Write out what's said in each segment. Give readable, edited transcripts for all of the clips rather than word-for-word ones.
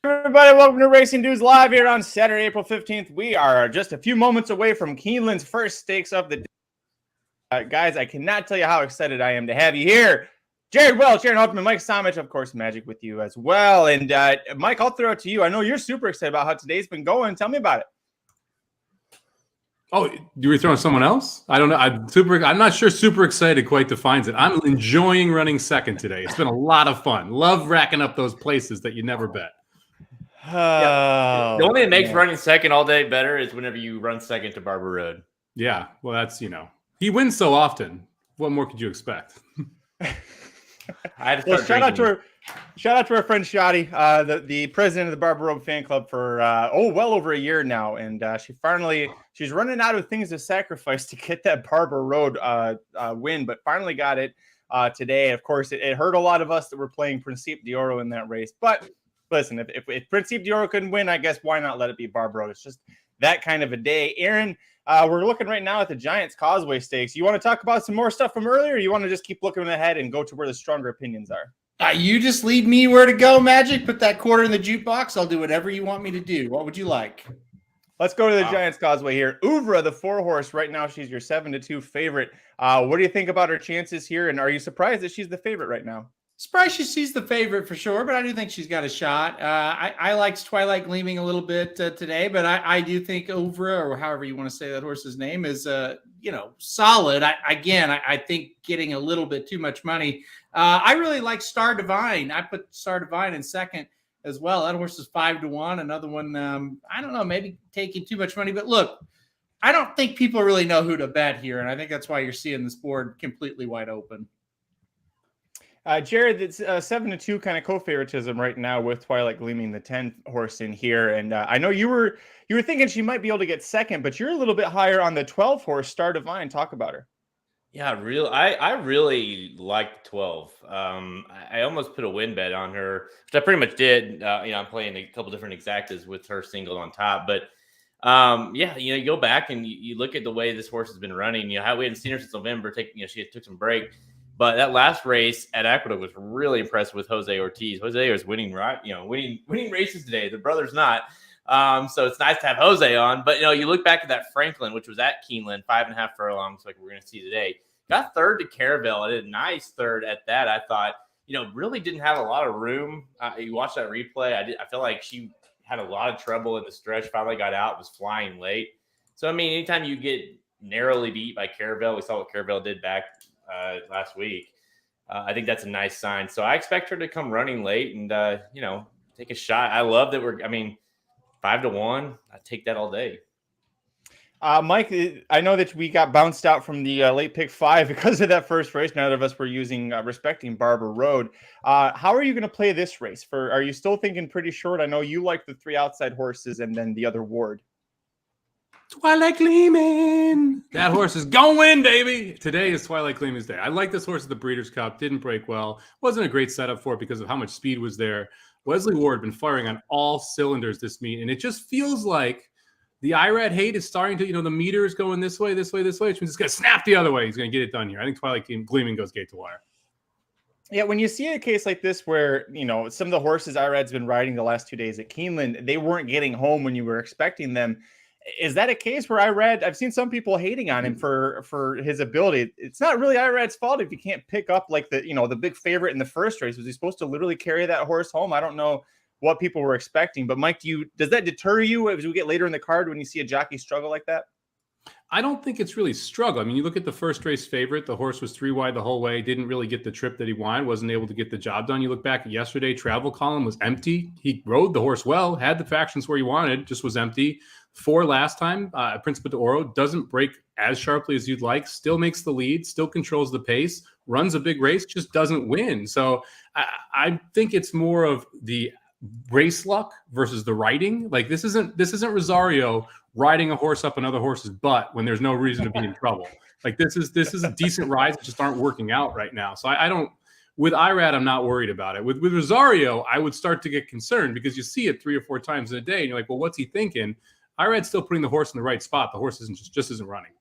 Everybody, welcome to Racing Dudes Live here on Saturday, April 15th. We are just a few moments away from Keeneland's first stakes of the day. Guys, I cannot tell you how excited I am to have you here. Jared Welch, Aaron Huffman, Mike Somich, of course, Magic with you as well. And Mike, I'll throw it to you. I know you're super excited about how today's been going. Tell me about it. Oh, you were throwing someone else? I don't know. I'm not sure super excited quite defines it. I'm enjoying running second today. It's been a lot of fun. Love racking up those places that you never bet. The only thing that makes running second all day better is whenever you run second to Barber Road. Yeah, well, that's, he wins so often. What more could you expect? I had to start shout out to our friend Shotty, the president of the Barber Road fan club for well over a year now, and she's running out of things to sacrifice to get that Barber Road win, but finally got it today. Of course, it hurt a lot of us that were playing Principe d'Oro in that race, but listen, if Principe d'Oro couldn't win, I guess why not let it be Barber Road? It's just that kind of a day. Aaron, we're looking right now at the Giants Causeway Stakes. You want to talk about some more stuff from earlier, or you want to just keep looking ahead and go to where the stronger opinions are? You just lead me where to go, Magic. Put that quarter in the jukebox. I'll do whatever you want me to do. What would you like? Let's go to the Giants Causeway here. Ouvra, the 4-horse, right now she's your 7-2 favorite. What do you think about her chances here, and are you surprised that she's the favorite right now? Surprised she's the favorite for sure, but I do think she's got a shot. I liked Twilight Gleaming a little bit today, but I do think Ouvra, or however you want to say that horse's name, is solid. I think getting a little bit too much money. I really like Star Divine. I put Star Divine in second as well. That horse is 5-1. Another one, I don't know, maybe taking too much money. But look, I don't think people really know who to bet here, and I think that's why you're seeing this board completely wide open. Jared, it's 7-2 kind of co-favoritism right now with Twilight Gleaming, the 10 horse in here. And I know you were thinking she might be able to get second, but you're a little bit higher on the 12 horse Star Divine. Talk about her. Yeah, I really like 12. I almost put a win bet on her, which I pretty much did. I'm playing a couple different exactas with her singled on top. But you go back and you look at the way this horse has been running. We hadn't seen her since November. She took some break. But that last race at Aqueduct was really impressive with Jose Ortiz. Jose was winning races today. The brother's not. So it's nice to have Jose on. But, you look back at that Franklin, which was at Keeneland, 5.5 furlongs, like we're going to see today. Got third to Caravel. I did a nice third at that. I thought, really didn't have a lot of room. You watch that replay. I feel like she had a lot of trouble in the stretch. Finally got out, was flying late. So, anytime you get narrowly beat by Caravel, we saw what Caravel did back last week. I think that's a nice sign. So I expect her to come running late and, take a shot. I love that 5-1. I take that all day. Mike, I know that we got bounced out from the late pick 5 because of that first race. None of us were respecting Barber Road. How are you going to play this race? Are you still thinking pretty short? I know you like the 3 outside horses and then the other ward. Twilight Gleaming. That horse is going, baby. Today is Twilight Gleaming's day. I like this horse at the Breeders' Cup. Didn't break well. Wasn't a great setup for it because of how much speed was there. Wesley Ward been firing on all cylinders this meet, and it just feels like the IRAD hate is starting to, the meter is going this way, which means it's going to snap the other way. He's going to get it done here. I think Twilight Gleaming goes gate to wire. Yeah, when you see a case like this where, some of the horses IRAD's been riding the last 2 days at Keeneland, they weren't getting home when you were expecting them. Is that a case where I've seen some people hating on him for his ability? It's not really IRAD's fault if you can't pick up like the big favorite in the first race. Was he supposed to literally carry that horse home? I don't know what people were expecting, but Mike, does that deter you as we get later in the card when you see a jockey struggle like that? I don't think it's really struggle. I mean, you look at the first race favorite, the horse was 3 wide the whole way, didn't really get the trip that he wanted, wasn't able to get the job done. You look back at yesterday, travel column was empty. He rode the horse well, had the factions where he wanted, just was empty. 4 last time, Principe de Oro doesn't break as sharply as you'd like, still makes the lead, still controls the pace, runs a big race, just doesn't win. So I think it's more of the race luck versus the riding. Like this isn't Rosario riding a horse up another horse's butt when there's no reason to be in trouble. Like this is a decent rides that just aren't working out right now. So I don't, with Irad, I'm not worried about it. With Rosario, I would start to get concerned because you see it 3 or 4 times in a day and you're like, well, what's he thinking? Irad's still putting the horse in the right spot. The horse isn't just isn't running.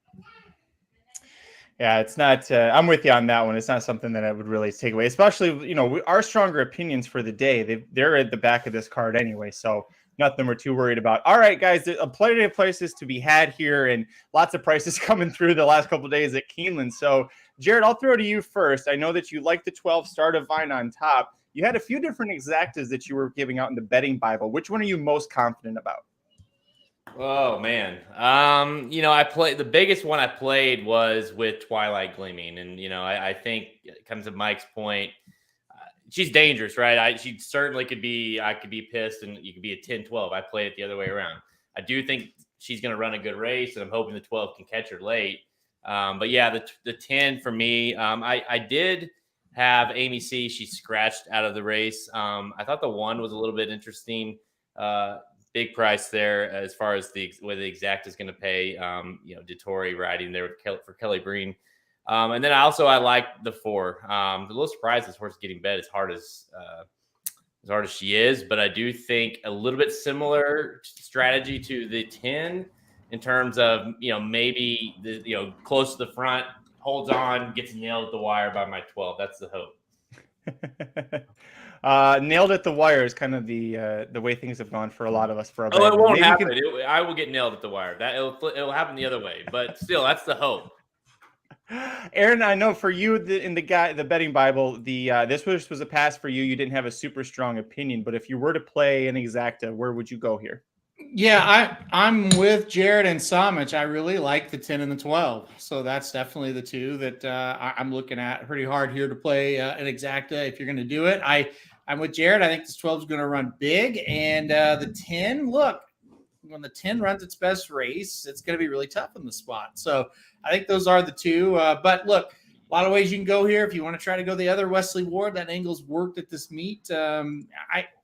Yeah, it's not. I'm with you on that one. It's not something that I would really take away, especially our stronger opinions for the day. They're at the back of this card anyway, so nothing we're too worried about. All right, guys, there's plenty of places to be had here, and lots of prices coming through the last couple of days at Keeneland. So, Jared, I'll throw to you first. I know that you like the 12 Star Divine on top. You had a few different exactas that you were giving out in the betting Bible. Which one are you most confident about? Oh man. I played the biggest one I played was with Twilight Gleaming. And, I think it comes to Mike's point. She's dangerous, right? She certainly I could be pissed and you could be a 10-12. I played it the other way around. I do think she's going to run a good race and I'm hoping the 12 can catch her late. But yeah, the 10 for me, I did have Amy C. She scratched out of the race. I thought the 1 was a little bit interesting. Big price there as far as where the exact is going to pay. DeTore riding there for Kelly Breen, and then I like the 4. A little surprised this horse is getting bet as hard as she is, but I do think a little bit similar strategy to the 10 in terms of maybe close to the front, holds on, gets nailed at the wire by my 12. That's the hope. Nailed at the wire is kind of the way things have gone for a lot of us. It won't happen. I will get nailed at the wire. It'll happen the other way, but still, that's the hope. Aaron, I know for you in the betting Bible, this was a pass for you. You didn't have a super strong opinion, but if you were to play an exacta, where would you go here? Yeah, I'm with Jared and Somich. I really like the 10 and the 12. So that's definitely the 2 that I'm looking at pretty hard here to play an exacta if you're going to do it. I'm with Jared. I think this 12 is going to run big. And the 10, look, when the 10 runs its best race, it's going to be really tough in the spot. So I think those are the 2. But look, a lot of ways you can go here. If you want to try to go the other Wesley Ward, that angle's worked at this meet.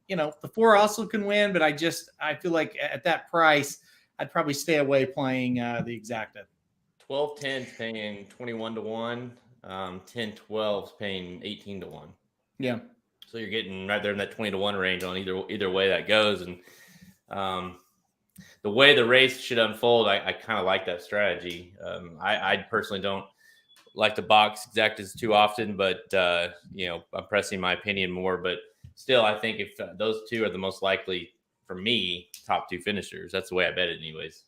The 4 also can win, but I feel like at that price, I'd probably stay away playing the exacta. 12-10 paying 21-1. 10-12 paying 18-1. Yeah. So you're getting right there in that 20-1 range on either way that goes. And the way the race should unfold, I kind of like that strategy. I personally don't like to box exactas too often, but I'm pressing my opinion more. But still, I think if those 2 are the most likely for me, top 2 finishers, that's the way I bet it anyways.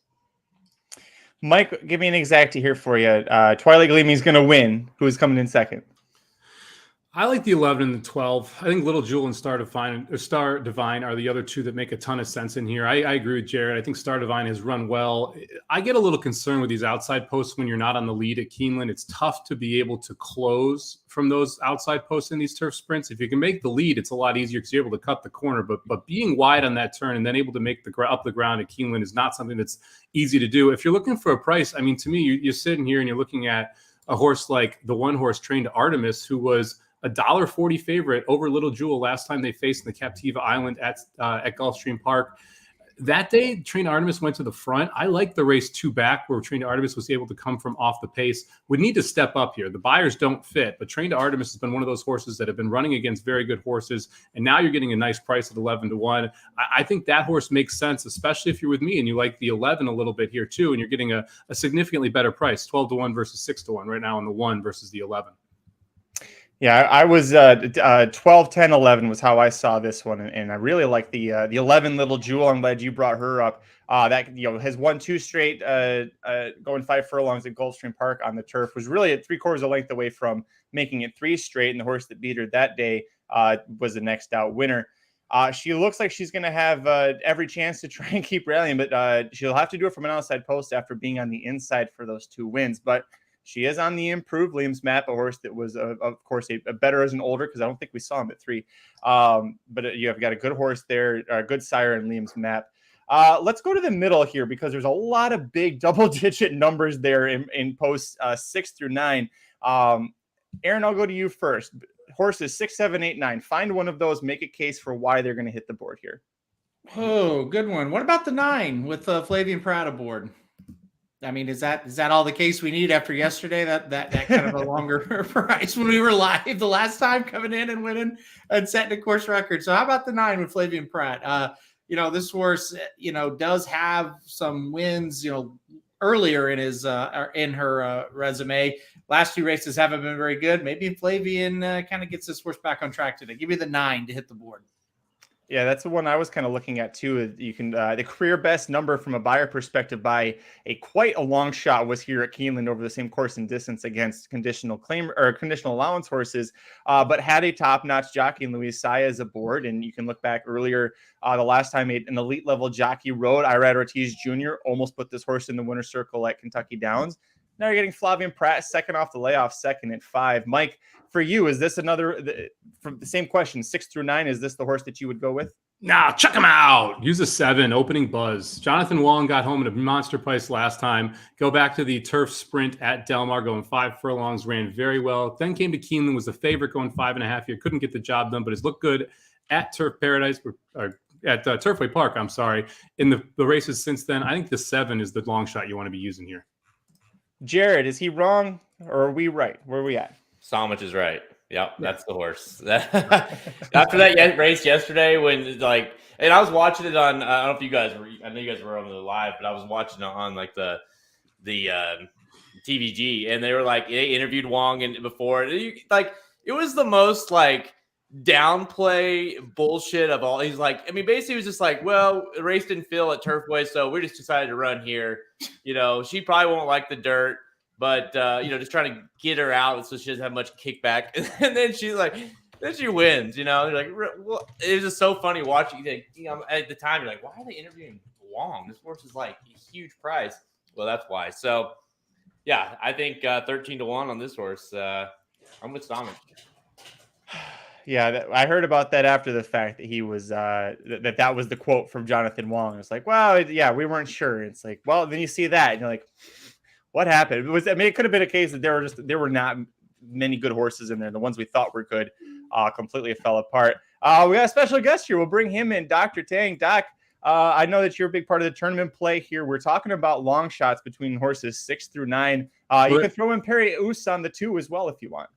Mike, give me an exacta here for you. Twilight Gleaming is going to win. Who's coming in second? I like the 11 and the 12. I think Little Jewel and Star Divine are the other 2 that make a ton of sense in here. I agree with Jared. I think Star Divine has run well. I get a little concerned with these outside posts when you're not on the lead at Keeneland. It's tough to be able to close from those outside posts in these turf sprints. If you can make the lead, it's a lot easier because you're able to cut the corner. But being wide on that turn and then able to make up the ground at Keeneland is not something that's easy to do. If you're looking for a price, I mean, to me, you're sitting here and you're looking at a horse like the 1 horse Trained to Artemis, who was $1.40 favorite over Little Jewel last time they faced in the Captiva Island at Gulfstream Park. That day, Trained to Artemis went to the front. I like the race 2 back where Trained to Artemis was able to come from off the pace. Would need to step up here. The buyers don't fit, but Trained to Artemis has been one of those horses that have been running against very good horses, and now you're getting a nice price at 11-1. I think that horse makes sense, especially if you're with me and you like the 11 a little bit here too, and you're getting a significantly better price, 12-1 versus 6-1 right now on the 1 versus the 11. Yeah, I was 12, 10, 11 was how I saw this one, and I really like the 11 Little Jewel. I'm glad you brought her up. That has won 2 straight, going 5 furlongs at Gulfstream Park on the turf. Was really at 3/4 a length away from making it 3 straight, and the horse that beat her that day was the next out winner. She looks like she's going to have every chance to try and keep rallying, but she'll have to do it from an outside post after being on the inside for those 2 wins. But she is on the improved Liam's Map, a horse that was, of course, a better as an older, because I don't think we saw him at 3. But you have got a good horse there, a good sire in Liam's Map. Let's go to the middle here, because there's a lot of big double-digit numbers there in posts 6 through 9. Aaron, I'll go to you first. Horses 6, 7, 8, 9. Find one of those. Make a case for why they're going to hit the board here. Oh, good one. What about the 9 with Flavian Pratt aboard? I mean, is that all the case we need after yesterday? That kind of a longer price when we were live the last time, coming in and winning and setting a course record. So how about the 9 with Flavian Pratt? This horse, does have some wins, earlier in his in her resume. Last 2 races haven't been very good. Maybe Flavian kind of gets this horse back on track today. Give me the 9 to hit the board. Yeah, that's the one I was kind of looking at too. You can the career best number from a buyer perspective by quite a long shot was here at Keeneland over the same course and distance against conditional claim or conditional allowance horses, but had a top-notch jockey in Luis Saez aboard. And you can look back earlier, the last time an elite level jockey rode, Irad Ortiz Jr. almost put this horse in the winner's circle at Kentucky Downs. Now you're getting Flavian Pratt second off the layoff, second at 5. Mike, for you, is this from the same question, 6 through 9? Is this the horse that you would go with? Nah, check him out. Use a 7, opening buzz. Jonathan Wong got home at a monster price last time. Go back to the turf sprint at Del Mar, going 5 furlongs, ran very well. Then came to Keeneland, was the favorite going 5.5 here. Couldn't get the job done, but has looked good at Turf Paradise, or at Turfway Park, I'm sorry. In the races since then, I think the 7 is the long shot you want to be using here. Jared, is he wrong or are we right? Where are we at? Somich is right. Yep, that's the horse. After that race yesterday, and I was watching it on, I don't know if you guys were, I know you guys were on the live, but I was watching it on the TVG, and they were they interviewed Wong before. It was the most downplay bullshit of all. He's basically he was just well, the race didn't feel at Turfway, so we just decided to run here. She probably won't like the dirt, but just trying to get her out so she doesn't have much kickback. And then she's then she wins. Well, it was just so funny watching. At the time, you're why are they interviewing Wong? This horse is a huge price. Well, that's why. So, yeah, I think 13 to 1 on this horse. I'm with Somich. Yeah, I heard about that after the fact that he was that was the quote from Jonathan Wong. It's well, yeah, we weren't sure. It's well, then you see that and you're what happened? It could have been a case that there were not many good horses in there. The ones we thought were good completely fell apart. We got a special guest here. We'll bring him in, Dr. Tang. Doc, I know that you're a big part of the tournament play here. We're talking about long shots between horses 6 through 9. You can throw in Perry Oos on the 2 as well if you want.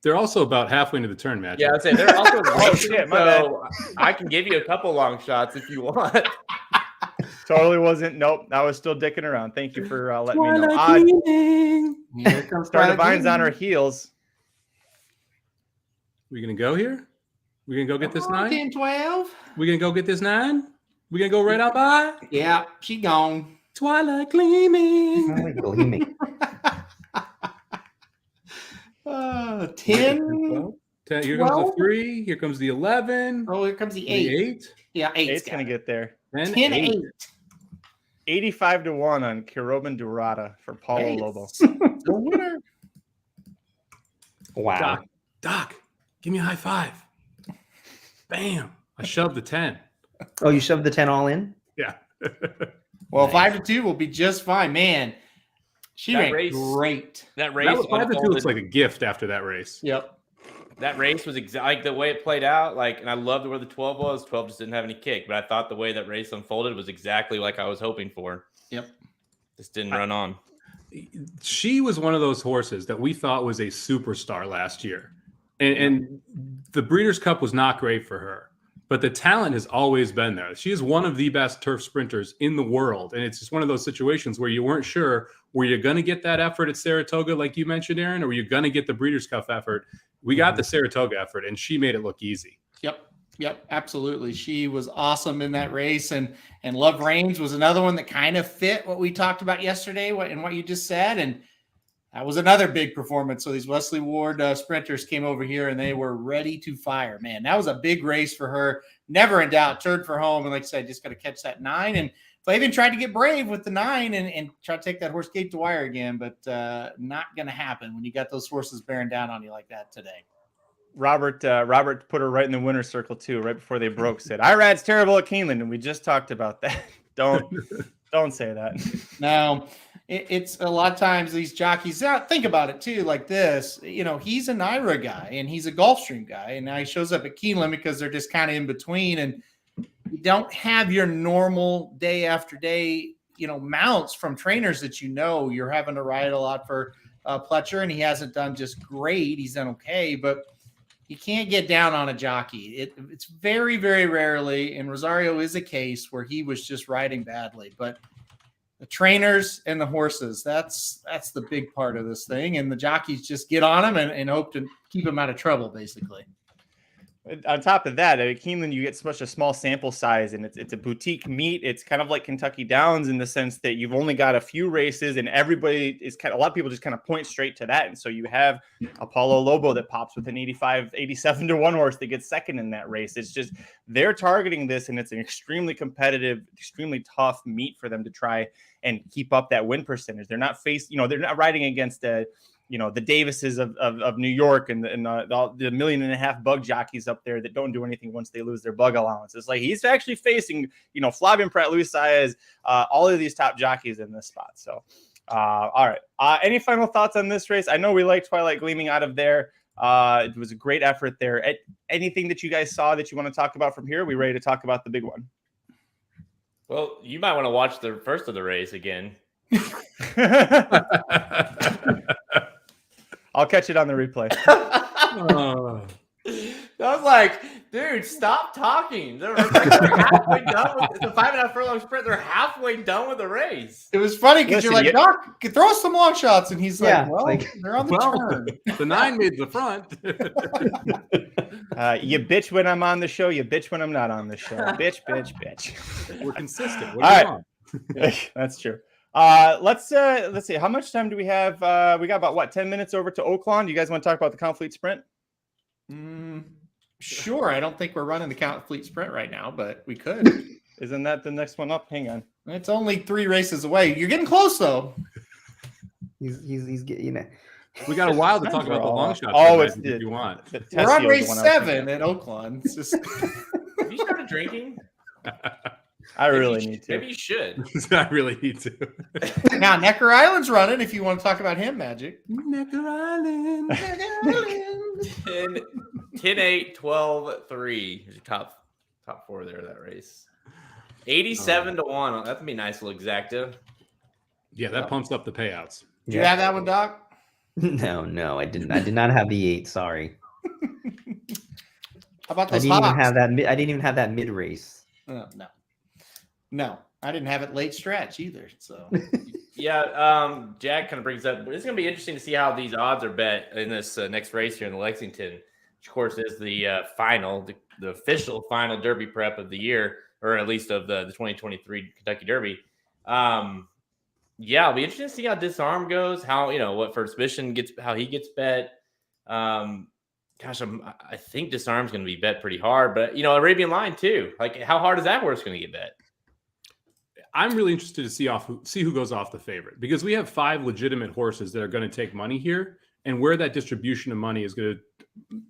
They're also about halfway into the turn, match. Yeah, I'd say they're also oh, shit, my bad. I can give you a couple long shots if you want. Totally wasn't. Nope, I was still dicking around. Thank you for letting me know. Here comes Star Divine's on her heels. We gonna go here? We gonna go get this 9? 10, 12. We gonna go get this 9? We gonna go right out by? Yeah, she gone. Twilight gleaming. Gleaming. 10. 10. Here comes the 3. Here comes the 11. Oh, here comes the 8. The 8. Yeah, 8's going to get there. 10, 8. 85 to 1 on Kiroban Dorada for Paulo Lobo. The winner. Wow. Doc, give me a high 5. Bam. I shoved the 10. Oh, you shoved the 10 all in? Yeah. Well, 5 to 2 will be just fine. Man, she ran great. That race. That was 5 to 2 looks like a gift after that race. Yep. That race was the way it played out. And I loved where the 12 was. 12 just didn't have any kick, but I thought the way that race unfolded was exactly like I was hoping for. Yep. Just didn't run on. She was one of those horses that we thought was a superstar last year. And the Breeders' Cup was not great for her, but the talent has always been there. She is one of the best turf sprinters in the world. And it's just one of those situations where you weren't sure, were you going to get that effort at Saratoga, like you mentioned, Aaron, or were you going to get the Breeders' Cup effort? We got the Saratoga effort, and she made it look easy. Yep, absolutely. She was awesome in that race. And Love Reigns was another one that kind of fit what we talked about yesterday and what you just said. And That was another big performance. So these Wesley Ward sprinters came over here and they were ready to fire. Man, that was a big race for her. Never in doubt. Turned for home. And like I said, just got to catch that 9. And Flavian tried to get brave with the 9 and try to take that horse gate to wire again, but not going to happen when you got those horses bearing down on you like that today. Robert put her right in the winner's circle too, right before they broke. Said Irad's terrible at Keeneland, and we just talked about that. Don't say that. No, it's a lot of times these jockeys think about it too, like this. He's an IRA guy and he's a Gulfstream guy, and now he shows up at Keeneland because they're just kind of in between, and you don't have your normal day after day, mounts from trainers that you're having to ride a lot for Pletcher, and he hasn't done just great. He's done okay, but you can't get down on a jockey. It's very, very rarely, and Rosario is a case where he was just riding badly. But the trainers and the horses, that's the big part of this thing. And the jockeys just get on him and hope to keep him out of trouble, basically. On top of that, at Keeneland, you get such a small sample size, and it's a boutique meet. It's kind of like Kentucky Downs in the sense that you've only got a few races, and everybody is a lot of people just kind of point straight to that. And so you have Apollo Lobo that pops with an 87 to 1 horse that gets second in that race. It's just they're targeting this, and it's an extremely competitive, extremely tough meet for them to try and keep up that win percentage. They're not they're not riding against the Davises of New York and the 1.5 million bug jockeys up there that don't do anything once they lose their bug allowance. It's like he's actually facing, Flavien Prat-Louis Saez, all of these top jockeys in this spot. So, all right. Any final thoughts on this race? I know we like Twilight Gleaming out of there. It was a great effort there. Anything that you guys saw that you want to talk about from here? Are we ready to talk about the big one? Well, you might want to watch the first of the race again. I'll catch it on the replay. I was like, dude, stop talking. They're halfway done with the 5.5 furlong sprint. They're halfway done with the race. It was funny because you're like, Doc, throw us some long shots. And he's like, they're on the turn. The 9 made the front. You bitch when I'm on the show. You bitch when I'm not on the show. Bitch. We're consistent. All right. That's true. Let's see. How much time do we have? We got about 10 minutes over to Oaklawn. Do you guys want to talk about the Count Fleet Sprint? Sure. I don't think we're running the Count Fleet Sprint right now, but we could. Isn't that the next one up? Hang on. It's only 3 races away. You're getting close though. He's getting. We got a while to talk about the long shot. Oh, it's if you want. We're on race 7 at Oaklawn. It's just... Have you started drinking? I really need to. Maybe you should. I really need to. Now, Necker Island's running if you want to talk about him, Magic. Necker Island. 10-8, 12-3. Your top 4 there, that race. 87 to 1. That's going to be a nice little exacta. Yeah, that pumps up the payouts. Did you have that one, Doc? No, I didn't. I did not have the 8. Sorry. How about those I didn't even have that mid race. No, I didn't have it late stretch either. So yeah, Jack kind of brings up. It's going to be interesting to see how these odds are bet in this next race here in the Lexington, which of course is the final, the official final Derby prep of the year, or at least of the 2023 Kentucky Derby. Yeah, it'll be interesting to see how Disarm goes. How what First Mission gets, how he gets bet. Gosh, I think Disarm's going to be bet pretty hard, but Arabian Lion too. Like, how hard is that horse going to get bet? I'm really interested to see who goes off the favorite, because we have 5 legitimate horses that are going to take money here, and where that distribution of money is going to,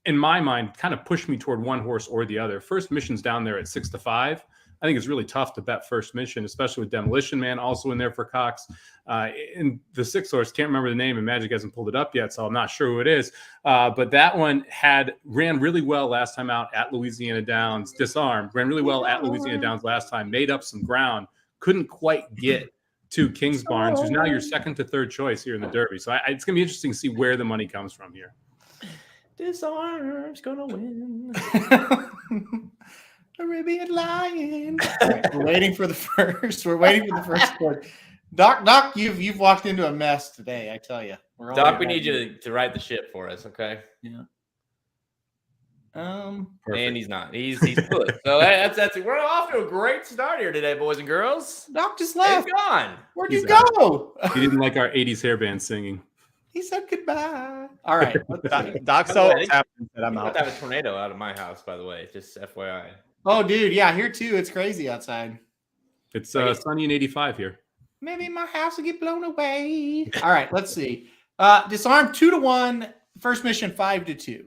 in my mind, kind of push me toward one horse or the other. First Mission's down there at 6-5. I think it's really tough to bet First Mission, especially with Demolition Man also in there for Cox. And the 6th horse, can't remember the name, and Magic hasn't pulled it up yet, so I'm not sure who it is. But that one ran really well last time out at Louisiana Downs. Disarm ran really well at Louisiana Downs last time, made up some ground, couldn't quite get to Kings Barnes, who's now your 2nd to 3rd choice here in the Derby. So it's going to be interesting to see where the money comes from here. Disarm's going to win. Arabian Lion. We're waiting for the first. We're waiting for the first word. Doc, you've walked into a mess today. I tell you, Doc. We need you to right the ship for us, okay? Yeah. And he's not. He's good. So that's we're off to a great start here today, boys and girls. Doc just left. He's gone. Where'd you go? He didn't like our 80s hairband singing. He said goodbye. All right. Doc By the way, I so think- happened that I'm I'm about out. to have a tornado out of my house, by the way. Just FYI. Oh, dude. Yeah, here too. It's crazy outside. It's sunny and 85 here. Maybe my house will get blown away. All right, let's see. Disarm 2-1. First mission 5-2.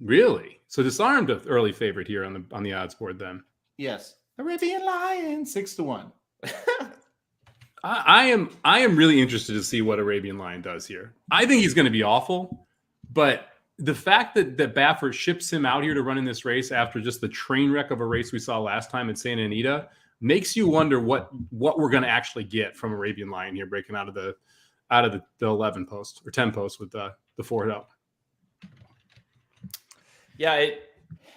Really? So Disarmed an early favorite here on the odds board then. Yes. Arabian Lion 6-1. I am really interested to see what Arabian Lion does here. I think he's going to be awful, but the fact that Baffert ships him out here to run in this race after just the train wreck of a race we saw last time at Santa Anita makes you wonder what we're going to actually get from Arabian Lion here, breaking out of the 11 post or 10 post with the 4 up. Yeah,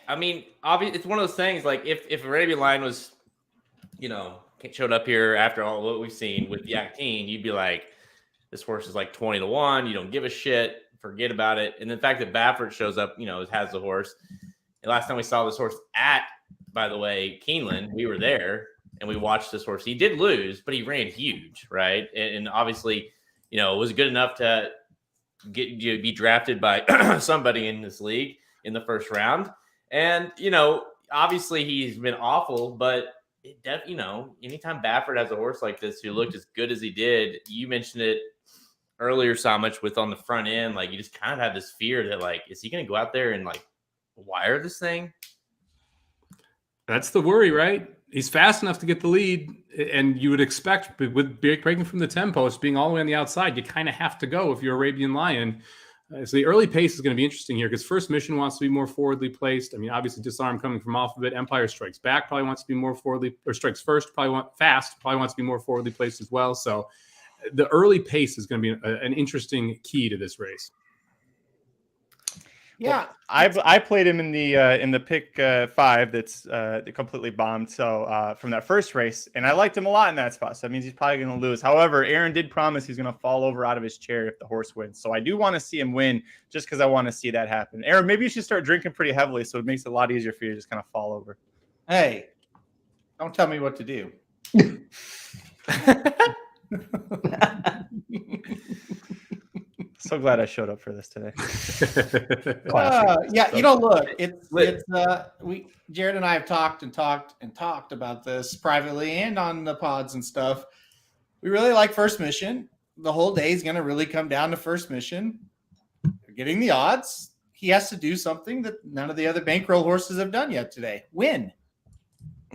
I mean, obviously, it's one of those things. Like if Arabian Lion was, showed up here after all what we've seen with Yak Teen, you'd be like, this horse is like 20-1. You don't give a shit. Forget about it. And the fact that Baffert shows up, has the horse. And last time we saw this horse at, by the way, Keeneland, we were there and we watched this horse. He did lose, but he ran huge, right? And obviously, was good enough to be drafted by somebody in this league in the first round. And, obviously he's been awful, but anytime Baffert has a horse like this who looked as good as he did, you mentioned it earlier, Somich, with on the front end, like you just kind of have this fear that like, is he going to go out there and like wire this thing? That's the worry, right? He's fast enough to get the lead, and you would expect with breaking from the 10 post, being all the way on the outside, you kind of have to go if you're Arabian Lion. So the early pace is going to be interesting here because First Mission wants to be more forwardly placed. I mean, obviously Disarm coming from off of it. Empire Strikes Back probably wants to be more forwardly, or Strikes First probably wants to be more forwardly placed as well. So the early pace is going to be an interesting key to this race. Yeah, I played him in the pick 5 that's completely bombed. So from that first race, and I liked him a lot in that spot. So that means he's probably going to lose. However, Aaron did promise he's going to fall over out of his chair if the horse wins. So I do want to see him win, just because I want to see that happen. Aaron, maybe you should start drinking pretty heavily, so it makes it a lot easier for you to just kind of fall over. Hey, don't tell me what to do. So glad I showed up for this today. Yeah, look, Jared and I have talked about this privately and on the pods and stuff. We really like First Mission. The whole day is going to really come down to First Mission. They're getting the odds. He has to do something that none of the other bankroll horses have done yet today. Win.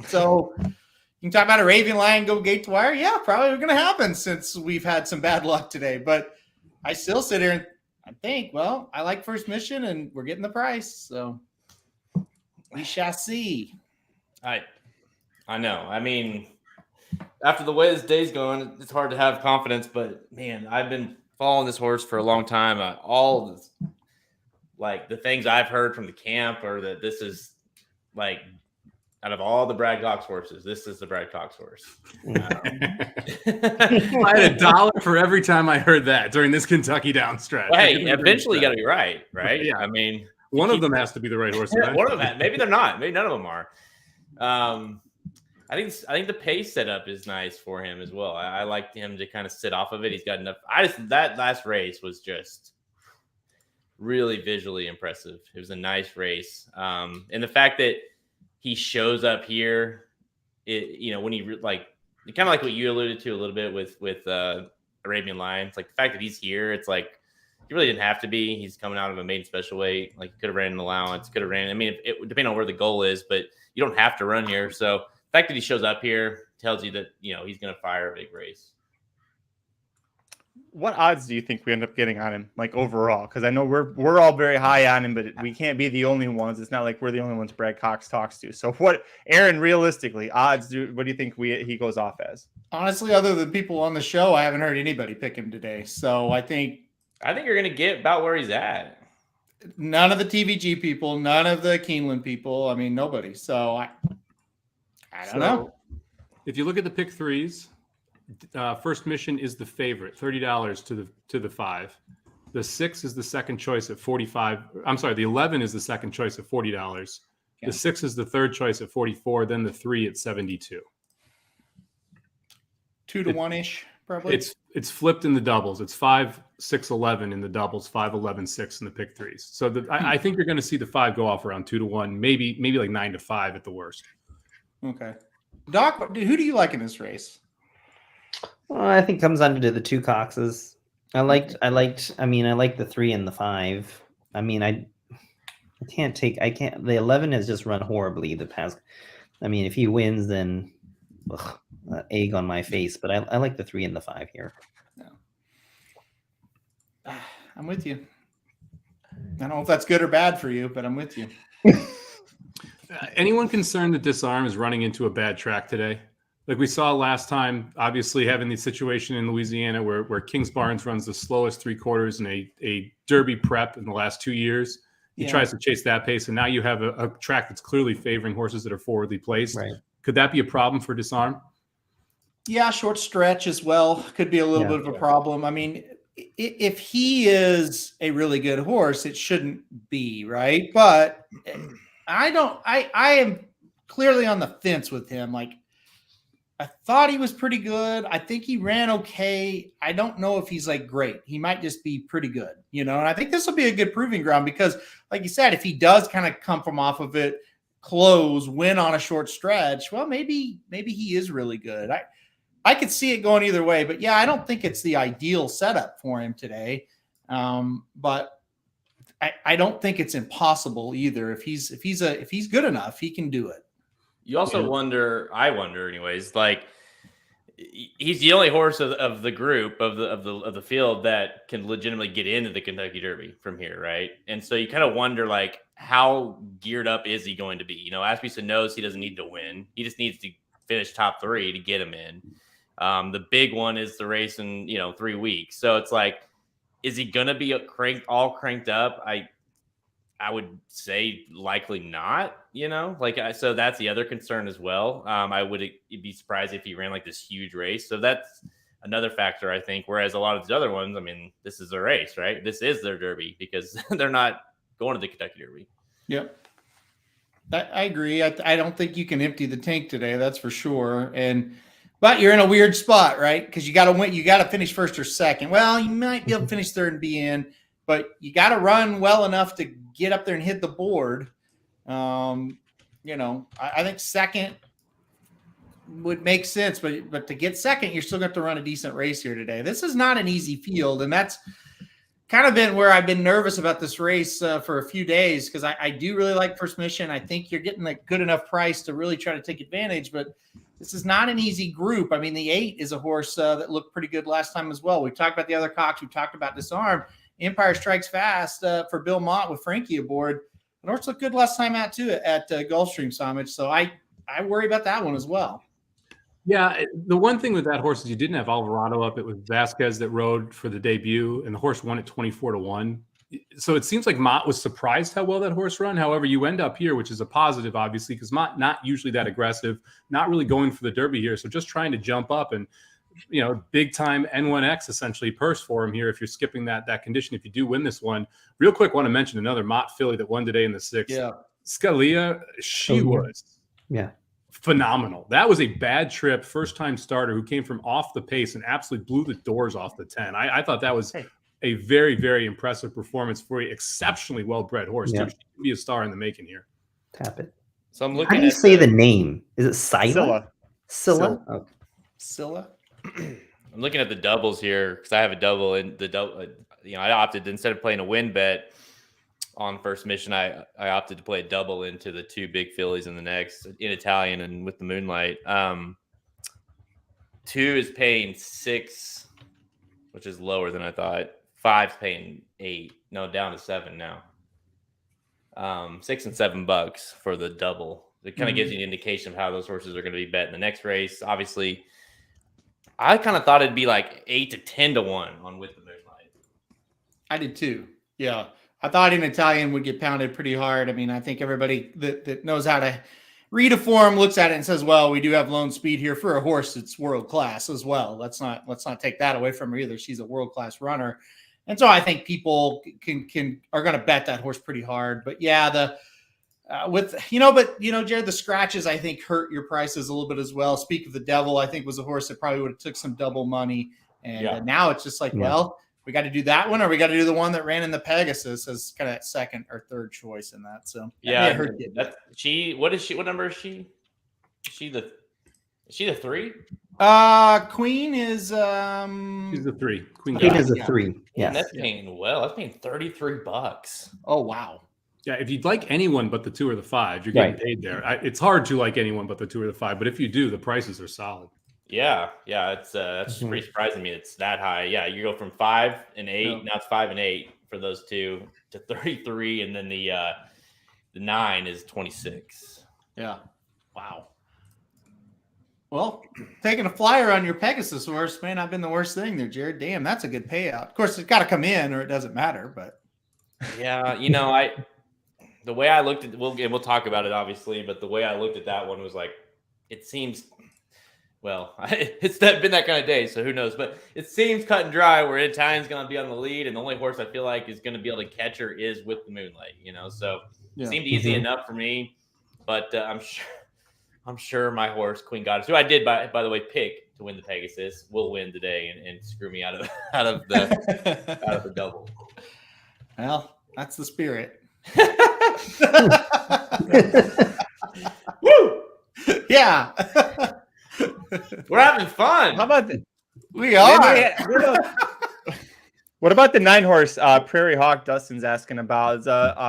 So you can talk about Arabian Lion go gate to wire. Yeah, probably going to happen since we've had some bad luck today. But I still sit here and I think, well, I like First Mission and we're getting the price. So we shall see. I know. I mean, after the way this day's going, it's hard to have confidence, but man, I've been following this horse for a long time. All this, like the things I've heard from the camp are that this is like, out of all the Brad Cox horses, this is the Brad Cox horse. I had $1 for every time I heard that during this Kentucky down stretch. Well, hey, eventually you got to be right? Yeah. I mean, one of them has to be the right horse. One of them, maybe they're not. Maybe none of them are. I think the pace setup is nice for him as well. I like him to kind of sit off of it. He's got enough. That last race was just really visually impressive. It was a nice race, and the fact that he shows up here, when he kind of like what you alluded to a little bit with Arabian Lion. It's like the fact that he's here. It's like he really didn't have to be. He's coming out of a maiden special weight. Like he could have ran an allowance. Could have ran. I mean, it depending on where the goal is, but you don't have to run here. So the fact that he shows up here tells you that he's going to fire a big race. What odds do you think we end up getting on him, like overall? Because I know we're all very high on him, but we can't be the only ones. It's not like we're the only ones Brad Cox talks to. So what, Aaron, realistically, what do you think he goes off as? Honestly, other than people on the show, I haven't heard anybody pick him today. So I think you're going to get about where he's at. None of the TVG people, none of the Keeneland people. I mean, nobody. So I don't know. If you look at the pick threes, First Mission is the favorite, $30 to the 5. The 6 is the second choice at $45. I'm sorry, the 11 is the second choice at $40. Okay. The 6 is the third choice at $44. Then the 3 at $72. 2-1-ish. probably. It's flipped in the doubles. It's 5-6-11 in the doubles, 5-11-6 in the pick threes. So I think you're going to see the 5 go off around 2-1, maybe like 9-5 at the worst. Okay, Doc, who do you like in this race? Well, I think it comes under to the 2 Coxes. I like the 3 and the 5. I mean, I can't. The 11 has just run horribly the past. I mean, if he wins, then egg on my face. But I like the 3 and the 5 here. No. I'm with you. I don't know if that's good or bad for you, but I'm with you. Anyone concerned that Disarm is running into a bad track today? Like we saw last time, obviously having the situation in Louisiana where Kings Barnes runs the slowest 3/4 in a Derby prep in the last 2 years. He tries to chase that pace, and now you have a track that's clearly favoring horses that are forwardly placed. Right. Could that be a problem for Disarm? Yeah, short stretch as well could be a little bit of a problem. I mean, if he is a really good horse, it shouldn't be, right? But I am clearly on the fence with him. Like, I thought he was pretty good. I think he ran okay. I don't know if he's like great. He might just be pretty good, and I think this will be a good proving ground because, like you said, if he does kind of come from off of it, close, win on a short stretch, well, maybe he is really good. I could see it going either way, but yeah, I don't think it's the ideal setup for him today. But I don't think it's impossible either. If he's good enough, he can do it. You also wonder, I wonder anyways, like he's the only horse of the group of the field that can legitimately get into the Kentucky Derby from here, right? And so you kind of wonder, like, how geared up is he going to be? Asmussen knows he doesn't need to win. He just needs to finish top 3 to get him in. The big one is the race in 3 weeks. So it's like, is he going to be cranked up? I would say likely not, so that's the other concern as well. I would be surprised if he ran like this huge race. So that's another factor, I think. Whereas a lot of the other ones, I mean, this is their race, right? This is their Derby because they're not going to the Kentucky Derby. Yep. I agree. I don't think you can empty the tank today. That's for sure. But you're in a weird spot, right? Because you got to win. You got to finish first or second. Well, you might be able to finish third and be in, but you got to run well enough to get up there and hit the board. I think second would make sense, but to get second, you're still going to have to run a decent race here today. This is not an easy field, and that's kind of been where I've been nervous about this race for a few days because I do really like First Mission. I think you're getting a good enough price to really try to take advantage, but this is not an easy group. I mean, the 8 is a horse that looked pretty good last time as well. We've talked about the other Cox. We've talked about Disarm. Empire Strikes Fast for Bill Mott with Frankie aboard. The horse looked good last time out too at Gulfstream Somich. So I worry about that one as well. Yeah, the one thing with that horse is you didn't have Alvarado up. It was Vasquez that rode for the debut, and the horse won at 24-1. So it seems like Mott was surprised how well that horse run. However, you end up here, which is a positive, obviously, because Mott not usually that aggressive, not really going for the Derby here. So just trying to jump up and, big time N1X essentially purse for him here if you're skipping that condition. If you do win this one, real quick, want to mention another Mott filly that won today in the 6th. Yeah, Scalia, she was phenomenal. That was a bad trip, first time starter who came from off the pace and absolutely blew the doors off the 10. I thought that was a very, very impressive performance for an exceptionally well-bred horse. Too. She could be a star in the making here. Tap it. So I'm looking. How do you say the name? Is it Scylla? Scylla. Oh. Scylla. I'm looking at the doubles here because I have a double in the double. I opted instead of playing a win bet on First Mission, I opted to play a double into the 2 big fillies in the next in Italian and with the Moonlight. 2 is paying 6, which is lower than I thought. 5's paying 8. No, down to 7 now. $6 and $7 for the double. It kind of gives you an indication of how those horses are going to be bet in the next race. Obviously, I kind of thought it'd be like 8 to 10-1 on With the Moonlight. I did too. Yeah. I thought in Italian would get pounded pretty hard. I mean, I think everybody that knows how to read a form looks at it and says, well, we do have Lone Speed here for a horse that's world class as well. Let's not take that away from her either. She's a world class runner. And so I think people are going to bet that horse pretty hard. But yeah, Jared, the scratches I think hurt your prices a little bit as well. Speak of the Devil, I think was a horse that probably would have took some double money, and now it's just like, well, we got to do that one, or we got to do the one that ran in the Pegasus as kind of that second or third choice in that. So that's she. What is she? What number is she? Is she the 3? Queen is she's the 3. Queen is a 3. Yeah, that's paying well. That's paying $33. Oh wow. Yeah, if you'd like anyone but the 2 or the 5, you're getting paid there. It's hard to like anyone but the 2 or the 5, but if you do, the prices are solid. Yeah, it's that's pretty surprising me. It's that high. Yeah, you go from 5 and 8. Now it's 5 and 8 for those two to 33, and then the 9 is 26. Yeah. Wow. Well, taking a flyer on your Pegasus horse may not have been the worst thing there, Jared. Damn, that's a good payout. Of course, it's got to come in, or it doesn't matter. But yeah, the way I looked at we'll talk about it obviously, but the way I looked at that one was like, it seems. Well, it's been that kind of day, so who knows? But it seems cut and dry where Italian's going to be on the lead, and the only horse I feel like is going to be able to catch her is With the Moonlight. So it seemed easy enough for me. But I'm sure my horse Queen Goddess, who I did by the way pick to win the Pegasus, will win today and screw me out of the double. Well, that's the spirit. Woo! Yeah. We're having fun. How about the? We are. What about the 9 horse Prairie Hawk? Dustin's asking about.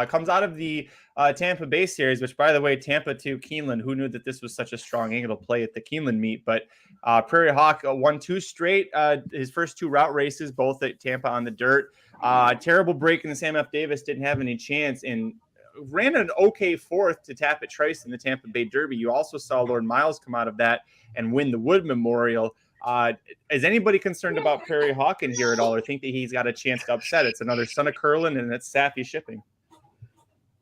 Comes out of the Tampa Bay series, which, by the way, Tampa to Keeneland. Who knew that this was such a strong angle to play at the Keeneland meet? But Prairie Hawk won 2 straight. His first 2 route races, both at Tampa on the dirt. Terrible break in the Sam F. Davis. Didn't have any chance and ran an okay 4th to Tappet Trice in the Tampa Bay Derby. You also saw Lord Miles come out of that and win the Wood Memorial. Is anybody concerned about Prairie Hawk in here at all, or think that he's got a chance to upset? It's another son of Curlin, and it's Saffy shipping.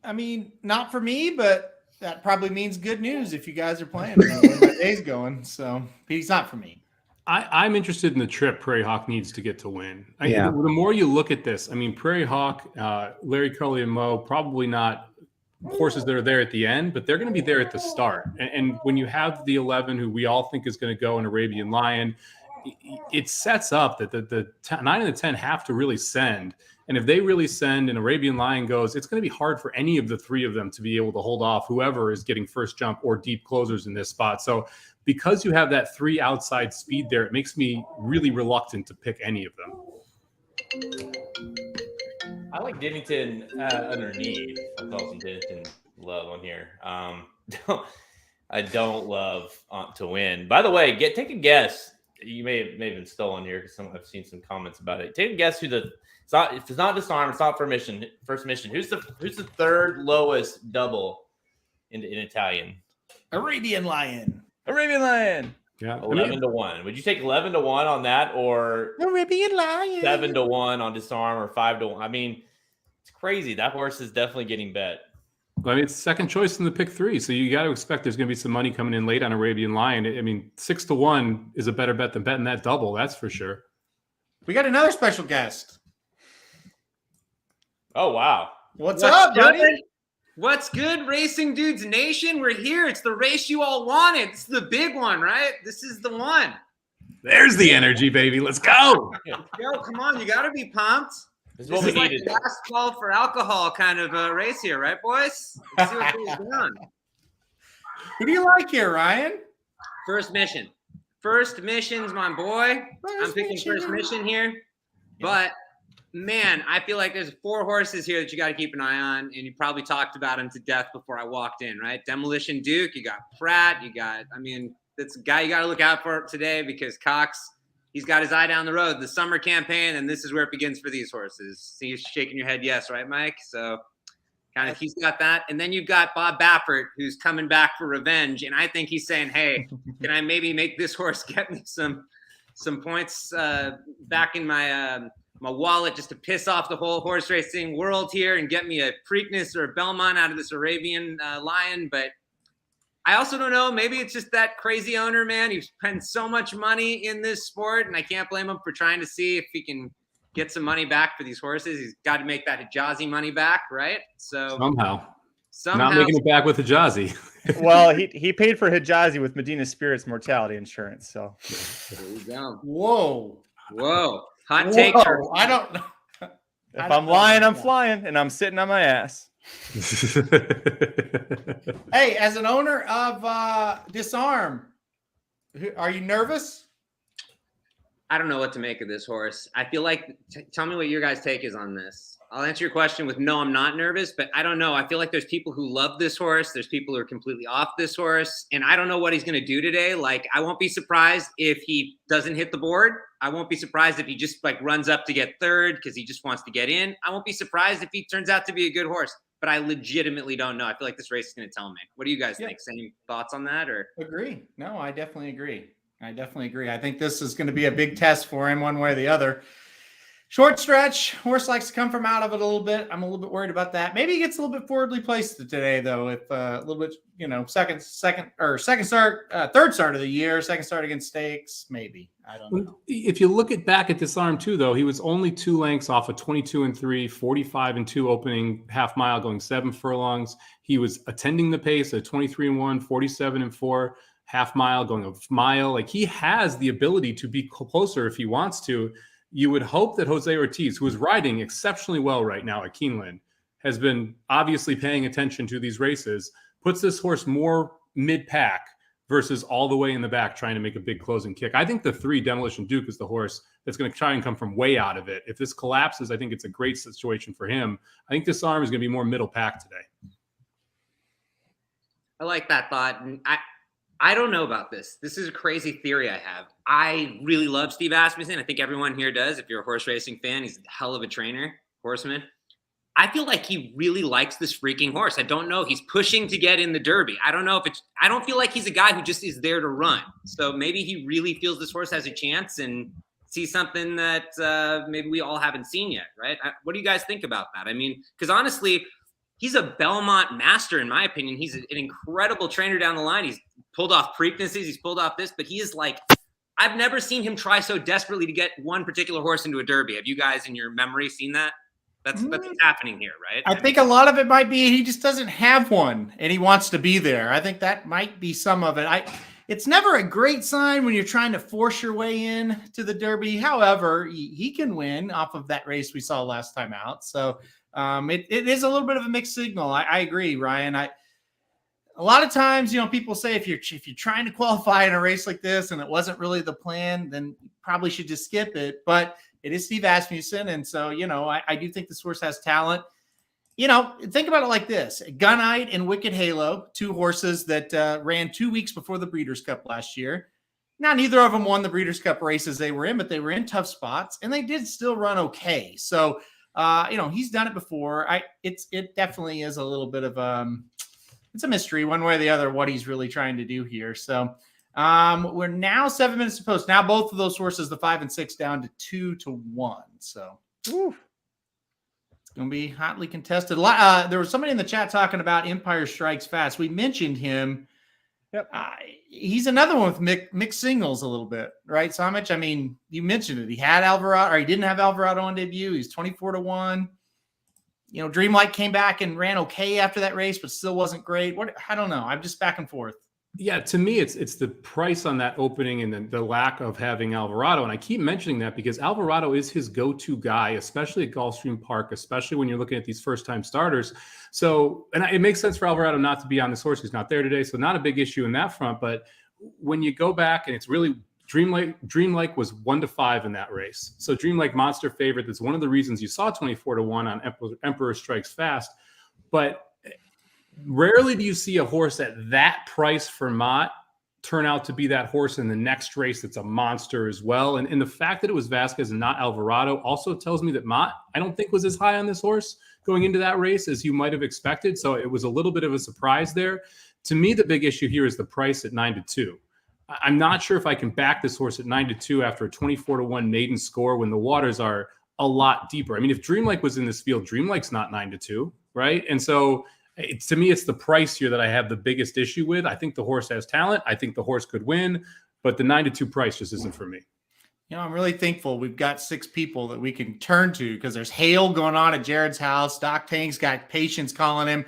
I mean, not for me, but that probably means good news if you guys are playing. Where my day's going, so he's not for me. I'm interested in the trip Prairie Hawk needs to get to win. The more you look at this, I mean, Prairie Hawk, Larry Curley and Mo, probably not horses that are there at the end, but they're going to be there at the start. And when you have the 11 who we all think is going to go in Arabian Lion, it sets up that the 9 and the 10 have to really send. And if they really send and Arabian Lion goes, it's going to be hard for any of the 3 of them to be able to hold off whoever is getting first jump or deep closers in this spot. So because you have that 3 outside speed there, it makes me really reluctant to pick any of them. I like Dennington underneath. I'll call some Dennington love on here. I don't love to win. By the way, take a guess. You may have been stolen here because I've seen some comments about it. Take a guess who if it's not Disarm, it's not first mission. Who's the 3rd lowest double in Italian? Arabian Lion. Yeah, 11 to 1. Would you take 11 to 1 on that, or Arabian Lion 7 to 1 on Disarm, or 5 to 1? I mean, it's crazy. That horse is definitely getting bet. I mean, it's second choice in the pick 3, so you got to expect there's going to be some money coming in late on Arabian Lion. I mean, 6 to 1 is a better bet than betting that double. That's for sure. We got another special guest. Oh wow! What's up, buddy? Good? What's good, Racing Dudes Nation? We're here. It's the race you all wanted. It's the big one, right? This is the one. There's the energy, baby. Let's go. Yo, come on. You got to be pumped. This is what we like needed. the last call for alcohol kind of race here, right, boys? Let's see what goes on. Who do you like here, Ryan? First mission. First mission's my boy. I'm picking first mission here. But, man, I feel like there's 4 horses here that you got to keep an eye on, and you probably talked about them to death before I walked in, right? Demolition Duke, you got Pratt, that's a guy you got to look out for today because Cox, he's got his eye down the road, the summer campaign, and this is where it begins for these horses. See, you're shaking your head yes, right, Mike? So kind of he's got that. And then you've got Bob Baffert, who's coming back for revenge, and I think he's saying, hey, can I maybe make this horse get me some points back in my my wallet just to piss off the whole horse racing world here and get me a Preakness or a Belmont out of this Arabian Lion. But I also don't know. Maybe it's just that crazy owner, man. He spent so much money in this sport, and I can't blame him for trying to see if he can get some money back for these horses. He's got to make that Hijazi money back, right? So Somehow. Somehow, Not making it back with Hijazi. Well, he paid for Hijazi with Medina Spirit's mortality insurance. So there you go. Whoa. Whoa. Hot takes. Whoa. I don't know. if I'm lying, I'm flying, and I'm sitting on my ass. Hey, as an owner of Disarm, are you nervous? I don't know what to make of this horse. I feel like, tell me what your guys' take is on this. I'll answer your question with no, I'm not nervous, but I don't know. I feel like there's people who love this horse. There's people who are completely off this horse, and I don't know what he's going to do today. Like, I won't be surprised if he doesn't hit the board. I won't be surprised if he just like runs up to get third because he just wants to get in. I won't be surprised if he turns out to be a good horse, but I legitimately don't know. I feel like this race is going to tell me. What do you guys think? Same thoughts on that, or? Agree. No, I definitely agree. I think this is going to be a big test for him one way or the other. Short stretch, horse likes to come from out of it a little bit. I'm a little bit worried about that. Maybe he gets a little bit forwardly placed today, though. If a little bit, third start of the year, second start against Stakes, maybe. I don't know. If you look back at Disarm too, though, he was only 2 lengths off a 22-3, 45-2 opening half mile, going 7 furlongs. He was attending the pace at 23-1, 47-4. Half mile, going a mile. Like, he has the ability to be closer if he wants to. You would hope that Jose Ortiz, who is riding exceptionally well right now at Keeneland, has been obviously paying attention to these races, puts this horse more mid-pack versus all the way in the back trying to make a big closing kick. I think the 3 Demolition Duke is the horse that's going to try and come from way out of it. If this collapses, I think it's a great situation for him. I think Disarm is going to be more middle pack today. I like that thought. And I don't know about this. This is a crazy theory I have. I really love Steve Asmussen. I think everyone here does. If you're a horse racing fan, he's a hell of a trainer, horseman. I feel like he really likes this freaking horse. I don't know. He's pushing to get in the Derby. I don't know if I don't feel like he's a guy who just is there to run. So maybe he really feels this horse has a chance and sees something that maybe we all haven't seen yet, right? What do you guys think about that? I mean, because honestly, he's a Belmont master, in my opinion. He's an incredible trainer down the line. He's pulled off Preaknesses. He's pulled off this, but he is like, I've never seen him try so desperately to get one particular horse into a Derby. Have you guys in your memory seen that? That's what's happening here, right? I think a lot of it might be he just doesn't have one and he wants to be there. I think that might be some of it. It's never a great sign when you're trying to force your way in to the Derby. However, he can win off of that race we saw last time out. So it is a little bit of a mixed signal. I agree, Ryan. A lot of times, people say if you're trying to qualify in a race like this and it wasn't really the plan, then you probably should just skip it. But it is Steve Asmussen, and so I do think this horse has talent. Think about it like this: Gunite and Wicked Halo, 2 horses that ran 2 weeks before the Breeders' Cup last year. Now, neither of them won the Breeders' Cup races they were in, but they were in tough spots, and they did still run okay. So, he's done it before. It definitely is a little bit of it's a mystery one way or the other what he's really trying to do here. So we're now 7 minutes to post. Now both of those horses, the 5 and 6, down to 2-1. So it's going to be hotly contested. There was somebody in the chat talking about Empire Strikes Fast. We mentioned him. Yep. He's another one with mixed signals a little bit, right, Somich? I mean, you mentioned it. He had Alvarado, or he didn't have Alvarado on debut. He's 24-1. Dreamlight came back and ran okay after that race, but still wasn't great. I don't know. I'm just back and forth. Yeah, to me, it's the price on that opening and then the lack of having Alvarado. And I keep mentioning that because Alvarado is his go-to guy, especially at Gulfstream Park, especially when you're looking at these first-time starters. So, and it makes sense for Alvarado not to be on this horse. He's not there today, so not a big issue in that front. But when you go back, and it's really Dreamlike was 1-5 in that race. So Dreamlike monster favorite. That's one of the reasons you saw 24-1 on Emperor Strikes Fast. But rarely do you see a horse at that price for Mott turn out to be that horse in the next race that's a monster as well. And the fact that it was Vasquez and not Alvarado also tells me that Mott, I don't think, was as high on this horse going into that race as you might have expected. So it was a little bit of a surprise there. To me, the big issue here is the price at 9-2. I'm not sure if I can back this horse at 9-2 after a 24-1 maiden score when the waters are a lot deeper. I mean, if Dreamlike was in this field, Dreamlike's not 9-2, right? And so to me, it's the price here that I have the biggest issue with. I think the horse has talent. I think the horse could win, but the 9-2 price just isn't for me. I'm really thankful we've got 6 people that we can turn to because there's hail going on at Jared's house. Doc Tang's got patients calling him.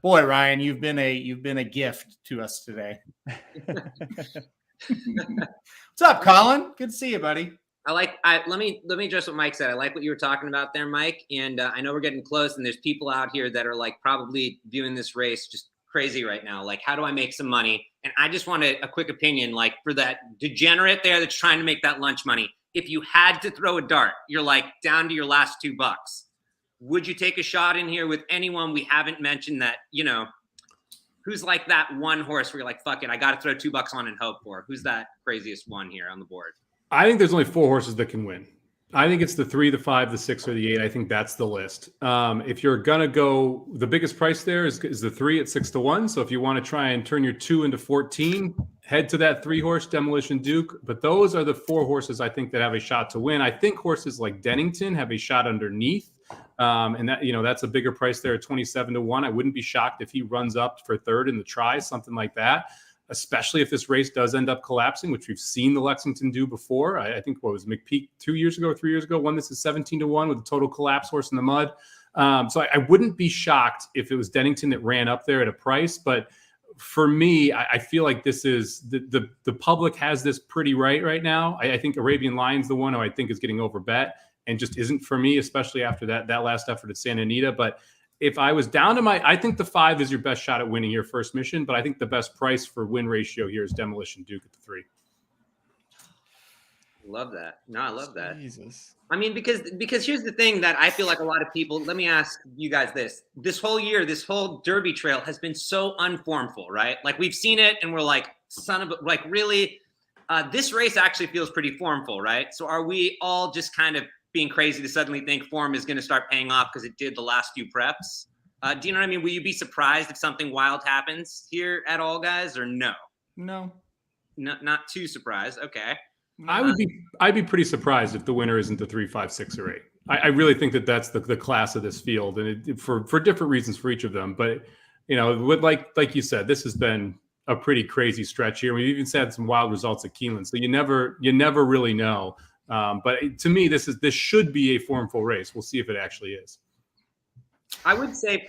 Boy, Ryan, you've been a gift to us today. What's up, Colin? Good to see you, buddy. Let me address what Mike said. I like what you were talking about there, Mike. And I know we're getting close, and there's people out here that are like probably viewing this race just crazy right now. Like, how do I make some money? And I just want a quick opinion, like for that degenerate there that's trying to make that lunch money. If you had to throw a dart, you're like down to your last $2. Would you take a shot in here with anyone we haven't mentioned that, you know, who's like that one horse where you're like, fuck it, I got to throw $2 on and hope for? Who's that craziest one here on the board? I think there's only 4 horses that can win. I think it's the 3, the 5, the 6, or the 8. I think that's the list. If you're gonna go, the biggest price there is the 3 at 6 to 1. So if you want to try and turn your 2 into 14, head to that 3-horse Demolition Duke. But those are the 4 horses I think that have a shot to win. I think horses like Dennington have a shot underneath, and that, you know, that's a bigger price there at 27 to 1. I wouldn't be shocked if he runs up for 3rd in the try, something like that. Especially if this race does end up collapsing, which we've seen the Lexington do before. I think what was McPeak 2 years ago, 3 years ago, won this at 17 to 1 with a total collapse horse in the mud. So I wouldn't be shocked if it was Dennington that ran up there at a price. But for me, I feel like this is the public has this pretty right now. I think Arabian Lion's the one who I think is getting overbet and just isn't for me, especially after that last effort at Santa Anita. But if I was down to I think the 5 is your best shot at winning your first mission, but I think the best price for win ratio here is Demolition Duke at the 3. Love that. No, I love that. Jesus. I mean, because here's the thing that I feel like a lot of people, let me ask you guys this whole year, this whole Derby trail has been so unformful, right? Like we've seen it and we're like, really, this race actually feels pretty formful, right? So are we all just kind of being crazy to suddenly think form is going to start paying off because it did the last few preps? Do you know what I mean? Will you be surprised if something wild happens here at all, guys, or no? No. Not too surprised. Okay. I'd be pretty surprised if the winner isn't the 3, 5, 6, or 8. I really think that's the class of this field, and for different reasons for each of them. But you know, like you said, this has been a pretty crazy stretch here. We've even had some wild results at Keeneland, so you never really know. But to me, this should be a formful race. We'll see if it actually is. I would say,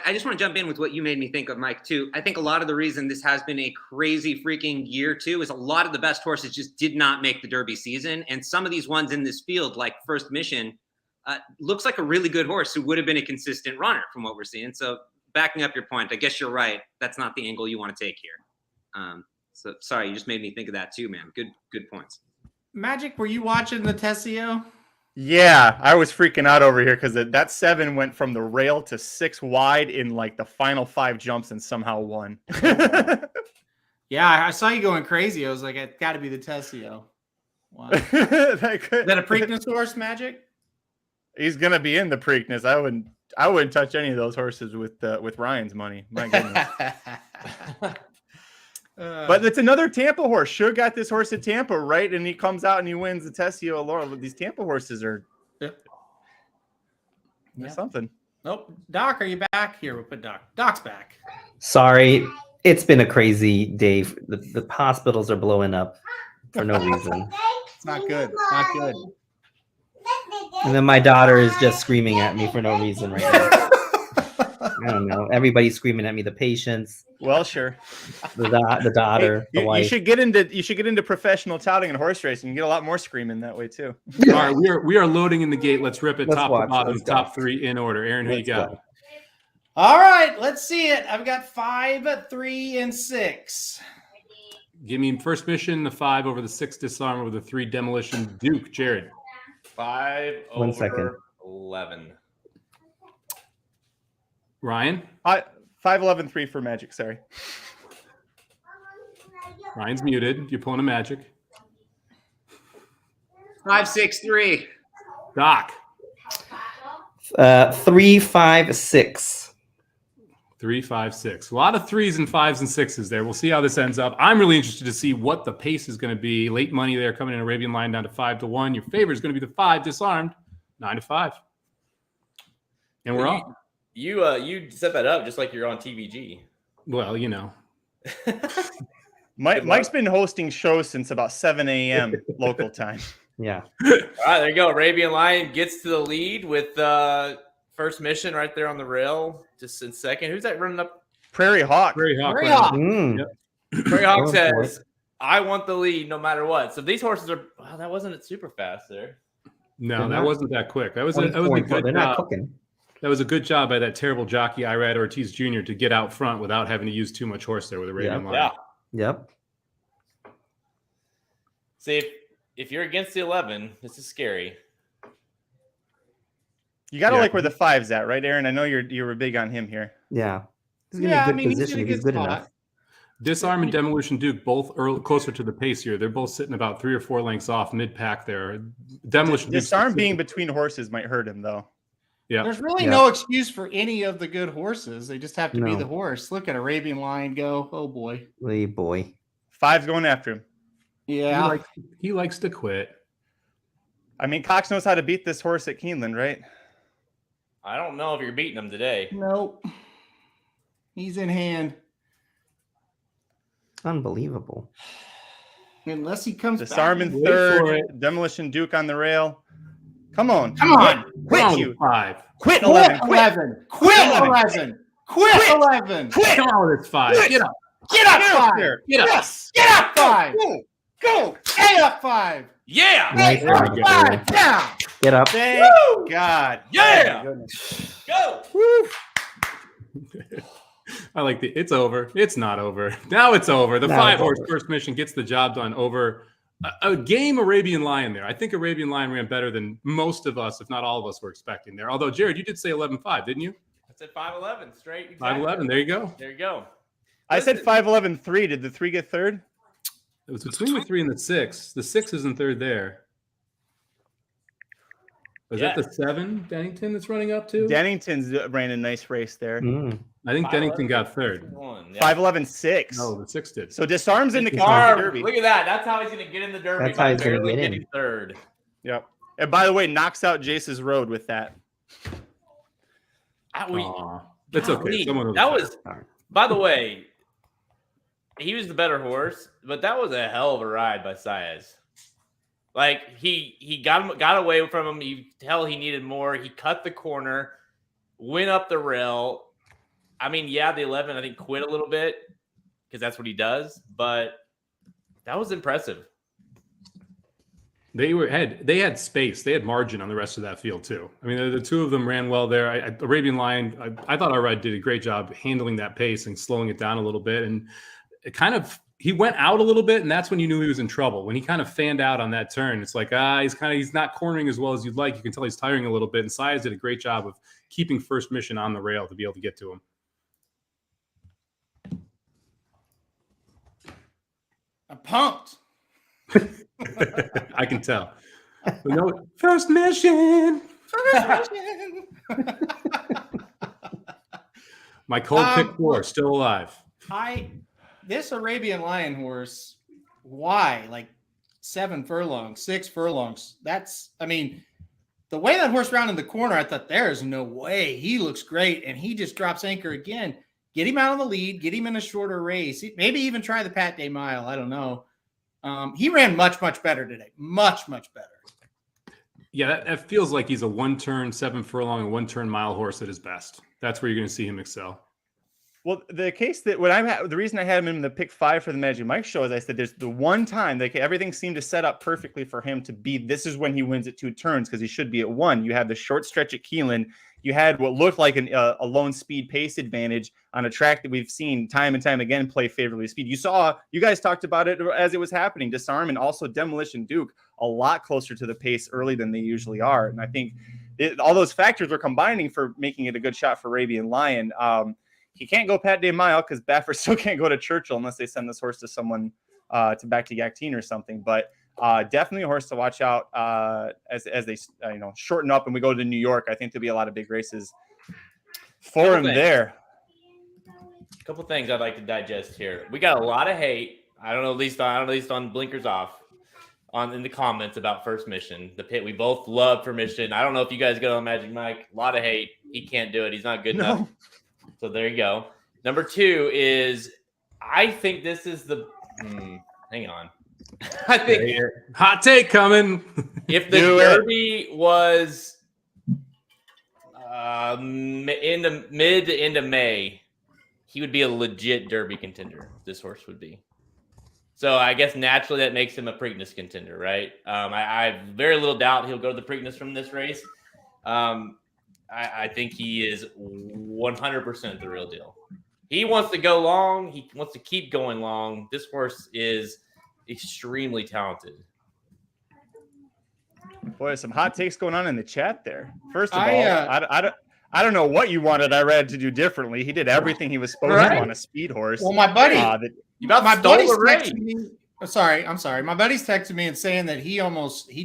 I just want to jump in with what you made me think of, Mike, too. I think a lot of the reason this has been a crazy freaking year, too, is a lot of the best horses just did not make the Derby season. And some of these ones in this field, like First Mission, looks like a really good horse who would have been a consistent runner from what we're seeing. So backing up your point, I guess you're right. That's not the angle you want to take here. So sorry, you just made me think of that, too, man. Good points. Magic, were you watching the Tessio? Yeah, I was freaking out over here because that 7 went from the rail to 6 wide in like the final 5 jumps and somehow won. Yeah, I saw you going crazy. I was like, it's got to be the Tessio. Wow. Is that a Preakness horse, Magic? He's gonna be in the Preakness. I wouldn't touch any of those horses with Ryan's money. My goodness. But it's another Tampa horse. Suge got this horse at Tampa, right? And he comes out and he wins the Tessio Laurel. These Tampa horses are something. Nope. Doc, are you back? Here, we'll put Doc. Doc's back. Sorry, it's been a crazy day. The hospitals are blowing up for no reason. It's not good. Not good. And then my daughter is just screaming at me for no reason right now. I don't know. Everybody's screaming at me. The patients. Well, sure. The daughter. Hey, the wife. You should get into professional touting and horse racing. You can get a lot more screaming that way too. All right, we are loading in the gate. Let's rip it. Let's top watch. to bottom, Let's top go. 3 in order. Aaron, who you got? Go. All right, let's see it. I've got 5, 3, and 6. Give me First Mission, the 5 over the 6 Disarm over the 3 Demolition Duke. Jared. 5 1 over second. 11. Ryan. 5-11-3 for Magic. Sorry. Ryan's muted. You're pulling a Magic. 5-6-3. Doc. 3, 5, 6. 3, 5, 6. A lot of 3s and 5s and 6s there. We'll see how this ends up. I'm really interested to see what the pace is going to be. Late money there coming in Arabian Lion down to 5 to 1. Your favorite is going to be the 5 Disarmed, 9 to 5. And we're on. You set that up just like you're on TVG. Well, you know. Mike's been hosting shows since about 7 a.m. local time. Yeah. All right, there you go. Arabian Lion gets to the lead with First Mission right there on the rail, just in second. Who's that running up Prairie Hawk. Prairie Hawk. Prairie right Hawk. on. Yep. Prairie Hawk Going for says, "I want the lead no matter what." So these horses are. Wow, that wasn't super fast there. No, They're that not- wasn't that quick. That was a 24 and 4. good They're not job. cooking. That was a good job by that terrible jockey Irad Ortiz Jr. to get out front without having to use too much horse there with Arabian Lion. Yeah. Yep. See, if you're against the 11, this is scary. You got to Yeah. like where the 5's at, right, Aaron? I know you were big on him here. Yeah. He's gonna be in good position if he's good spot. enough. Disarm and Demolition Duke both closer to the pace here. They're both sitting about 3 or 4 lengths off mid-pack there. Demolition Duke. Disarm being between horses might hurt him, though. Yeah. There's really Yeah. no excuse for any of the good horses. They just have to be No. the horse. Look at Arabian Lion go. Oh boy. Hey, boy. 5's going after him. Yeah. He likes to quit. I mean, Cox knows how to beat this horse at Keeneland, right? I don't know if you're beating them today. Nope. He's in hand. Unbelievable. Unless he comes Disarm back. in Wait for third. it. Demolition Duke on the rail. Come on. Come on. Quit, Come on, you. 5. Quit, Quit 11. Quit. 11. Quit 11. Quit 11. Quit. Come on, it's 5. Get up. Get up Get up 5. there. Get up. Yes. Get up 5. Go. Go. Get up 5. Yeah. Nice Get up job, 5. Gary. Down. Get up. Thank God. Yeah. Oh, my goodness. Go. I like it's over. It's not over. Now it's over. The Now 5 it's horse over. first mission gets the job done over a game Arabian Lion there. I think Arabian Lion ran better than most of us, if not all of us, were expecting there. Although, Jared, you did say 11-5, didn't you? I said 5-11 straight. 5-11. There you go. There you go. I said 5-11-3. Did the 3 get third? It was between the 3 and the 6. The 6 isn't third there. Was that the 7 Dennington that's running up to? Dennington's ran a nice race there. Mm. I think Dennington got third. 5-11-6. No, the 6 did. So Disarm's in the Kentucky Arm. Derby. Look at that. That's how he's going to get in the Derby. That's how by he's gonna barely get in. getting third. Yep. And by the way, knocks out Jace's Road with that. Aw, that's okay. Golly, Someone will that decide. was, by the way, he was the better horse, but that was a hell of a ride by Saez. Like he got away from him. You tell he needed more. He cut the corner, went up the rail. I mean, yeah, the 11 I think quit a little bit because that's what he does, but that was impressive. They had space. They had margin on the rest of that field too. I mean, the 2 of them ran well there. Arabian Lion, I thought Irad did a great job handling that pace and slowing it down a little bit. And it he went out a little bit, and that's when you knew he was in trouble. When he kind of fanned out on that turn, it's like he's not cornering as well as you'd like. You can tell he's tiring a little bit. And Saez did a great job of keeping first mission on the rail to be able to get to him. I'm pumped. I can tell. But no, first mission. My cold pick 4 still alive. This Arabian Lion horse, why? Like 7 furlongs, 6 furlongs. The way that horse rounded the corner, I thought there is no way. He looks great, and he just drops anchor again. Get him out on the lead, get him in a shorter race. Maybe even try the Pat Day Mile. I don't know. He ran much, much better today. Much, much better. Yeah, that feels like he's a 1-turn, 7 furlong, and 1-turn mile horse at his best. That's where you're going to see him excel. Well, the case that the reason I had him in the pick 5 for the Magic Mike show is I said there's the one time that everything seemed to set up perfectly for him to be. This is when he wins at 2 turns because he should be at 1. You have the short stretch at Keeneland. You had what looked like a lone speed pace advantage on a track that we've seen time and time again play favorably speed. You guys talked about it as it was happening. Disarm and also Demolition Duke a lot closer to the pace early than they usually are, and I think all those factors are combining for making it a good shot for Arabian Lion. He can't go Pat Day Mile because Baffert still can't go to Churchill unless they send this horse to someone to back to Yakteen or something. But definitely a horse to watch out as they shorten up and we go to New York. I think there'll be a lot of big races for him there. A couple things I'd like to digest here. We got a lot of hate. I don't know, at least on Blinkers Off in the comments about First Mission. The pit we both love for Mission. I don't know if you guys get on Magic Mike. A lot of hate. He can't do it. He's not good enough. So there you go. Number 2 is I think this is the hang on. I think hot take coming. If the Derby was in the mid to end of May, he would be a legit Derby contender. This horse would be. So I guess naturally that makes him a Preakness contender, right? I have very little doubt he'll go to the Preakness from this race. I think he is 100% the real deal. He wants to go long. He wants to keep going long. This horse is extremely talented. Boy, some hot takes going on in the chat there. First of all, I don't know what you wanted Irad to do differently. He did everything he was supposed to on a speed horse. Well, my buddy, my buddy's texting me. I'm sorry. My buddy's texting me and saying that he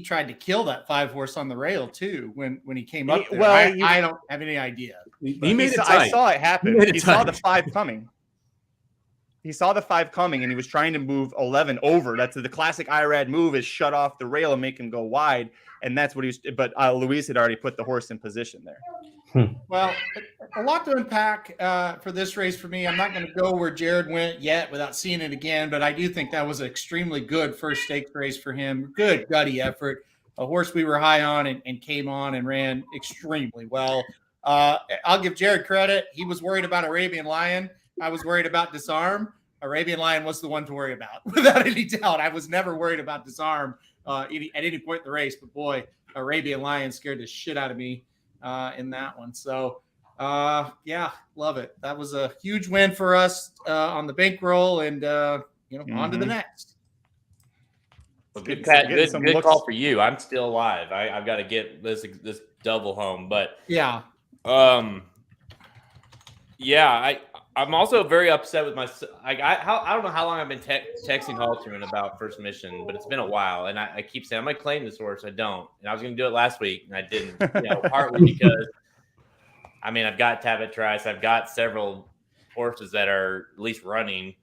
tried to kill that 5 horse on the rail too when he came up there. I don't have any idea. He made it tight. I saw it happen. He saw the 5 coming. He saw the 5 coming, and he was trying to move 11 over. That's the classic Irad move: is shut off the rail and make him go wide. And that's what he was. But Luis had already put the horse in position there. Well, a lot to unpack for this race for me. I'm not going to go where Jared went yet without seeing it again, but I do think that was an extremely good first stakes race for him. Good gutty effort. A horse we were high on and came on and ran extremely well. I'll give Jared credit. He was worried about Arabian Lion. I was worried about Disarm. Arabian Lion was the one to worry about, without any doubt. I was never worried about Disarm at any point in the race, but boy, Arabian Lion scared the shit out of me in that one. So, yeah, love it. That was a huge win for us on the bankroll, and on to the next. Well, good call for you. I'm still alive. I've got to get this double home, but yeah, I'm also very upset with myself. I don't know how long I've been texting Halterman about First Mission, but it's been a while, and I keep saying I'm going to claim this horse. I don't, and I was going to do it last week, and I didn't. Partly because, I've got Tabit Trice. I've got several horses that are at least running.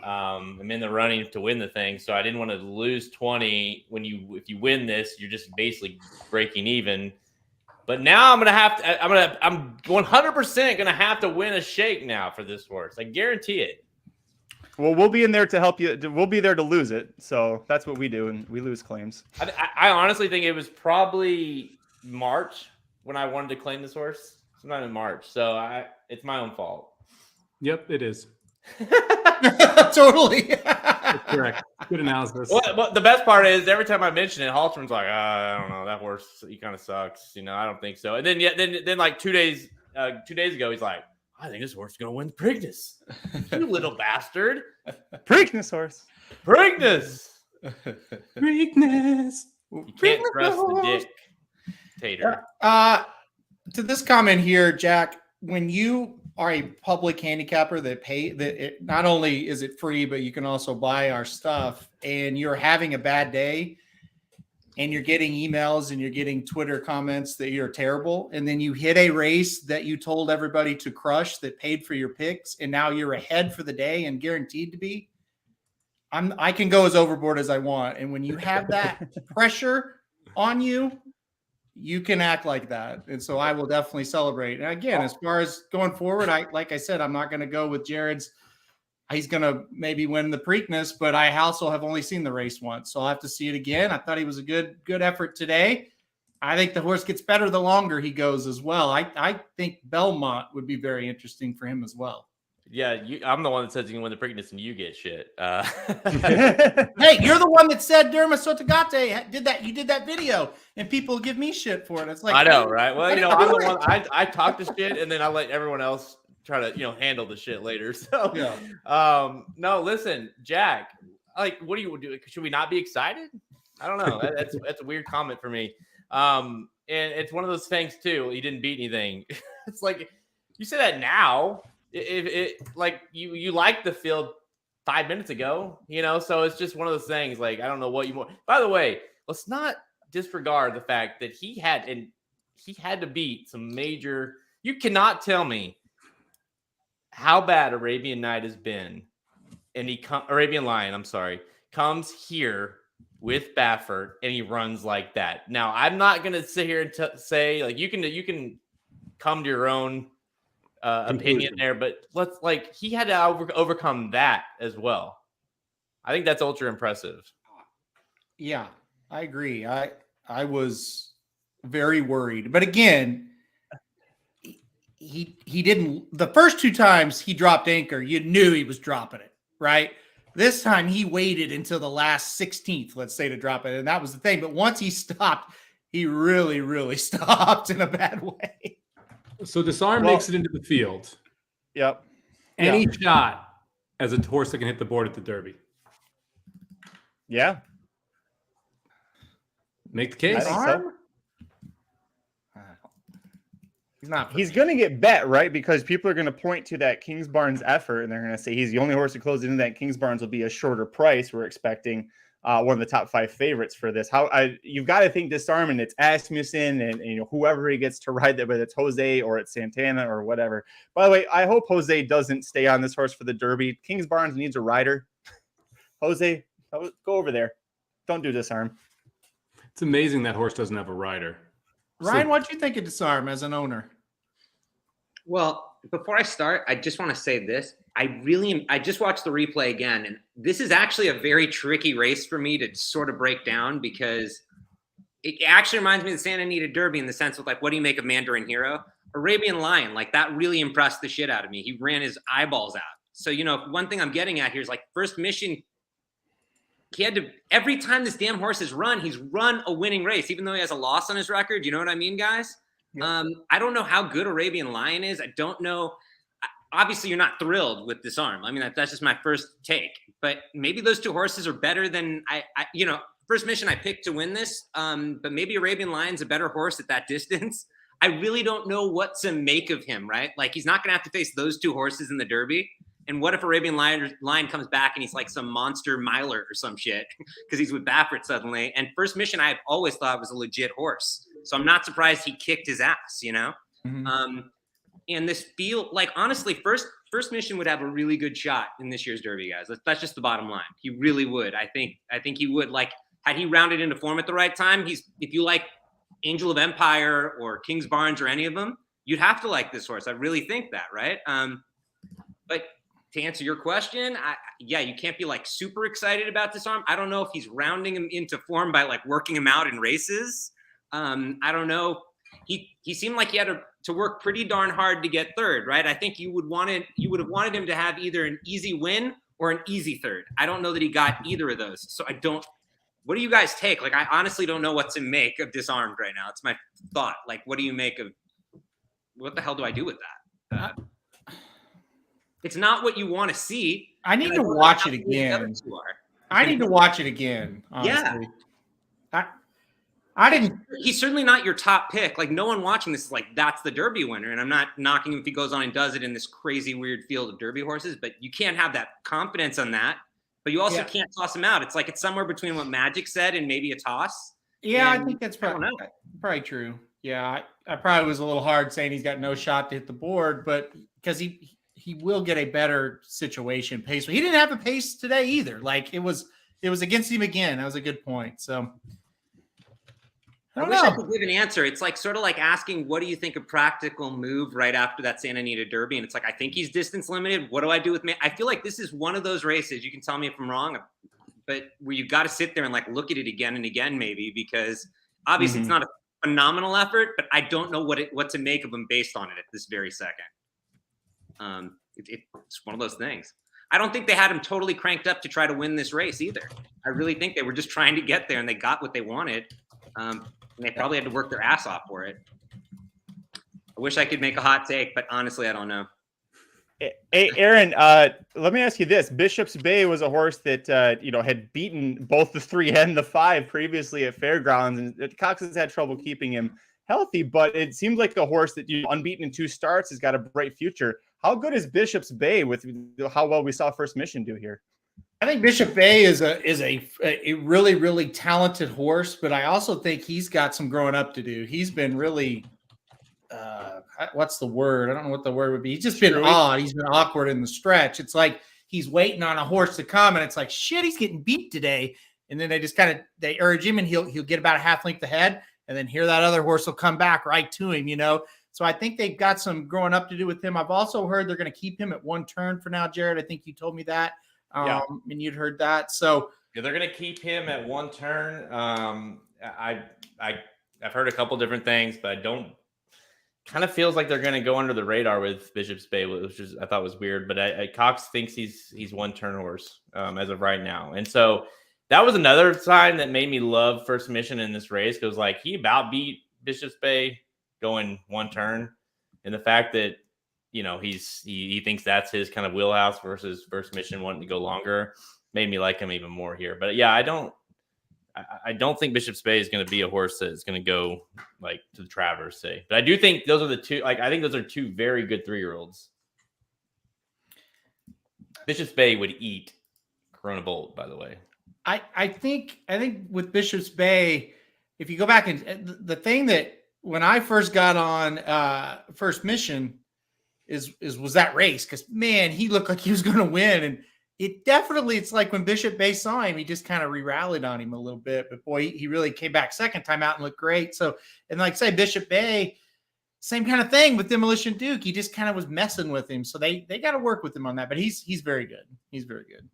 I'm in the running to win the thing, so I didn't want to lose 20. If you win this, you're just basically breaking even. But now I'm 100% gonna have to win a shake now for this horse. I guarantee it. Well, we'll be in there to help you. We'll be there to lose it. So that's what we do, and we lose claims. I honestly think it was probably March when I wanted to claim this horse. Sometime in March. So it's my own fault. Yep, it is. Totally. Correct. Good analysis. Well, the best part is every time I mention it, Halterman's like, I don't know, that horse, he kind of sucks. I don't think so. And then like 2 days ago, he's like, I think this horse is gonna win the Preakness. You little bastard. Preakness horse. Preakness. Preakness. You can't trust the dictator. To this comment here, Jack, when you are a public handicapper that not only is it free, but you can also buy our stuff, and you're having a bad day and you're getting emails and you're getting Twitter comments that you're terrible, and then you hit a race that you told everybody to crush that paid for your picks, and now you're ahead for the day and guaranteed to be, I can go as overboard as I want. And when you have that pressure on you, you can act like that. And so I will definitely celebrate. And again, as far as going forward, like I said, I'm not going to go with Jared's. He's going to maybe win the Preakness, but I also have only seen the race once. So I'll have to see it again. I thought he was a good effort today. I think the horse gets better the longer he goes as well. I think Belmont would be very interesting for him as well. Yeah, I'm the one that says you can win the Preakness and you get shit. Hey, you're the one that said Derma Sotogate did that. You did that video, and people give me shit for it. It's like, I know, right? Well, I'm the one. I talk to shit, and then I let everyone else try to handle the shit later. So, yeah. No, listen, Jack. Like, what do you do? Should we not be excited? I don't know. That's a weird comment for me. And it's one of those things too. He didn't beat anything. It's like you say that now. Like you liked the field 5 minutes ago, so it's just one of those things. Like, I don't know what you want. By the way, let's not disregard the fact that he had to beat some major. You cannot tell me how bad Arabian Night has been, and Arabian Lion, I'm sorry, comes here with Baffert and he runs like that. Now, I'm not gonna sit here and say like you can come to your own opinion there, but he had to overcome that as well. I think that's ultra impressive. Yeah, I agree. I was very worried, but again, he didn't. The first 2 times he dropped anchor, you knew he was dropping it, right? This time he waited until the last 16th, let's say, to drop it, and that was the thing. But once he stopped, he really, really stopped in a bad way. So Disarm makes it into the field. Yep. Any shot as a horse that can hit the board at the Derby? Yeah. Make the case. I think so. He's not. He's going to get bet, right? Because people are going to point to that Kingsbarns effort, and they're going to say he's the only horse who closed into that. Kingsbarns will be a shorter price. We're expecting one of the top 5 favorites for this. You've got to think Disarm, and it's Asmussen, and whoever he gets to ride that, whether it's Jose or it's Santana or whatever. By the way, I hope Jose doesn't stay on this horse for the Derby. Kingsbarns needs a rider. Jose, go over there. Don't do Disarm. It's amazing that horse doesn't have a rider. Ryan, what do you think of Disarm as an owner? Well, before I start, I just want to say this. I just watched the replay again, and this is actually a very tricky race for me to sort of break down because it actually reminds me of the Santa Anita Derby in the sense of like, what do you make of Mandarin Hero? Arabian Lion, like that really impressed the shit out of me. He ran his eyeballs out. So, one thing I'm getting at here is like First Mission, he had to, every time this damn horse has run, he's run a winning race, even though he has a loss on his record. You know what I mean, guys? Yep. I don't know how good Arabian Lion is. I don't know. Obviously, you're not thrilled with Disarm. I mean, that's just my first take. But maybe those 2 horses are better than First Mission I picked to win this. But maybe Arabian Lion's a better horse at that distance. I really don't know what to make of him, right? Like, he's not going to have to face those 2 horses in the Derby. And what if Arabian Lion comes back and he's like some monster miler or some shit because he's with Baffert suddenly? And First Mission I've always thought was a legit horse. So I'm not surprised he kicked his ass, Mm-hmm. And this honestly, First Mission would have a really good shot in this year's Derby, guys. That's just the bottom line. He really would. I think he would. Like, had he rounded into form at the right time, if you like Angel of Empire or Kingsbarns or any of them, you'd have to like this horse. I really think that, right? But to answer your question, you can't be like super excited about Disarm. I don't know if he's rounding him into form by like working him out in races. I don't know. He seemed like he had to work pretty darn hard to get third, right? I think you would have wanted him to have either an easy win or an easy third. I don't know that he got either of those. So what do you guys take? Like, I honestly don't know what to make of Disarmed right now. It's my thought. Like, what do you make of, what the hell do I do with that? It's not what you want to see. I need to watch it again. I need to watch it again. Honestly. Yeah. I didn't. He's certainly not your top pick. Like, no one watching this is like, that's the Derby winner. And I'm not knocking him if he goes on and does it in this crazy, weird field of Derby horses, but you can't have that confidence on that. But you also can't toss him out. It's like, it's somewhere between what Magic said and maybe a toss. Yeah, I think that's probably true. Yeah, I probably was a little hard saying he's got no shot to hit the board, but because he will get a better situation pace. He didn't have a pace today either. Like, it was against him again. That was a good point. So I wish I could give an answer. It's like sort of like asking, what do you think a practical move right after that Santa Anita Derby? And it's like, I think he's distance limited. What do I do with me? I feel like this is one of those races. You can tell me if I'm wrong, but where you've got to sit there and like look at it again and again, maybe, because obviously it's not a phenomenal effort, but I don't know what to make of him based on it at this very second. It's one of those things. I don't think they had him totally cranked up to try to win this race either. I really think they were just trying to get there and they got what they wanted. And they probably had to work their ass off for it. I wish I could make a hot take, but honestly, I don't know. Hey, Aaron, let me ask you this. Bishop's Bay was a horse that, had beaten both the 3 and the 5 previously at Fairgrounds, and Cox has had trouble keeping him healthy, but it seems like a horse that, unbeaten in 2 starts, has got a bright future. How good is Bishop's Bay with how well we saw First Mission do here? I think Bishop Bay is a really, really talented horse, but I also think he's got some growing up to do. He's been really, what's the word? I don't know what the word would be. He's just been odd. He's been awkward in the stretch. It's like he's waiting on a horse to come, and it's like, shit, he's getting beat today. And then they just they urge him, and he'll get about a half length ahead, and then here that other horse will come back right to him, So I think they've got some growing up to do with him. I've also heard they're going to keep him at 1 turn for now, Jared. I think you told me that. And you'd heard that. So yeah, they're going to keep him at 1 turn. I've heard a couple different things, but kind of feels like they're going to go under the radar with Bishop's Bay, which is I thought was weird. But Cox thinks he's one turn horse as of right now, and so that was another sign that made me love First Mission in this race because like he about beat Bishop's Bay going one turn, and the fact that he thinks that's his kind of wheelhouse versus First Mission wanting to go longer made me like him even more here. But yeah, I don't think Bishop's Bay is going to be a horse that's going to go like to the Travers, say. But I do think those are the two. Like I think those are two very good 3-year-olds. Bishop's Bay would eat Corona Bolt, by the way. I think with Bishop's Bay, if you go back and the thing that when I first got on First Mission was that race because man, he looked like he was going to win, and it's like when Bishop Bay saw him, he just kind of re-rallied on him a little bit, but boy, he really came back second time out and looked great. So, and like say Bishop Bay, same kind of thing with Demolition Duke. He just kind of was messing with him, so they got to work with him on that. But he's very good. He's very good.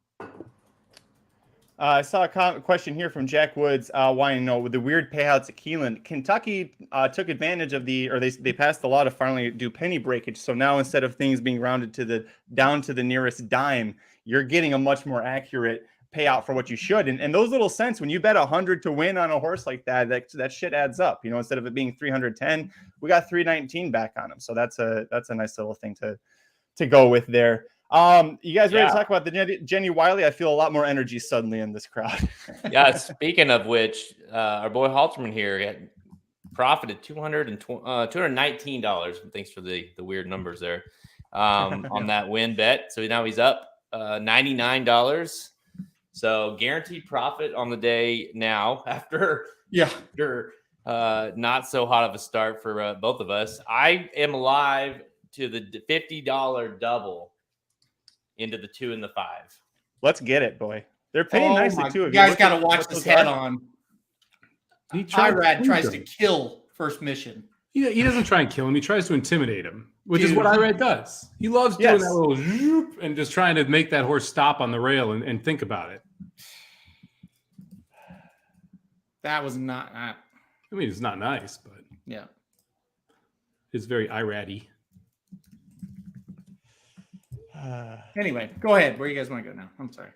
I saw a question here from Jack Woods wanting to know with the weird payouts at Keeneland. Kentucky took advantage of they passed the law to finally do penny breakage. So now instead of things being rounded down to the nearest dime, you're getting a much more accurate payout for what you should. And those little cents, when you bet 100 to win on a horse like that shit adds up. Instead of it being 310, we got 319 back on him. So that's a nice little thing to go with there. You guys ready to talk about the Jenny Wiley? I feel a lot more energy suddenly in this crowd. Yeah. Speaking of which, our boy Halterman here had profited $219. Thanks for the weird numbers there on that win bet. So now he's up $99. So guaranteed profit on the day now after not so hot of a start for both of us. I am alive to the $50 double into the 2 and the 5. Let's get it, boy. They're paying nicely too. You guys got to watch this head on. Irad tries to kill First Mission. He doesn't try and kill him. He tries to intimidate him, which is what Irad does. He loves doing that little zoop and just trying to make that horse stop on the rail and think about it. That was not. I mean, it's not nice, but yeah, it's very Irad-y. Anyway, go ahead. Where you guys want to go now? I'm sorry.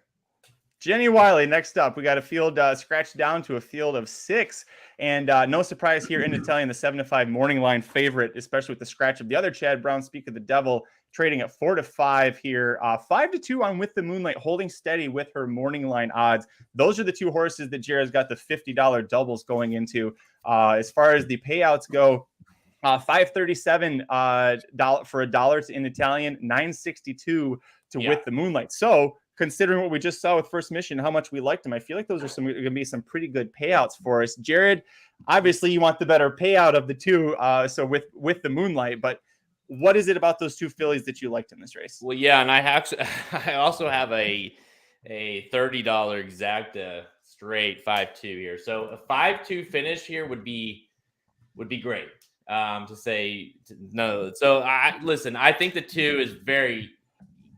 Jenny Wiley, next up. We got a field scratched down to a field of 6. And no surprise here in Italian, the 7-5 morning line favorite, especially with the scratch of the other Chad Brown, Speak of the Devil, trading at 4-5 here. 5-2 on With the Moonlight, holding steady with her morning line odds. Those are the two horses that Jared's got the $50 doubles going into. As far as the payouts go, $5.37 for $1 in Italian, $9.62 to With the Moonlight. So considering what we just saw with First Mission, how much we liked him, I feel like those are going to be some pretty good payouts for us. Jared, obviously you want the better payout of the two. So with the Moonlight, but what is it about those two fillies that you liked in this race? Well, yeah, and I also have a $30 exacta straight 5-2 here. So a 5-2 finish here would be great. To say no. So I think the 2 is very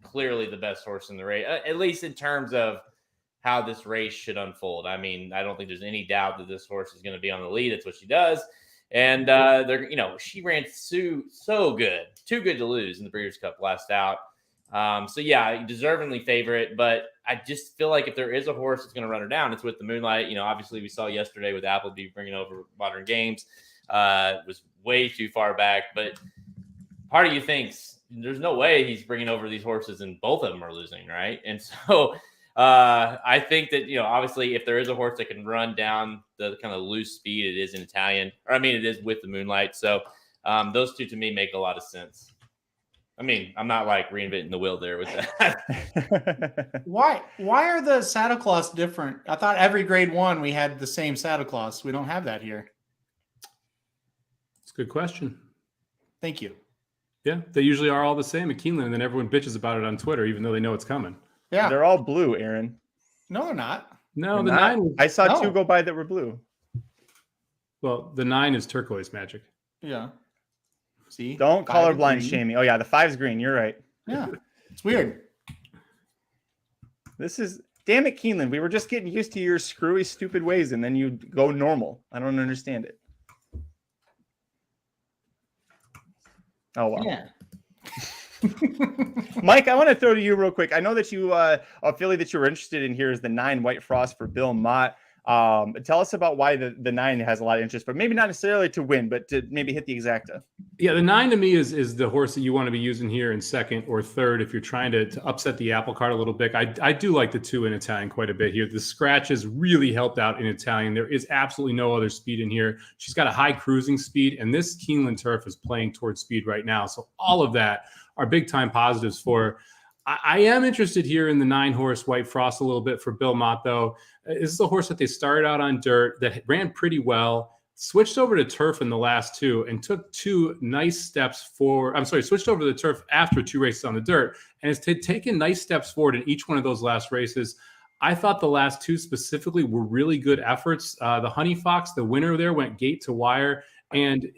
clearly the best horse in the race, at least in terms of how this race should unfold. I mean, I don't think there's any doubt that this horse is going to be on the lead. That's what she does. And she ran so good, too good to lose in the Breeders' Cup last out. So yeah, deservingly favorite, but I just feel like if there is a horse that's going to run her down, it's With the Moonlight. Obviously we saw yesterday with Appleby bringing over Modern Games. Was way too far back, but part of you thinks there's no way he's bringing over these horses and both of them are losing, right? And so I think that, obviously if there is a horse that can run down the kind of loose speed, it is in Italian, it is With the Moonlight. So those two to me make a lot of sense. I mean, I'm not like reinventing the wheel there with that. Why are the saddle cloths different? I thought every grade 1 we had the same saddle cloths. We don't have that here. Good question. Thank you. Yeah, they usually are all the same at Keeneland, and then everyone bitches about it on Twitter, even though they know it's coming. Yeah, they're all blue, Aaron. No, they're not. No, they're the not. 9. I saw 2 go by that were blue. Well, the 9 is turquoise magic. Yeah. See, don't colorblind shame me. Oh yeah, the 5's green. You're right. Yeah, it's weird. This is damn it, Keeneland. We were just getting used to your screwy, stupid ways, and then you go normal. I don't understand it. Oh, wow. Yeah. Mike, I want to throw to you real quick. I know that you, a filly that you were interested in here is the 9 White Frost for Bill Mott. Tell us about why the 9 has a lot of interest, but maybe not necessarily to win, but to maybe hit the exacta. Yeah, the 9 to me is the horse that you want to be using here in second or third if you're trying to upset the apple cart a little bit. I do like the 2 in Italian quite a bit here. The scratches really helped out in Italian. There is absolutely no other speed in here. She's got a high cruising speed, and this Keeneland turf is playing towards speed right now. So all of that are big time positives for her. I am interested here in the 9 horse White Frost a little bit for Bill Mott, though. This is a horse that they started out on dirt that ran pretty well, switched over to turf in the last 2 and took 2 nice steps forward. I'm sorry, switched over to the turf after 2 races on the dirt and has taken nice steps forward in each one of those last races. I thought the last 2 specifically were really good efforts. The Honey Fox, the winner there, went gate to wire. And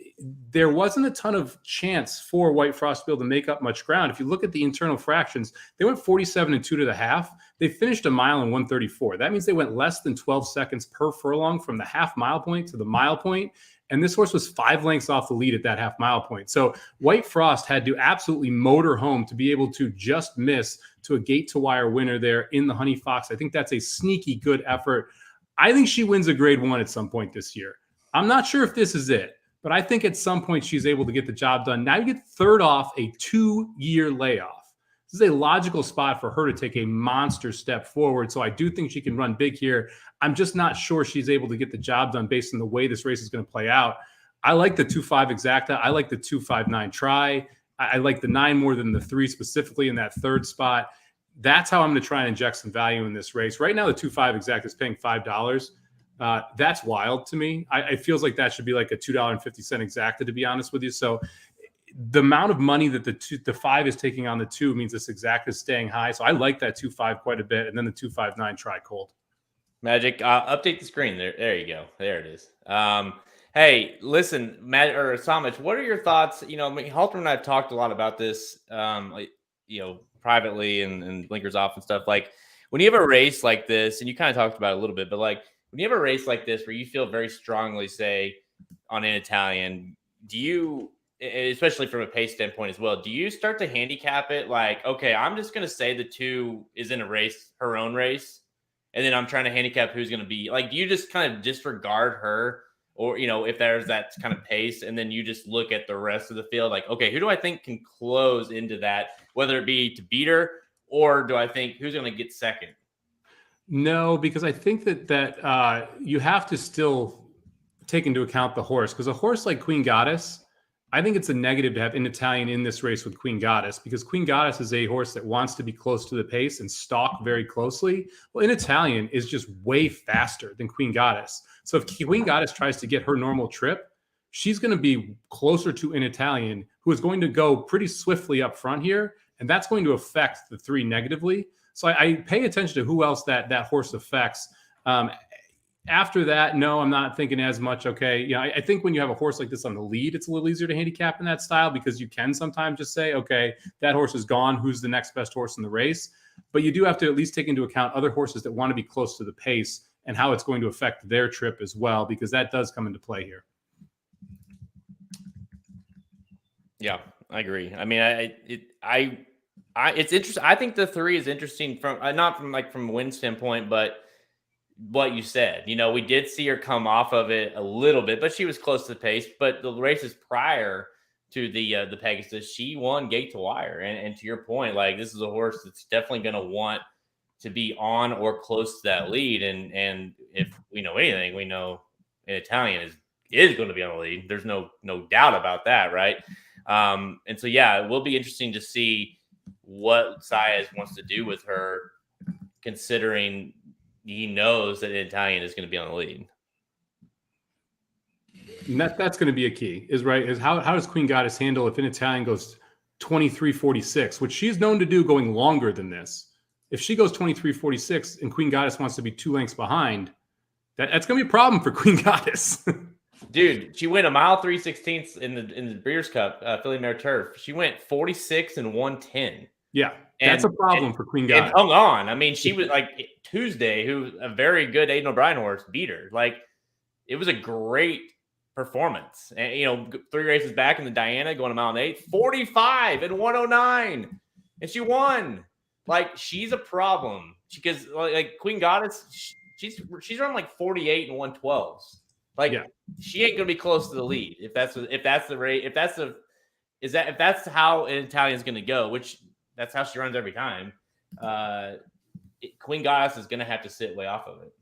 there wasn't a ton of chance for White Frost to be able to make up much ground. If you look at the internal fractions, they went 47 and 2 to the half. They finished a mile in 134. That means they went less than 12 seconds per furlong from the half mile point to the mile point. And this horse was 5 lengths off the lead at that half mile point. So White Frost had to absolutely motor home to be able to just miss to a gate to wire winner there in the Honey Fox. I think that's a sneaky good effort. I think she wins a grade 1 at some point this year. I'm not sure if this is it, but I think at some point she's able to get the job done. Now you get third off a 2-year layoff. This is a logical spot for her to take a monster step forward. So I do think she can run big here. I'm just not sure she's able to get the job done based on the way this race is going to play out. I like the 2-5 exacta. I like the 2-5-9 try. I like the 9 more than the 3 specifically in that third spot. That's how I'm going to try and inject some value in this race. Right now, the 2-5 exacta is paying $5. That's wild to me. It feels like that should be like a $2.50 exacta, to be honest with you. So the amount of money that the 5 is taking on the 2 means this exacta is staying high. So I like that 2-5 quite a bit. And then the 2-5-9 try cold. Magic, update the screen. There you go. There it is. Hey, listen, Matt or Somich, what are your thoughts? You know, Halter and I have talked a lot about this, privately and blinkers off and stuff. Like when you have a race like this, and you kind of talked about it a little bit, but like when you have a race like this where you feel very strongly, say, on an Italian, do you, especially from a pace standpoint as well, do you start to handicap it like, okay, I'm just going to say the 2 is in a race, her own race, and then I'm trying to handicap who's going to be, like, do you just kind of disregard her, or, if there's that kind of pace, and then you just look at the rest of the field, like, okay, who do I think can close into that, whether it be to beat her, or do I think who's going to get second? No, because I think that you have to still take into account the horse, because a horse like Queen Goddess, I think it's a negative to have an Italian in this race with Queen Goddess, because Queen Goddess is a horse that wants to be close to the pace and stalk very closely. Well, an Italian is just way faster than Queen Goddess. So if Queen Goddess tries to get her normal trip, she's going to be closer to an Italian who is going to go pretty swiftly up front here, and that's going to affect the 3 negatively. So I pay attention to who else that horse affects. After that, no, I'm not thinking as much. Okay, I think when you have a horse like this on the lead, it's a little easier to handicap in that style, because you can sometimes just say, okay, that horse is gone. Who's the next best horse in the race? But you do have to at least take into account other horses that want to be close to the pace and how it's going to affect their trip as well, because that does come into play here. Yeah, I agree. I mean, it's interesting. I think the 3 is interesting from not from a win standpoint, but what you said. We did see her come off of it a little bit, but she was close to the pace. But the races prior to the Pegasus, she won gate to wire. And to your point, like, this is a horse that's definitely going to want to be on or close to that lead. And if we know anything, we know an Italian is going to be on the lead. There's no doubt about that, right? And so, yeah, it will be interesting to see what Saez wants to do with her, considering he knows that an Italian is going to be on the lead. And that's going to be a key, is how does Queen Goddess handle if an Italian goes 23:46, which she's known to do going longer than this. If she goes 23:46 and Queen Goddess wants to be 2 lengths behind, that's going to be a problem for Queen Goddess. Dude, she went a mile 3/16 in the Breeders' Cup, Philly Mare Turf. She went 46 and 110. Yeah, that's a problem for Queen Goddess. And hung on. I mean, she was like Tuesday, who a very good Aiden O'Brien horse, beat her. Like, it was a great performance. And, you know, 3 races back in the Diana going a mile and 8, 45 and 109. And she won. Like, she's a problem. Because like Queen Goddess, she's running like 48 and 112s. Like, she ain't gonna be close to the lead if that's the rate, if that's how an Italian's gonna go, which that's how she runs every time. Queen Goddess is gonna have to sit way off of it.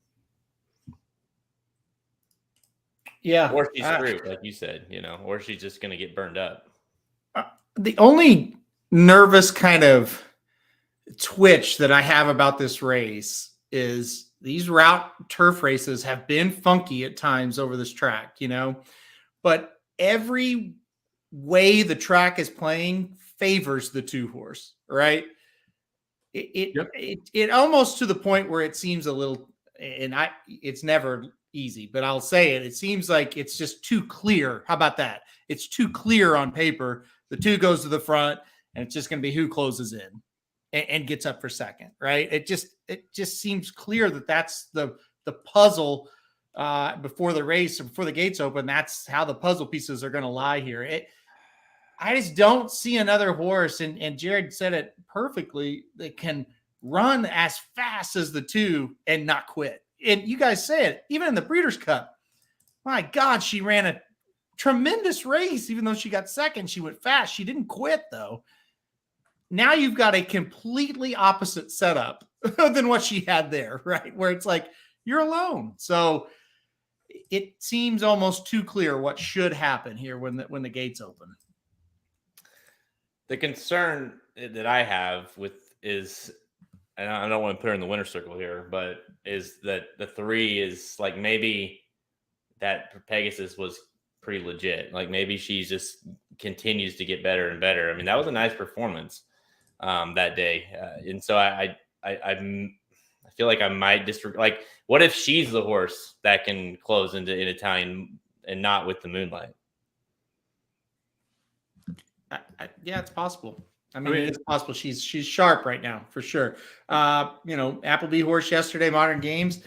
Yeah. Or she's screwed, like you said, you know, or she's just gonna get burned up. The only nervous kind of twitch that I have about this race is these route turf races have been funky at times over this track, you know, but every way the track is playing favors the 2-horse, right? It almost to the point where it seems a little, and it's never easy, but I'll say it seems like it's just too clear. How about that? It's too clear on paper. The 2 goes to the front, and it's just going to be who closes in and gets up for second, right? It just seems clear that that's the puzzle before the race or before the gates open. That's how the puzzle pieces are going to lie here. I just don't see another horse, and Jared said it perfectly, that can run as fast as the 2 and not quit. And you guys say it, even in the Breeders' Cup, my God, she ran a tremendous race. Even though she got second, she went fast. She didn't quit, though. Now you've got a completely opposite setup than what she had there, right? Where it's like, you're alone. So it seems almost too clear what should happen here when the gates open. The concern that I have is, and I don't want to put her in the winner's circle here, but is that the 3 is like, maybe that Pegasus was pretty legit. Like, maybe she just continues to get better and better. I mean, that was a nice performance that day. And so I feel like I might like, what if she's the horse that can close into an Italian and not with the Moonlight? Yeah, it's possible. I mean, it's possible. She's sharp right now for sure. You know, Appleby horse yesterday, Modern Games,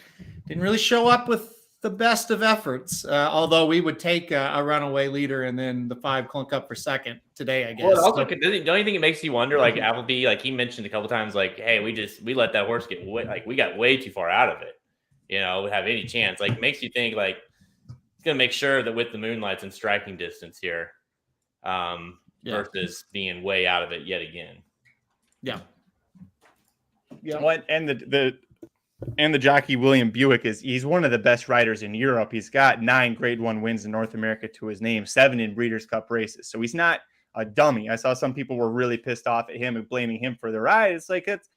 didn't really show up with the best of efforts. Although we would take a runaway leader and then the 5 clunk up for second today, I guess. Well, also, don't you think it makes you wonder? Like Appleby, like he mentioned a couple times, like, hey, we let that horse get we got way too far out of it. You know, we have any chance? Like, makes you think like it's gonna make sure that with the Moonlight's in striking distance here. Versus being way out of it yet again. Yeah. Well, and the jockey William Buick he's one of the best riders in Europe. He's got 9 Grade 1 wins in North America to his name, 7 in Breeders' Cup races. So he's not a dummy. I saw some people were really pissed off at him and blaming him for the ride. It's like it's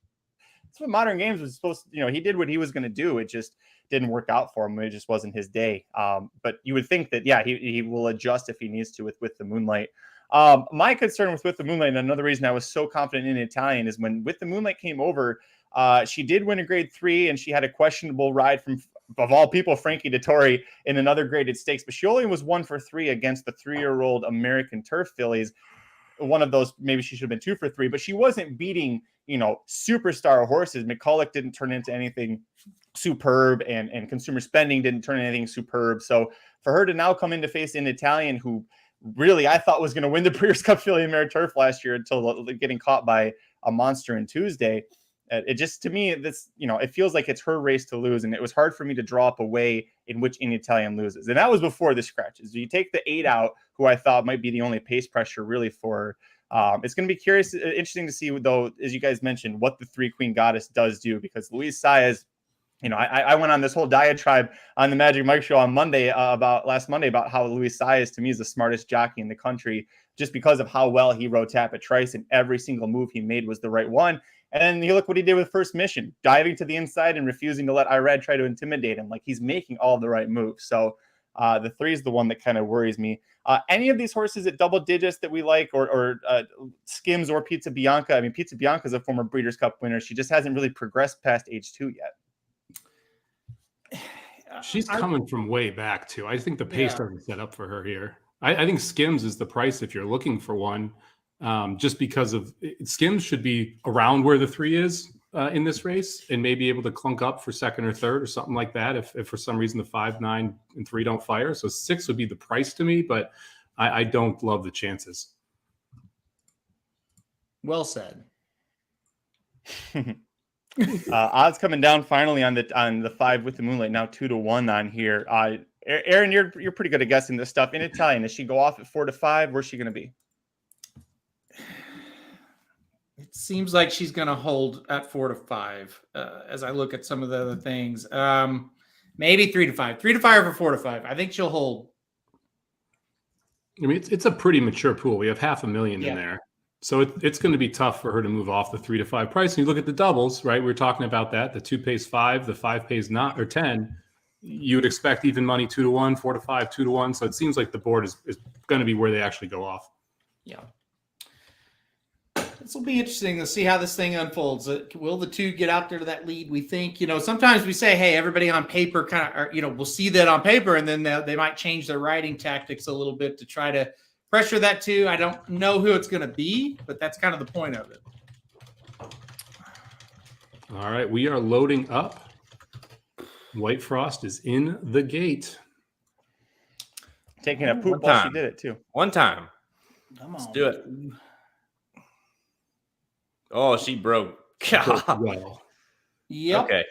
what Modern Games was supposed to, you know, he did what he was going to do. It just didn't work out for him. It just wasn't his day. But you would think that, yeah, he will adjust if he needs to with the Moonlight. My concern with the Moonlight, and another reason I was so confident in Italian, is when With the Moonlight came over, she did win a grade 3, and she had a questionable ride from, of all people, Frankie Dettori in another graded stakes, but she only was 1 for 3 against the 3-year-old American Turf fillies. One of those, maybe she should have been 2 for 3, but she wasn't beating, you know, superstar horses. McCulloch didn't turn into anything superb, and consumer spending didn't turn anything superb. So for her to now come in to face an Italian who really I thought was going to win the Breeders' Cup filly and mare turf last year until getting caught by a monster in Tuesday. It just, to me, this, you know, it feels like it's her race to lose. And it was hard for me to draw up a way in which an Italian loses. And that was before the scratches. You take the 8 out, who I thought might be the only pace pressure really for her. It's going to be interesting to see, though, as you guys mentioned, what the 3 Queen Goddess does do, because Luis Saez, you know, I went on this whole diatribe on the Magic Mike show on Monday last Monday about how Luis Saez, to me, is the smartest jockey in the country, just because of how well he rode Tapit Trice, and every single move he made was the right one. And then you look what he did with First Mission, diving to the inside and refusing to let Irad try to intimidate him. Like, he's making all the right moves. So the 3 is the one that kind of worries me. Any of these horses at double digits that we like, or Skims or Pizza Bianca. I mean, Pizza Bianca is a former Breeders' Cup winner. She just hasn't really progressed past age 2 yet. She's coming from way back too. I think the pace doesn't set up for her here. I think Skims is the price if you're looking for one, just because of Skims should be around where the 3 is. in this race and may be able to clunk up for second or third or something like that if for some reason the 5, 9, and 3 don't fire. So 6 would be the price to me, but I don't love the chances. Well said. Odds coming down finally on the 5 with the Moonlight, now 2-1 on here. Aaron, you're pretty good at guessing this stuff. In Italian, does she go off at 4-5? Where's she going to be? It seems like she's going to hold at 4-5 as I look at some of the other things. Maybe 3-5, 3-5 or 4-5. I think she'll hold. I mean, it's a pretty mature pool. We have $500,000 in there. So it's going to be tough for her to move off the 3-5 price. And you look at the doubles, right? We were talking about that. The 2 pays 5, the 5 pays not, or 10. You would expect even money 2-1, 4-5, 2-1. So it seems like the board is going to be where they actually go off. Yeah. This will be interesting to see how this thing unfolds. Will the 2 get out there to that lead? We think, sometimes we say, hey, everybody on paper we'll see that on paper, and then they might change their writing tactics a little bit to try to pressure that 2. I don't know who it's going to be, but that's kind of the point of it. All right, we are loading up. White Frost is in the gate. Taking a poop while she did it, too. One time. Come on. Let's do it. Oh, she broke. Well. Yep. Okay.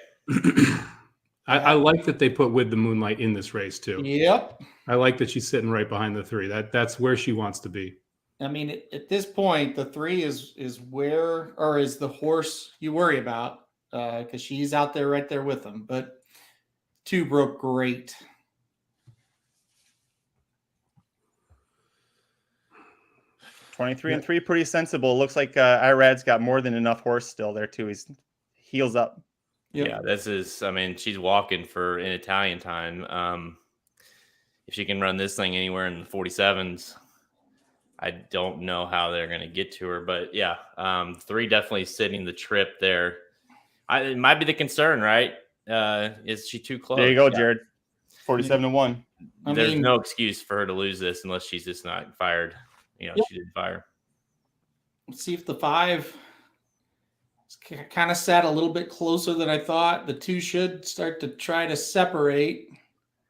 I like that they put With the Moonlight in this race, too. Yep. I like that she's sitting right behind the 3. That's where she wants to be. I mean, at this point, the 3 is the horse you worry about because she's out there right there with them. But 2 broke great. And 3, pretty sensible. Looks like Irad's got more than enough horse still there, too. He's heels up. Yep. Yeah, this is, she's walking for in Italian time. If she can run this thing anywhere in the 47s, I don't know how they're going to get to her. But yeah, 3 definitely sitting the trip there. It might be the concern, right? Is she too close? There you go, Jared. 47-1. There's no excuse for her to lose this unless she's just not fired. She didn't fire. Let's see if the 5 kind of sat a little bit closer than I thought. The 2 should start to try to separate.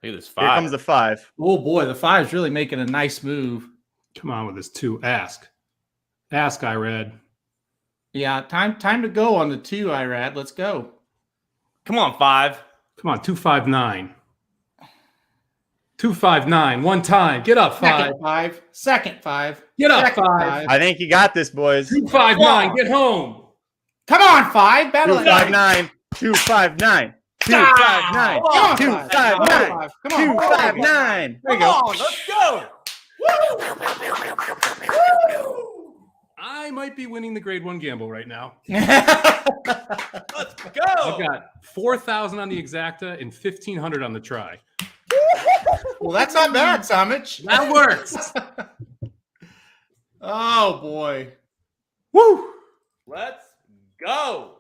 Look at this 5. Here comes the 5. Oh boy, the 5 is really making a nice move. Come on with this 2. Ask, Irad. Yeah, time to go on the 2, Irad. Let's go. Come on, 5. Come on, 259. 259. One time. Get up, 5. Second 5. Get up, Second 5. I think you got this, boys. 259. Get home. Come on, 5. Battle 259. 259. 259. 259. 259. There you go. Let's go. I might be winning the grade 1 gamble right now. Let's go. I've got 4,000 on the exacta and 1,500 on the try. Well, that's not bad, Somich. That works. Oh boy. Woo! Let's go.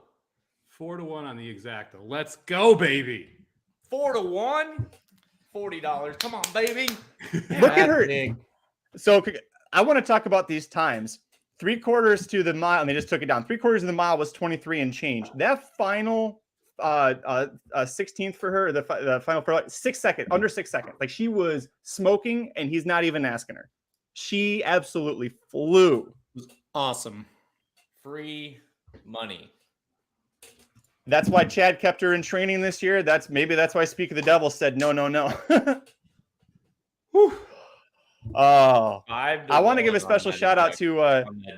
4-1 on the exacta. Let's go, baby. 4-1. $40. Come on, baby. Look at her. So I want to talk about these times. 3/4 to the mile, and they just took it down. 3/4 of the mile was 23 and change. That final 16th for her, the final for like 6 seconds, under 6 seconds. Like she was smoking, and he's not even asking her. She absolutely flew. Awesome. Free money. That's why Chad kept her in training this year. That's why Speak of the Devil said no. Whew. Oh, I want to give a special shout out to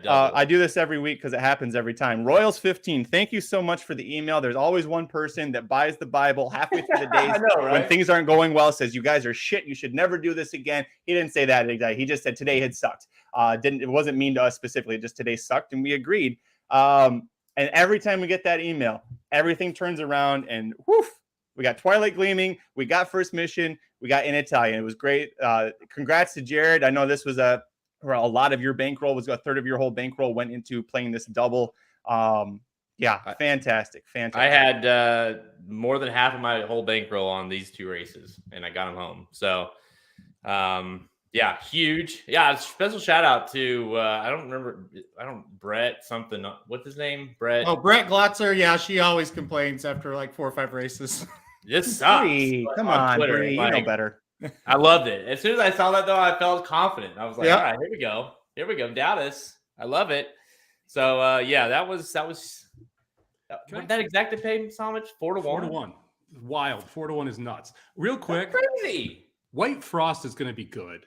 I do this every week because it happens every time. Royals 15. Thank you so much for the email. There's always one person that buys the Bible halfway through the days when things aren't going well, says you guys are shit. You should never do this again. He didn't say that exactly. He just said today had sucked. It wasn't mean to us specifically. Just today sucked, and we agreed. And every time we get that email, everything turns around, and woof, we got Twilight Gleaming, we got First Mission, we got In Italian. It was great. Congrats to Jared. I know this was a lot of your bankroll, was a third of your whole bankroll went into playing this double. Yeah, fantastic. I had more than half of my whole bankroll on these 2 races, and I got them home. So Yeah, huge. Yeah, special shout out to Brett something. What's his name? Brett. Oh, Brett Glotzer. Yeah, she always complains after like 4 or 5 races. This sucks. Bree, come on, Twitter, Bree, you like, know better. I loved it. As soon as I saw that, though, I felt confident. I was like, Yep. all right, here we go. Here we go. Dallas. I love it. So, yeah, that was what that exacted pay so much? 4-1? 4-1. Wild. 4-1 is nuts. Real quick. That's crazy. White Frost is going to be good.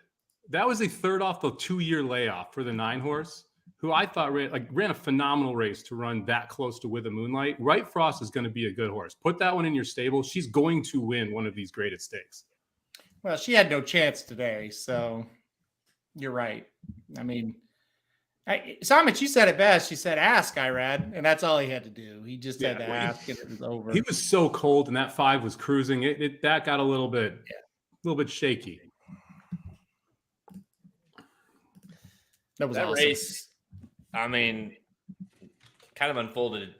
That was a third off the 2-year layoff for the 9-horse, who I thought ran a phenomenal race to run that close to With a Moonlight. White Frost is going to be a good horse. Put that one in your stable. She's going to win one of these graded stakes. Well, she had no chance today, so you're right. I mean, Somich, you said it best. She said, ask, Irad, and that's all he had to do. He just had to ask, and it was over. He was so cold, and that 5 was cruising. That got a little bit shaky. That was that awesome. race. I mean, kind of unfolded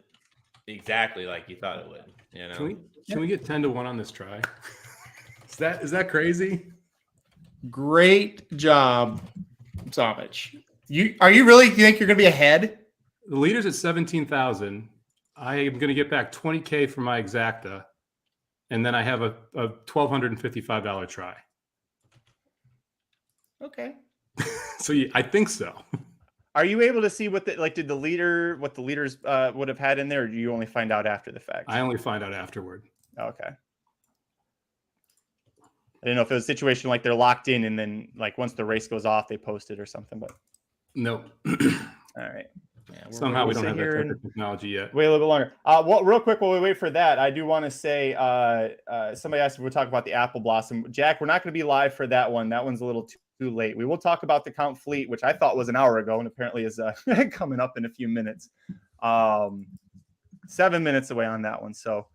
exactly like you thought it would. You know, Can we get 10-1 on this try? Is that crazy? Great job, Somich. You really think you're going to be ahead? The leader's at 17,000. I am going to get back $20K for my exacta, and then I have a $1,255 try. Okay. So I think so. Are you able to see what the leaders would have had in there, or do you only find out after the fact? I only find out afterward. Okay. I didn't know if it was a situation like they're locked in and then like once the race goes off, they post it or something, but nope. All right. Yeah, Somehow we don't have that here type of technology yet. Wait a little bit longer. Well, real quick, while we wait for that, I do want to say somebody asked if we'll talk about the Apple Blossom. Jack, we're not going to be live for that one. That one's a little too late. We will talk about the Count Fleet, which I thought was an hour ago and apparently is coming up in a few minutes. 7 minutes away on that one. So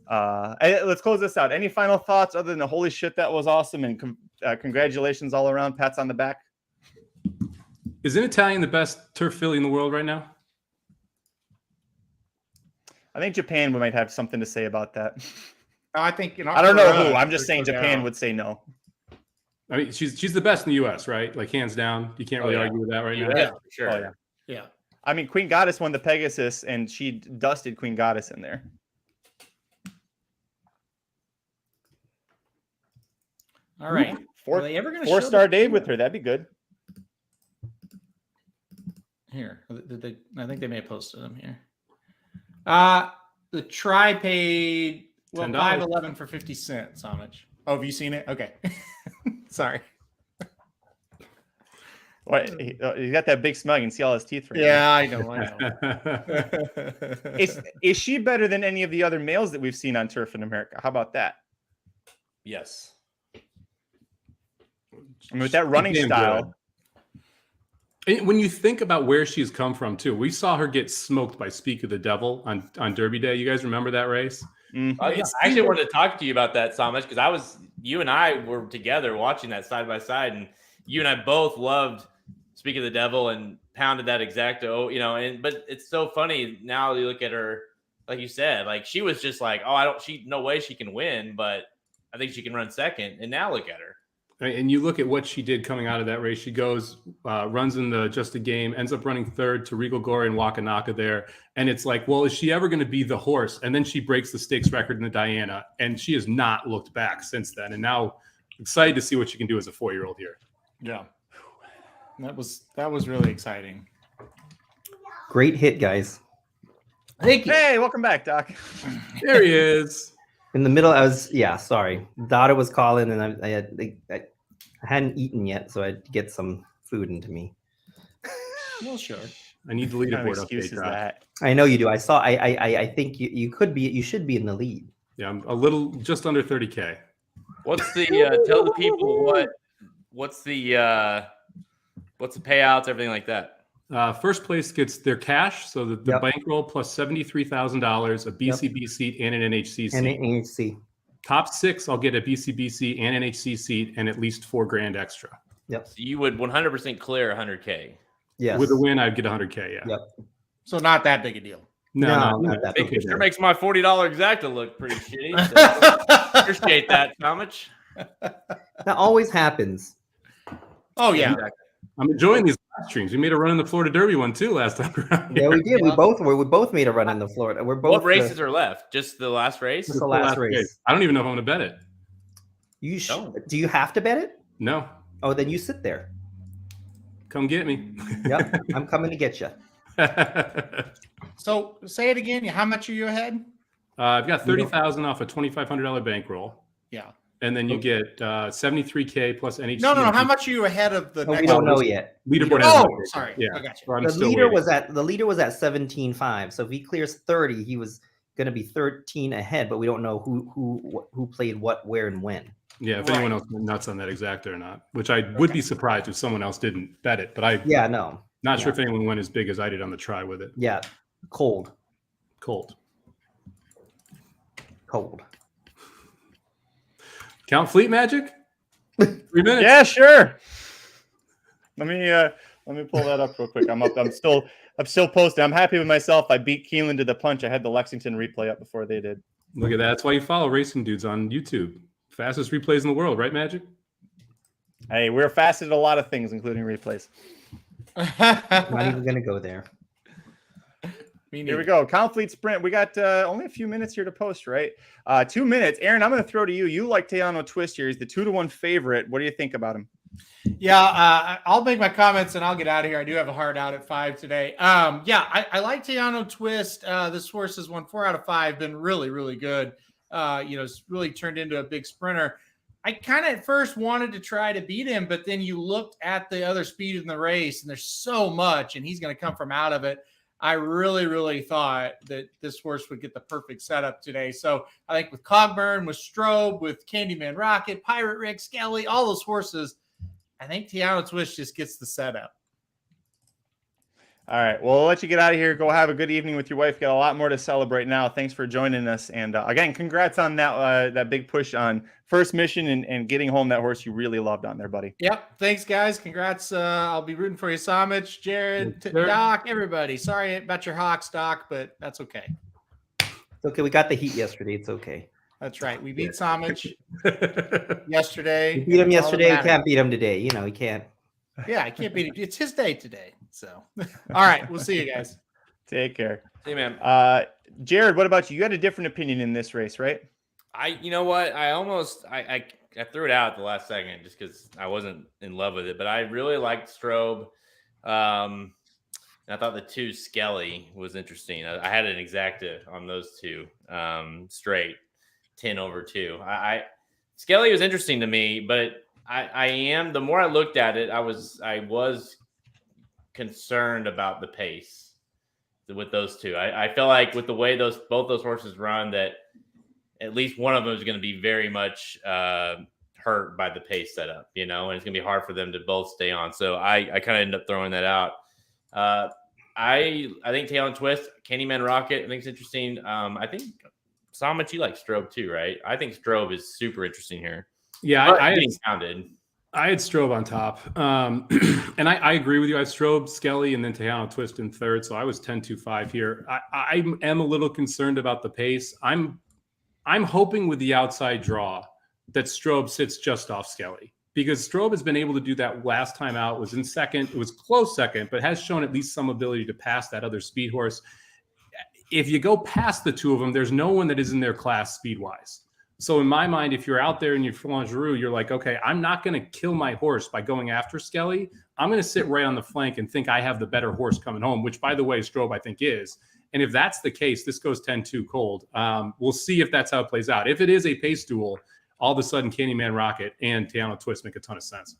let's close this out. Any final thoughts other than the holy shit, that was awesome, and congratulations all around, pats on the back? Isn't Italian the best turf filly in the world right now? I think Japan might have something to say about that. I think I don't know who. I'm just saying Japan would say no. I mean, she's the best in the U.S., right? Like hands down. You can't really argue with that right now. Yeah, for sure. Oh, Yeah. I mean, Queen Goddess won the Pegasus, and she dusted Queen Goddess in there. All right. Four, Are they ever going to 4-star Dave with her? That'd be good. Here, I think they may have posted them here. The try paid $10. $5.11 for 50 cents. How much? Oh, have you seen it? Okay, sorry. What? He got that big smile. You can see all his teeth. Yeah, I know. Is she better than any of the other males that we've seen on turf in America? How about that? Yes. I mean, with that running style. And when you think about where she's come from, too, we saw her get smoked by Speak of the Devil on Derby Day. You guys remember that race? Mm-hmm. I actually wanted to talk to you about that, Somich, because you and I were together watching that side by side, and you and I both loved Speak of the Devil and pounded that exacto, but it's so funny now you look at her, like you said, like she was just like, no way she can win, but I think she can run second, and now look at her. And you look at what she did coming out of that race. She goes, runs in the Just a Game, ends up running third to Regal Glory and Wakanaka there. And it's like, well, is she ever going to be the horse? And then she breaks the stakes record in the Diana, and she has not looked back since then. And now excited to see what she can do as a 4-year-old here. Yeah, that was really exciting. Great hit, guys. Thank you. Hey, welcome back, Doc. There he is. In the middle, sorry. Dada was calling, and I hadn't eaten yet, so I had to get some food into me. Well, sure. I need the What kind of leaderboard excuse update. is Doc. that? I know you do. I think you should be in the lead. Yeah, I'm a little just under 30K. What's the tell the people what's the payouts, everything like that? First place gets their cash, so the Yep. bankroll plus $73,000, a BCB seat and an NHC seat. And NHC. Top 6, I'll get a BCBC and an NHC seat and at least $4,000 extra. Yep. So you would 100% clear 100K. Yes. With a win, I'd get 100K. Yeah. Yep. So not that big a deal. No, No, not that big. It sure makes my $40 exacta look pretty shitty. So appreciate that, Somich. That always happens. Oh yeah. I'm enjoying these live streams. We made a run in the Florida Derby one too last time around. Yeah, we did. Yeah. We both made a run in the Florida. We're both What races are left? Just the last race? Just the last race. I don't even know if I'm going to bet it. You No. Do you have to bet it? No. Oh, then you sit there. Come get me. Yep, I'm coming to get you. So say it again. How much are you ahead? I've got 30,000 off a $2,500 bankroll. Yeah. And then you get 73K plus NHC. No. How much are you ahead of the next? We don't know yet. Leaderboard. Oh, sorry. Yeah. I got you. So I'm The still leader waiting. was at 17.5. So if he clears 30, he was going to be 13 ahead. But we don't know who played what, where, and when. Yeah, if anyone else went nuts on that exacta or not, which I would be surprised if someone else didn't bet it. But not sure if anyone went as big as I did on the try with it. Yeah, cold. Count Fleet Magic? 3 minutes. Yeah, sure. Let me pull that up real quick. I'm still posting. I'm happy with myself. I beat Keeneland to the punch. I had the Lexington replay up before they did. Look at that. That's why you follow racing dudes on YouTube. Fastest replays in the world, right, Magic? Hey, we're fast at a lot of things, including replays. Not even going to go there. Here we go. Count Fleet Sprint. We got only a few minutes here to post, right? 2 minutes. Aaron, I'm going to throw to you. You like Tejano Twist here. He's the 2-1 favorite. What do you think about him? Yeah, I'll make my comments and I'll get out of here. I do have a hard out at 5 today. I like Tejano Twist. This horse has won 4 out of 5. Been really, really good. It's really turned into a big sprinter. I kind of at first wanted to try to beat him, but then you looked at the other speed in the race and there's so much and he's going to come from out of it. I really, really thought that this horse would get the perfect setup today. So I think with Cogburn, with Strobe, with Candyman Rocket, Pirate Rick, Skelly, all those horses, I think Tejano Twist just gets the setup. All right. Well, I'll let you get out of here. Go have a good evening with your wife. Got a lot more to celebrate now. Thanks for joining us. And again, congrats on that big push on first mission and getting home that horse you really loved on there, buddy. Yep. Thanks, guys. Congrats. I'll be rooting for you, Somich, Jared, Doc, everybody. Sorry about your Hawks, Doc, but that's okay. It's okay. We got the heat yesterday. It's okay. That's right. We beat Somich yesterday. We beat him yesterday. We can't beat him today. He can't. Yeah, I can't beat him. It's his day today. So, all right. We'll see you guys. Take care. See you, man. Jared, what about you? You had a different opinion in this race, right? You know what? I threw it out at the last second just because I wasn't in love with it, but I really liked Strobe. And I thought the 2 Skelly was interesting. I had an exacta on those 2 straight 10/2. Skelly was interesting to me, but the more I looked at it, I was concerned about the pace with those 2. I feel like with the way both those horses run, that at least one of them is going to be very much hurt by the pace setup, and it's going to be hard for them to both stay on. So I kind of ended up throwing that out. I think Tejano Twist, Candyman Rocket, I think it's interesting. I think Somich, you like Strobe too, right? I think Strobe is super interesting here. Yeah, I had Strobe on top. And I agree with you. I have Strobe, Skelly, and then Tejano Twist in third. So I was 10-2-5 here. I am a little concerned about the pace. I'm hoping with the outside draw that Strobe sits just off Skelly, because Strobe has been able to do that last time out. Was in second. It was close second, but has shown at least some ability to pass that other speed horse. If you go past the 2 of them, there's no one that is in their class speed-wise. So in my mind, if you're out there and you're Flangeroux, you're like, okay, I'm not going to kill my horse by going after Skelly. I'm going to sit right on the flank and think I have the better horse coming home, which, by the way, Strobe, I think, is. And if that's the case, this goes 10-2 cold. We'll see if that's how it plays out. If it is a pace duel, all of a sudden Candyman Rocket and Tejano Twist make a ton of sense.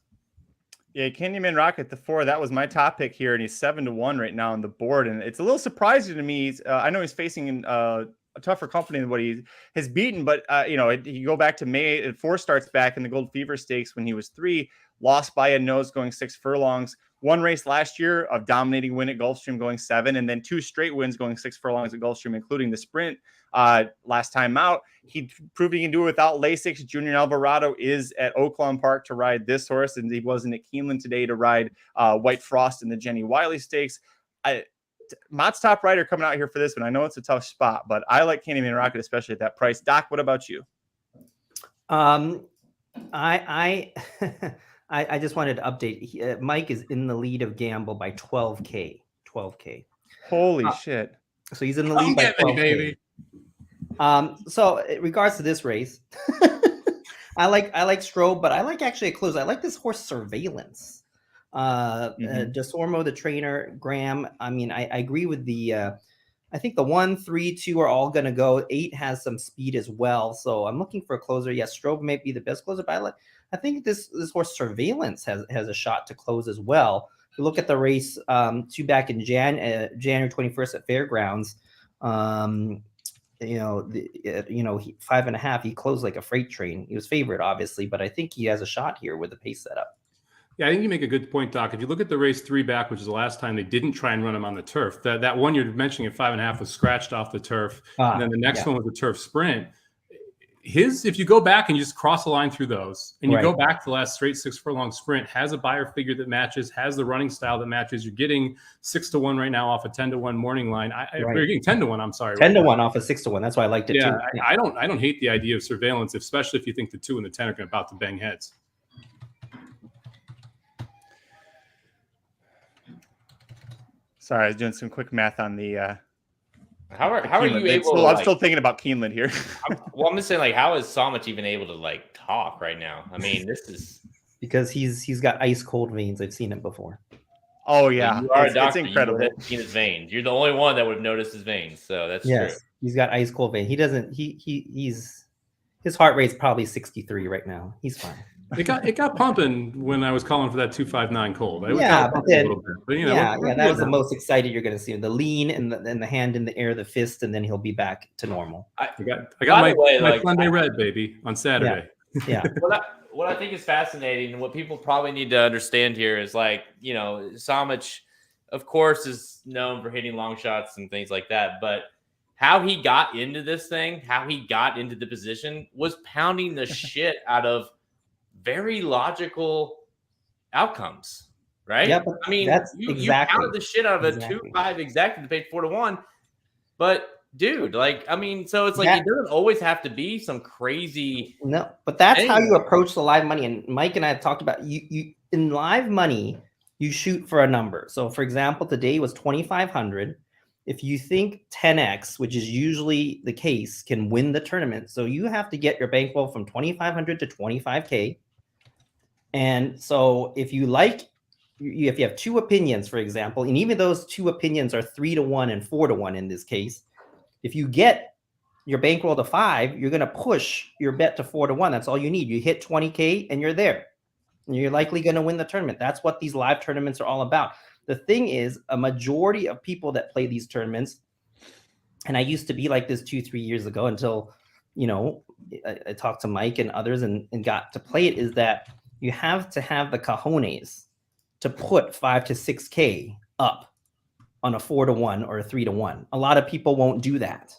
Yeah, Candyman Rocket, the 4, that was my top pick here, and he's 7-1 right now on the board. And it's a little surprising to me. I know he's facing a tougher company than what he has beaten, but you go back to May, 4 starts back in the Gold Fever Stakes when he was 3, lost by a nose going 6 furlongs, 1 race last year of dominating win at Gulfstream going 7, and then 2 straight wins going 6 furlongs at Gulfstream, including the sprint last time out. He proved he can do it without Lasix. Junior Alvarado is at Oaklawn Park to ride this horse, and he wasn't at Keeneland today to ride White Frost in the Jenny Wiley Stakes. Mott's top rider coming out here for this one. I know it's a tough spot, but I like Candyman Rocket, especially at that price. Doc, what about you? I I just wanted to update. Mike is in the lead of Gamble by 12K. 12K. Holy shit. So he's in the Come lead by get me, 12K. baby. So in regards to this race, I like Strobe, but I like actually a close. I like this horse Surveillance. Desormo, the trainer, Graham. I mean, I agree with the. I think the 1, 3, 2 are all going to go. 8 has some speed as well, so I'm looking for a closer. Yes, Strobe may be the best closer, but I think this horse Surveillance has a shot to close as well. If you look at the race, 2 back in January 21st at Fairgrounds, 5.5. He closed like a freight train. He was favorite, obviously, but I think he has a shot here with the pace setup. Yeah, I think you make a good point, Doc. If you look at the race 3 back, which is the last time they didn't try and run him on the turf, that one you're mentioning at 5.5 was scratched off the turf, and then the next one was a turf sprint. If you go back and you just cross the line through those, and you go back to the last straight 6 furlong sprint, has a buyer figure that matches, has the running style that matches. You're getting 6-1 right now off a 10-1 morning line. You're getting 10-1. I'm sorry, 10-1 off a 6-1. That's why I liked it too. Yeah, I don't hate the idea of Surveillance, especially if you think the 2 and the 10 are about to bang heads. Sorry, I was doing some quick math on the. How are you able? I'm still thinking about Keeneland here. I'm just saying, like, how is Somich even able to like talk right now? I mean, this is because he's got ice cold veins. I've seen it before. Oh yeah, you are a doctor. It's incredible. You've seen his veins. You're the only one that would have noticed his veins. So that's true. He's got ice cold veins. He doesn't. He's his heart rate's probably 63 right now. He's fine. It got pumping when I was calling for that 259 cold. That was the most excited you're going to see him. The lean and the hand in the air, the fist, and then he'll be back to normal. I got my Sunday red, baby, on Saturday. Yeah. What I think is fascinating and what people probably need to understand here is, like, Somich, of course, is known for hitting long shots and things like that, but how he got into this thing, how he got into the position was pounding the shit out of very logical outcomes, right? Yeah, I mean, you pounded the shit out of a 2-5 exacted to pay 4-1, but dude, like, I mean, so it's like it doesn't always have to be some crazy. No, but that's how you approach the live money. And Mike and I have talked about you in live money, you shoot for a number. So, for example, today was 2,500. If you think 10x, which is usually the case, can win the tournament, so you have to get your bankroll from 2,500 to 25K. And so if you have 2 opinions, for example, and even those 2 opinions are 3-1 and 4-1 in this case, if you get your bankroll to 5, you're going to push your bet to 4-1. That's all you need. You hit 20K and you're there. And you're likely going to win the tournament. That's what these live tournaments are all about. The thing is, a majority of people that play these tournaments, and I used to be like this 2-3 years ago until, I talked to Mike and others and got to play it, is that you have to have the cojones to put 5 to 6K up on a 4-1 or a 3-1. A lot of people won't do that.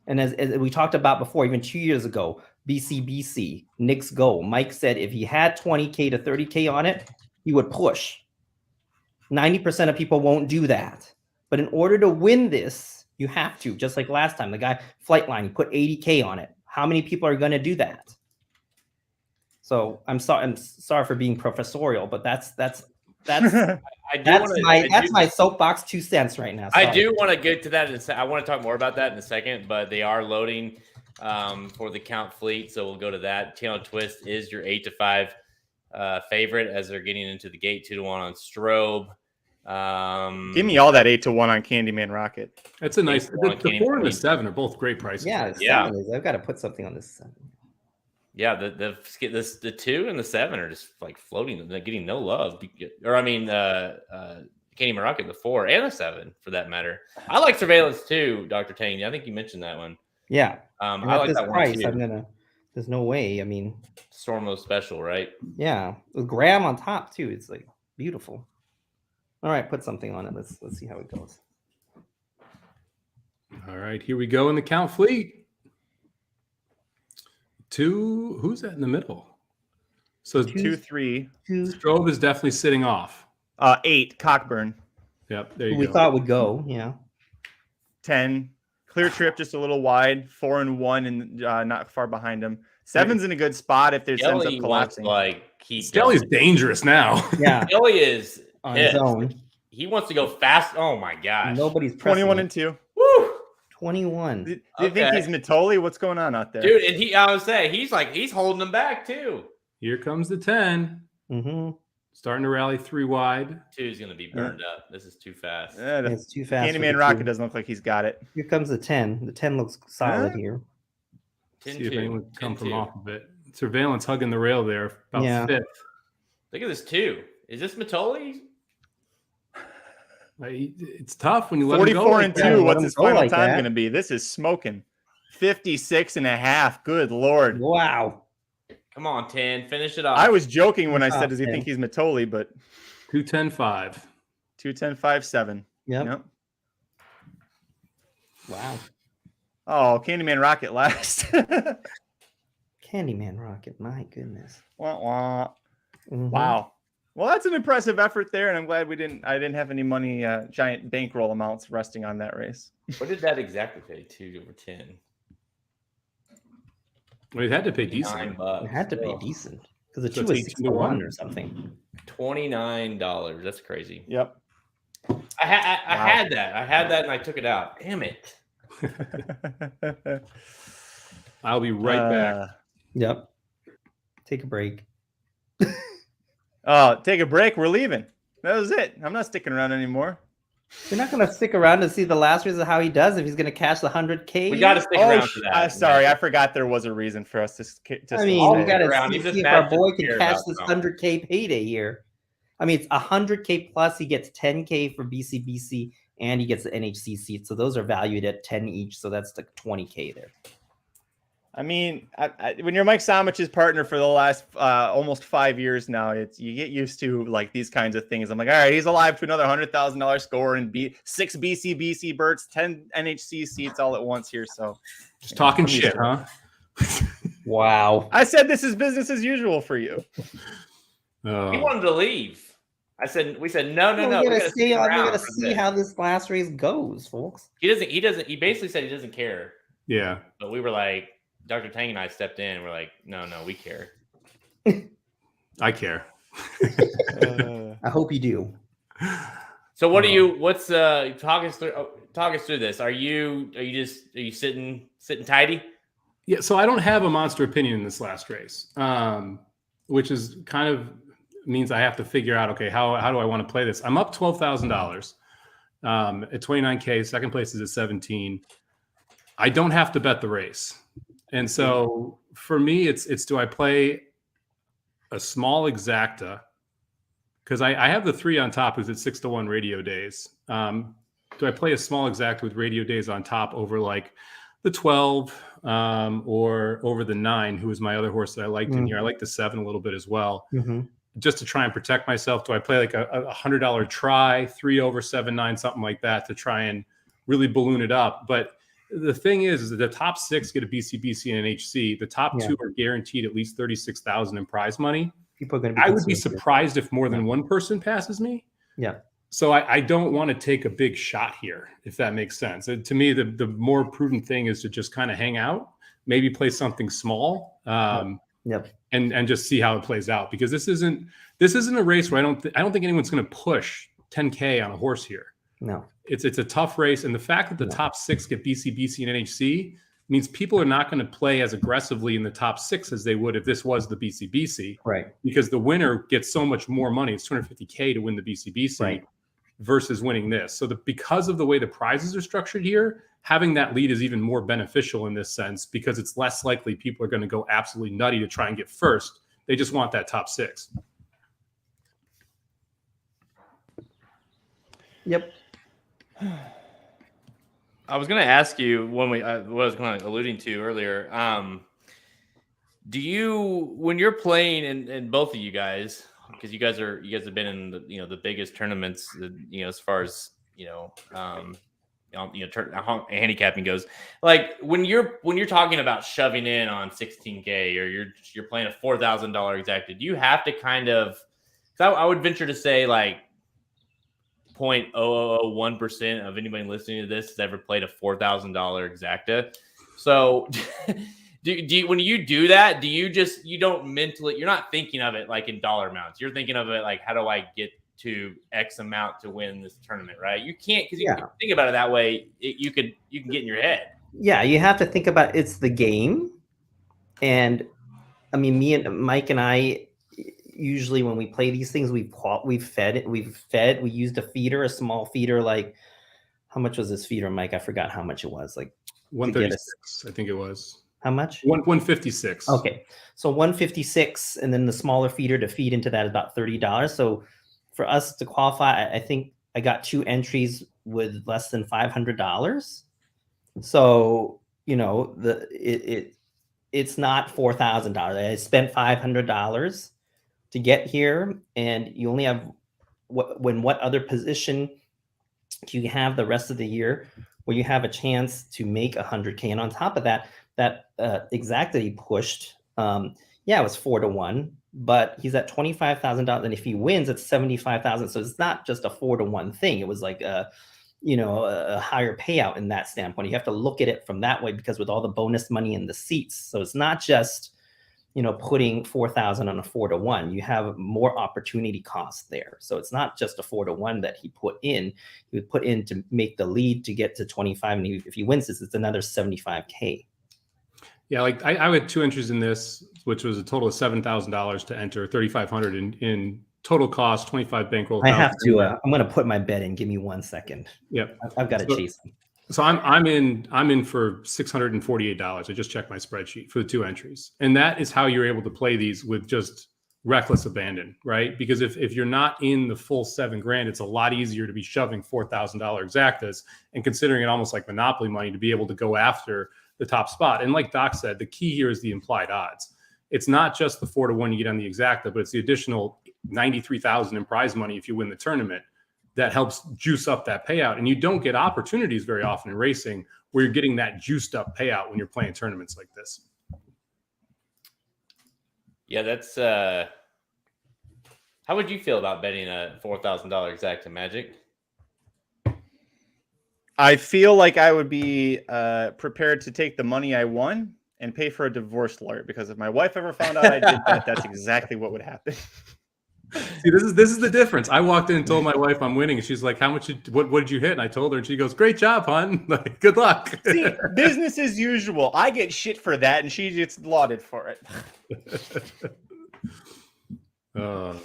And as we talked about before, even 2 years ago, BCBC, Knicks Go, Mike said if he had 20K to 30K on it, he would push. 90% of people won't do that. But in order to win this, you have to, just like last time, the guy Flightline, he put 80K on it. How many people are going to do that? So I'm sorry for being professorial, but that's my soapbox 2 cents right now. Sorry. I do want to get to that. I want to talk more about that in a second, but they are loading for the Count Fleet, so we'll go to that. Tail Twist is your 8-5 favorite as they're getting into the gate. 2-1 on Strobe. Give me all that 8-1 on Candyman Rocket. That's a nice. The 4 and the 7 are both great prices. Yeah. I've got to put something on this 7. Yeah, the 2 and the 7 are just like floating. They're getting no love. Or I mean, Candyman Rocket, the 4 and the 7 for that matter. I like Surveillance too, Dr. Tang. I think you mentioned that one. Yeah. I like that price, one too. There's no way. I mean, Stormo special, right? Yeah, with Graham on top too. It's like beautiful. All right, put something on it. Let's see how it goes. All right, here we go in the Count Fleet. 2, who's that in the middle? So 2-3. Strobe is definitely sitting off. 8, Cockburn. Yep, there you go. We thought would go, yeah. 10, Clear Trip, just a little wide. 4-1 and not far behind him. 7's in a good spot if there's ends up Skelly wants to collapsing. like keep Skelly's going. dangerous now. Yeah, Skelly is on his pissed. own. He wants to go fast. Oh my gosh. Nobody's pressing 21 it. and 2. Woo! 21. Do you think he's Mitoli? What's going on out there? Dude, and I would say he's holding them back too. Here comes the 10. Mm-hmm. Starting to rally 3 wide. 2's gonna be burned up. This is too fast. Yeah, the It's too fast. for Candyman the Rocket two. doesn't look like he's got it. Here comes the 10. The 10 looks solid here. See if anyone can come from 10-2. off of it. Surveillance hugging the rail there. About Yeah. 5th. Look at this 2. Is this Mitoli? It's tough when you let him go 44 like and that. 2. Let What's him his go final like time that. going to be? This is smoking. 56 and a half. Good Lord. Wow. Come on, 10. Finish it off. I was joking when I Top said, does he 10. think he's Mitoli? But 2-10-5. 2-10-5-7. Yep. Yep. Wow. Oh, Candyman Rocket last. Candyman Rocket. My goodness. Wah, wah. Mhm. Wow. Well, that's an impressive effort there, and I'm glad I didn't have any money, giant bankroll amounts resting on that race. What did that exactly pay? 2 over 10. Well, he had to pay decent. $9. It had to be Still. decent because the So 2 it's was 6 18 to to 1 1. or something. $29. That's crazy. Yep. I had that. I had that and I took it out. Damn it. I'll be right back. Yep. Take a break. Oh, take a break. We're leaving. That was it. I'm not sticking around anymore. You're not going to stick around to see the last race of how he does if he's going to cash the 100K. We got to stick around for that. Sorry, I forgot there was a reason for us to I mean, we got around. to He's just see if mad our to boy care can catch about this something. 100K payday here. I mean, it's 100K plus. He gets 10K for BCBC and he gets the NHC seat. So those are valued at 10 each. So that's like 20K there. I mean, when you're Mike Somich's partner for the last almost 5 years now, you get used to like these kinds of things. I'm like, all right, he's alive to another $100,000 score and 6 BCBC Berts, 10 NHC seats all at once here. So Just talking I'm used shit, to it. huh? Wow. I said this is business as usual for you. He Oh. wanted to leave. We said no. We We gotta gotta see, stick around gotta for see this. how this last race goes, folks. He basically said he doesn't care. Yeah. But we were like, Dr. Tang and I stepped in and we're like, no, we care. I care. I hope you do. So what talk us through this. Are you sitting tidy? Yeah, so I don't have a monster opinion in this last race, which is kind of means I have to figure out, okay, how do I want to play this? I'm up $12,000 at 29K. Second place is at 17. I don't have to bet the race. And so for me, it's do I play a small exacta? Because I have the 3 on top who's at 6-1 radio days. Do I play a small exacta with radio days on top over like the 12 or over the 9, who was my other horse that I liked in here? I like the 7 a little bit as well. Just to try and protect myself. Do I play like a $100 try, 3 over 7-9, something like that to try and really balloon it up? But the thing is that the top 6 get a BCBC and an HC. The top 2 are guaranteed at least $36,000 in prize money. People are going to be I would be concerned here. surprised if more than one person passes me. Yeah. So I don't want to take a big shot here, if that makes sense. To me, the more prudent thing is to just kind of hang out, maybe play something small, Yep. and just see how it plays out. Because this isn't a race where I don't think anyone's going to push 10K on a horse here. No. It's a tough race, and the fact that the top 6 get BCBC and NHC means people are not going to play as aggressively in the top 6 as they would if this was the BCBC. Right. Because the winner gets so much more money. It's $250K to win the BCBC versus winning this. So because of the way the prizes are structured here, having that lead is even more beneficial in this sense because it's less likely people are going to go absolutely nutty to try and get first. They just want that top 6. Yep. I was going to ask you when what I was kind of alluding to earlier. Do you, when you're playing, and both of you guys, because you guys have been in the biggest tournaments, as far as handicapping goes, like when you're talking about shoving in on 16K or you're playing a $4,000 exacta, do you have to kind of? Because I would venture to say like 0.0001% of anybody listening to this has ever played a $4,000 exacta. So Do you, when you do that, you don't mentally, you're not thinking of it like in dollar amounts. You're thinking of it like, how do I get to X amount to win this tournament, right? You can't, because you can think about it that way. You can get in your head. Yeah, you have to think about it's the game. And I mean, me and Mike and I, usually when we play these things, we used a feeder, a small feeder. Like, how much was this feeder, Mike? I forgot how much it was. Like 136, I think it was. How much? 156. Okay, so 156, and then the smaller feeder to feed into that is about $30. So for us to qualify, I think I got 2 entries with less than $500. So it's not $4,000. I spent $500 to get here, and you only have what other position do you have the rest of the year where you have a chance to make $100K? And on top of that exact that he pushed, it was 4-1, but he's at $25,000, and if he wins, it's $75,000. So it's not just a 4-1 thing. It was like a higher payout in that standpoint. You have to look at it from that way, because with all the bonus money in the seats, so it's not just putting 4,000 on a 4-1. You have more opportunity cost there. So it's not just a 4-1 that he put in. He would put in to make the lead to get to 25, and if he wins this, it's another $75K. Yeah, like I had 2 entries in this, which was a total of $7,000 to enter, $3,500 in total cost, 25 bankroll. I have to. I'm going to put my bet in. Give me 1 second. Yep, I've got to chase him. So I'm in for $648. I just checked my spreadsheet for the 2 entries, and that is how you're able to play these with just reckless abandon, right? Because if you're not in the full $7,000, it's a lot easier to be shoving $4,000 exactas and considering it almost like Monopoly money to be able to go after the top spot. And like Doc said, the key here is the implied odds. It's not just the 4-1 you get on the exacta, but it's the additional $93,000 in prize money if you win the tournament that helps juice up that payout. And you don't get opportunities very often in racing where you're getting that juiced up payout when you're playing tournaments like this. Yeah, that's how would you feel about betting a $4,000 exacta, Magic? I feel like I would be prepared to take the money I won and pay for a divorce lawyer, because if my wife ever found out I did that, that's exactly what would happen. See, this is the difference. I walked in and told my wife I'm winning, and she's like, "How much? What did you hit?" And I told her, and she goes, "Great job, hon. Like, good luck." See, business as usual. I get shit for that, and she gets lauded for it. Well,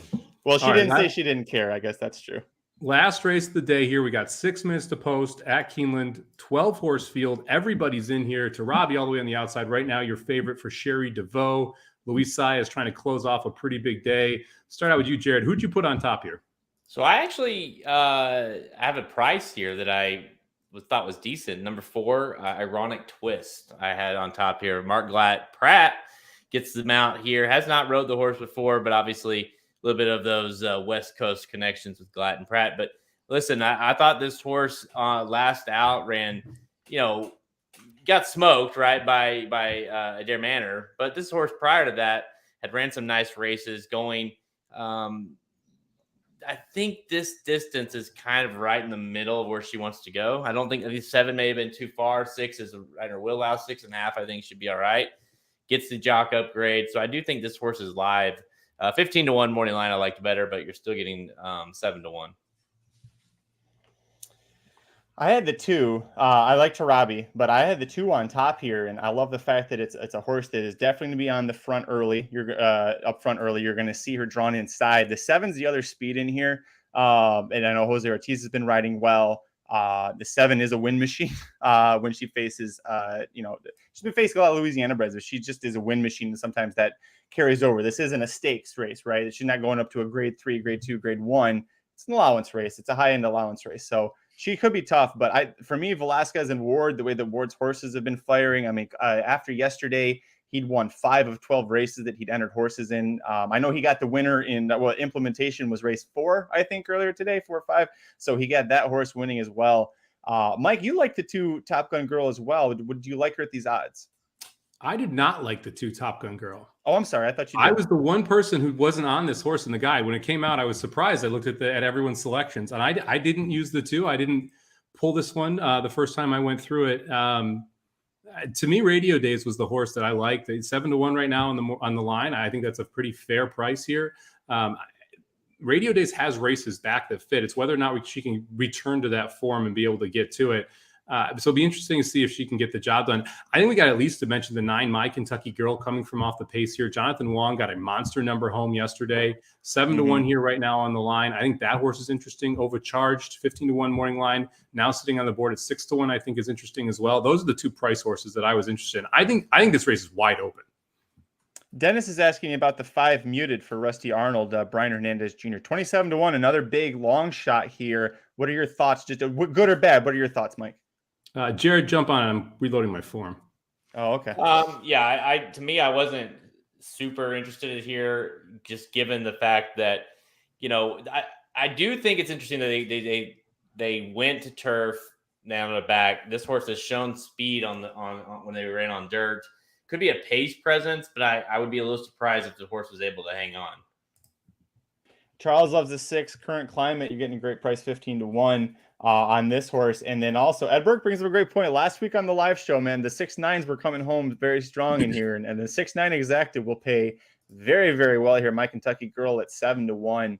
she didn't say she didn't care. I guess that's true. Last race of the day here. We got 6 minutes to post at Keeneland, 12 horse field. Everybody's in here. To Robbie all the way on the outside right now. Your favorite for Sherry DeVoe. Luis Sai is trying to close off a pretty big day. Start out with you, Jared. Who'd you put on top here? So I actually have a price here that I thought was decent. Number 4, Ironic Twist. I had on top here. Mark Glatt Pratt gets the mount here. Has not rode the horse before, but obviously a little bit of those West Coast connections with Glatt and Pratt. But listen, I thought this horse last out ran, got smoked right by Adair Manor, but this horse prior to that had ran some nice races going. I think this distance is kind of right in the middle of where she wants to go. I don't think 7 may have been too far. 6 is right in her wheelhouse. 6.5, I think, should be all right. Gets the jock upgrade. So I do think this horse is live. 15-1 morning line I liked better, but you're still getting 7-1. I had the 2. I like Tarabi, but I had the 2 on top here, and I love the fact that it's a horse that is definitely going to be on the front early. You're up front early. You're going to see her drawn inside. The 7's the other speed in here, and I know Jose Ortiz has been riding well. The 7 is a win machine when she faces, she's been facing a lot of Louisiana breds, but she just is a win machine, and sometimes that carries over. This isn't a stakes race, right? She's not going up to a grade 3, grade 2, grade 1. It's an allowance race. It's a high-end allowance race. So she could be tough, but for me, Velasquez and Ward, the way that Ward's horses have been firing, I mean, after yesterday, he'd won 5 of 12 races that he'd entered horses in. I know he got the winner in, implementation was race 4, I think, earlier today, 4 or 5. So he got that horse winning as well. Mike, you like the 2 Top Gun Girl as well. Would you like her at these odds? I did not like the 2 Top Gun Girl. Oh, I'm sorry. I thought you did. I was the one person who wasn't on this horse in the guide. When it came out, I was surprised. I looked at everyone's selections, and I didn't use the 2. I didn't pull this one the first time I went through it. To me, Radio Days was the horse that I liked. It's 7-1 right now on the line. I think that's a pretty fair price here. Radio Days has races back that fit. It's whether or not she can return to that form and be able to get to it. So it'll be interesting to see if she can get the job done. I think we got at least to mention the 9 My Kentucky Girl coming from off the pace here. Jonathan Wong got a monster number home yesterday. 7-1 here right now on the line. I think that horse is interesting. Overcharged, 15-1 morning line. Now sitting on the board at 6-1, I think is interesting as well. Those are the 2 price horses that I was interested in. I think this race is wide open. Dennis is asking about the 5 muted for Rusty Arnold, Brian Hernandez Jr. 27-1, another big long shot here. What are your thoughts? Just good or bad? What are your thoughts, Mike? Jared, jump on. I'm reloading my form. Oh, okay. Yeah, to me, I wasn't super interested here, just given the fact that, I do think it's interesting that they went to turf down the back. This horse has shown speed on when they ran on dirt. Could be a pace presence, but I would be a little surprised if the horse was able to hang on. Charles loves the 6. Current Climate, you're getting a great price, 15-1 on this horse. And then also, Ed Burke brings up a great point. Last week on the live show, man, the 6-9s were coming home very strong in here. And the 6-9 exacted will pay very, very well here. My Kentucky Girl at 7-1.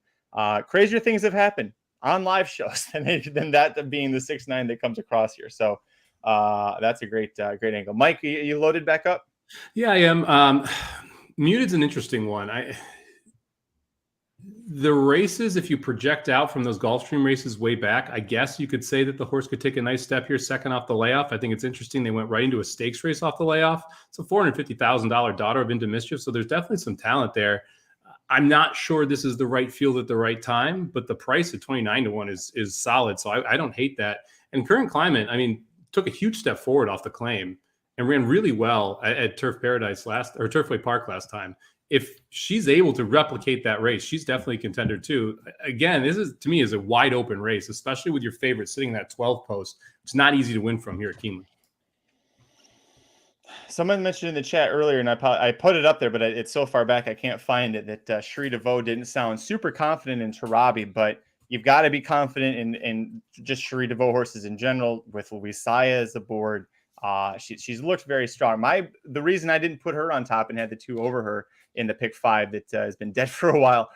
Crazier things have happened on live shows than that being the 6-9 that comes across here. So that's a great angle. Mike, you loaded back up? Yeah, I am. Muted's an interesting one. The races, if you project out from those Gulfstream races way back, I guess you could say that the horse could take a nice step here, second off the layoff. I think it's interesting. They went right into a stakes race off the layoff. It's a $450,000 daughter of Into Mischief. So there's definitely some talent there. I'm not sure this is the right field at the right time, but the price at 29-1 is solid. So I don't hate that. And Current Climate, took a huge step forward off the claim and ran really well at Turfway Park last time. If she's able to replicate that race, she's definitely a contender too. Again, this is, to me, is a wide open race, especially with your favorite sitting in that 12 post. It's not easy to win from here at Keeneland. Someone mentioned in the chat earlier, and I put it up there, but it's so far back I can't find it, that Cherie DeVoe didn't sound super confident in Tarabi, but you've got to be confident in just Cherie DeVoe horses in general with Louise Saya as the board. She's looked very strong. The reason I didn't put her on top and had the 2 over her in the pick 5 that has been dead for a while.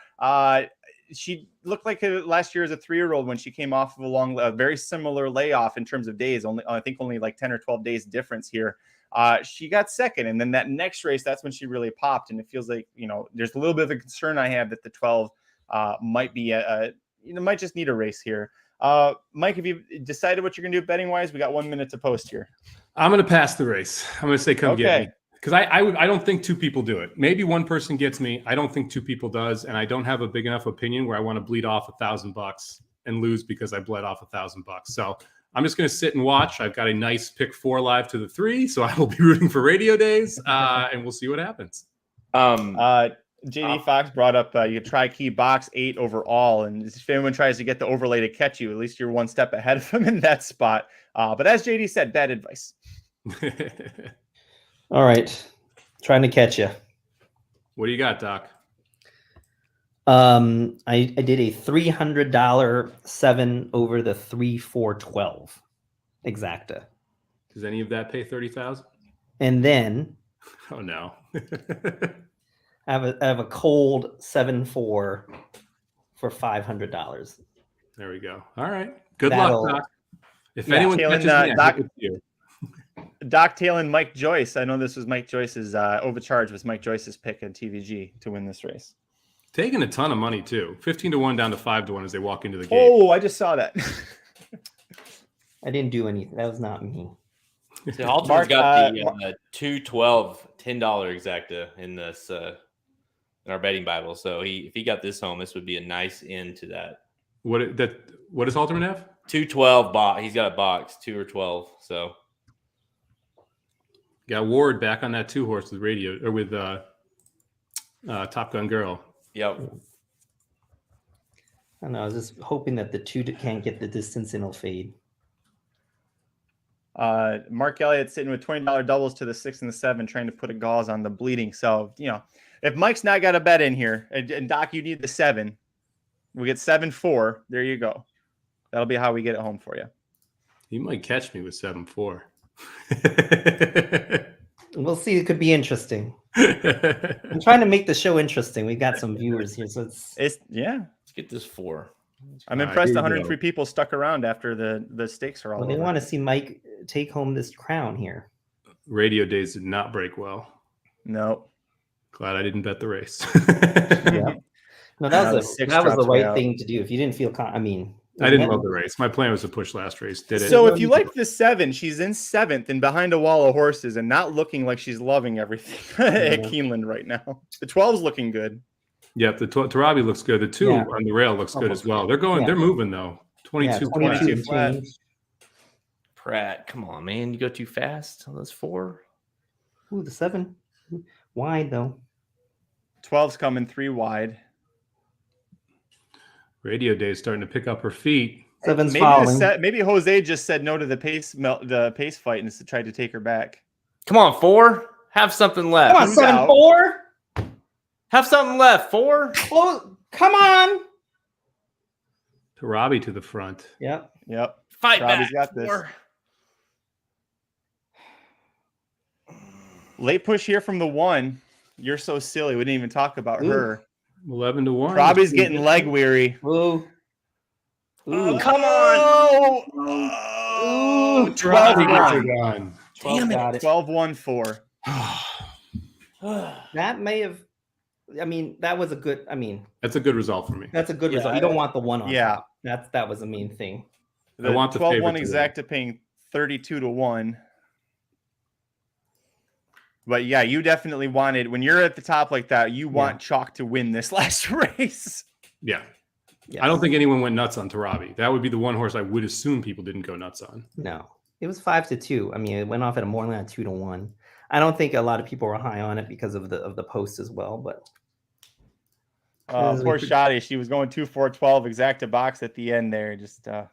She looked like last year as a 3-year-old when she came off of a very similar layoff in terms of days. I think only like 10 or 12 days difference here. She got second, and then that next race, that's when she really popped. And it feels like, there's a little bit of a concern I have that the 12 might be might just need a race here. Mike, have you decided what you're going to do betting wise? We got 1 minute to post here. I'm going to pass the race. I'm going to say, come get me. Because I don't think 2 people do it. Maybe one person gets me. I don't think 2 people does. And I don't have a big enough opinion where I want to bleed off $1,000 and lose because I bled off $1,000. So I'm just going to sit and watch. I've got a nice pick 4 live to the 3. So I will be rooting for Radio Days and we'll see what happens. JD Fox brought up you could try key box 8 overall, and if anyone tries to get the overlay to catch you, at least you're one step ahead of him in that spot. But as JD said, bad advice. All right, trying to catch you. What do you got, Doc? I did a $300 7 over the 3-4-12 exacta. Does any of that pay 30,000? And then, oh no. I have a cold 7-4 for $500. There we go. All right. Good luck, Doc. If anyone catches me, Doc, Doc Taylor, Mike Joyce. I know this was Mike Joyce's overcharge was Mike Joyce's pick on TVG to win this race. Taking a ton of money too. 15-1 down to 5-1 as they walk into the gate. Oh, I just saw that. I didn't do anything. That was not me. So Halterman's got the 212 $10 exacta in this in our betting Bible. So if he got this home, this would be a nice end to that. What does Halterman have? 212 box. He's got a box 2 or 12. So got Ward back on that 2 horse with Radio or with Top Gun Girl. Yep. I don't know. I was just hoping that the 2 can't get the distance and it'll fade. Mark Elliott sitting with $20 doubles to the 6 and the 7, trying to put a gauze on the bleeding. So, if Mike's not got a bet in here, and Doc, you need the 7, we get 7-4. There you go. That'll be how we get it home for you. You might catch me with 7-4. We'll see. It could be interesting. I'm trying to make the show interesting. We've got some viewers here, so It's yeah. Let's get this 4. I'm All right, impressed. here you 103 go. people stuck around after the stakes are all well, they over. want to see Mike take home this crown here. Radio days did not break well. No. Glad I didn't bet the race. Yeah. No, that was six the drops way right out. thing to do. If you didn't feel, I mean, I didn't love the race. My plan was to push last race. Did it? So if you like the 7, she's in 7th and behind a wall of horses and not looking like she's loving everything at Keeneland right now. The 12's looking good. Yep, the Tarabi looks good. The 2 on the rail looks good as well. They're going. Yeah. They're moving though. 22. 22 and flat. change. Pratt, come on, man. You go too fast on those 4. Ooh, the 7 wide though. 12's coming 3 wide. Radio Day is starting to pick up her feet. 7's Maybe following. maybe Jose just said no to the pace fight and tried to take her back. Come on, 4. Have something left. Come on, Who's out? 7-4. Have something left. 4. Oh, come on. Tarabi to the front. Yep. Yep. Fight Robbie's back. got this. 4. Late push here from the 1. You're so silly. We didn't even talk about Ooh. her. 11-1. Robbie's getting leg weary. Ooh. Ooh. Come on. Oh, Tarabi 12 gets her 1. done. 12 got it. 12-1-4. That may have. I mean, that was a good. I mean, That's a good result for me. that's a good Yeah, result. You don't want the 1 on yeah. top. That was the main thing. The want the 12-1 favorite to win. exacta paying 32-1. But yeah, you definitely wanted, when you're at the top like that, you want Chalk to win this last race. Yeah. Yes. I don't think anyone went nuts on Tarabi. That would be the one horse I would assume people didn't go nuts on. No, it was 5-2. I mean, it went off at a more than 2-1. I don't think a lot of people were high on it because of the post as well. But Poor Shotty, she was going 2-4-12 exacta box at the end there. Just God,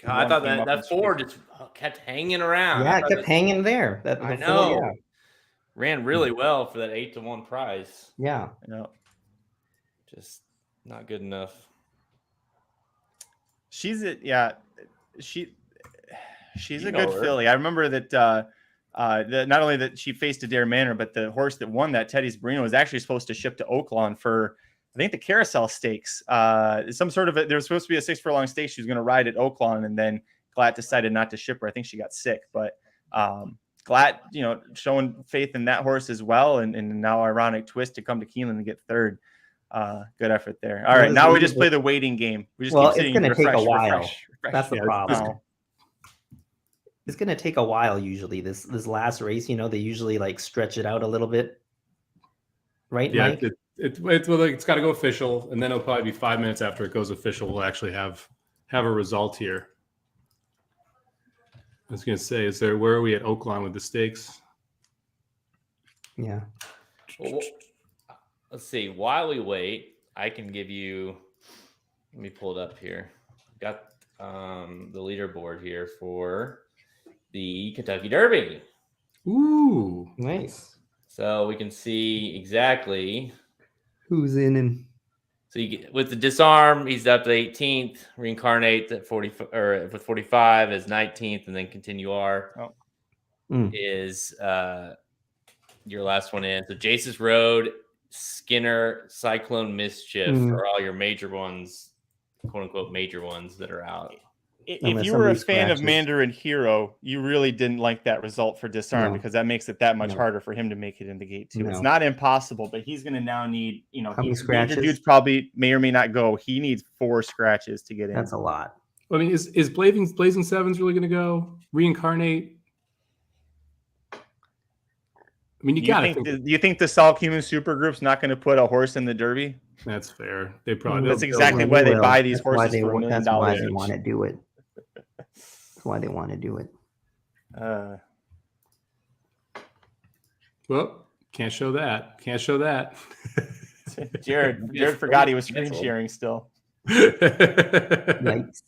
I thought that 4 just kept hanging around. yeah, it kept hanging there. That I the know. 4, Ran really well for that 8-1 prize. yeah. Just not good enough. she's a You know good her. filly. I remember that not only that she faced Adair Manor, but the horse that won that, Teddy's Barino, was actually supposed to ship to Oaklawn for, I think, the Carousel Stakes. Some sort of there was supposed to be a 6 furlong stakes. She was going to ride at Oaklawn, and then Glatt decided not to ship her. I think she got sick, but Glatt, showing faith in that horse as well, and now ironic twist to come to Keeneland and get 3rd. Good effort there. All right, now we just play the waiting game. We just Well, keep it's sitting, going to take a refresh, while. refresh. That's the Yeah, problem. It's going to take a while usually. This last race, they usually like stretch it out a little bit, right, Yeah, Mike? it's got to go official, and then it'll probably be 5 minutes after it goes official. We'll actually have a result here. I was going to say, where are we at Oaklawn with the stakes? Yeah. Well, let's see. While we wait, I can give you. Let me pull it up here. Got the leaderboard here for the Kentucky Derby. Ooh, Nice. So we can see exactly. Who's in and So you get, with the disarm, he's up to 18th. Reincarnate at 40 or with 45 as 19th, and then continue R is your last one in. So Jace's Road, Skinner, Cyclone Mischief are all your major ones, quote unquote major ones that are out. If Unless you were a somebody fan of scratches. Mandarin Hero, you really didn't like that result for Disarm No. because that makes it that much No. harder for him to make it in the gate too. It's No. not impossible, but he's going to now need, How many the scratches? dudes probably may or may not go. He needs 4 scratches to get in. that's a lot. I mean, is Blazing Sevens really going to go? Reincarnate? I mean, you got to think do you think the Sal Human Super Group's not going to put a horse in the Derby? that's fair. They probably That's they'll- exactly Well, why they will. buy these That's why horses they for $1 want- million That's why they each. want to do it. That's why they want to do it. Well, can't show that. Can't show that. Jared forgot he was screen sharing still. Yikes.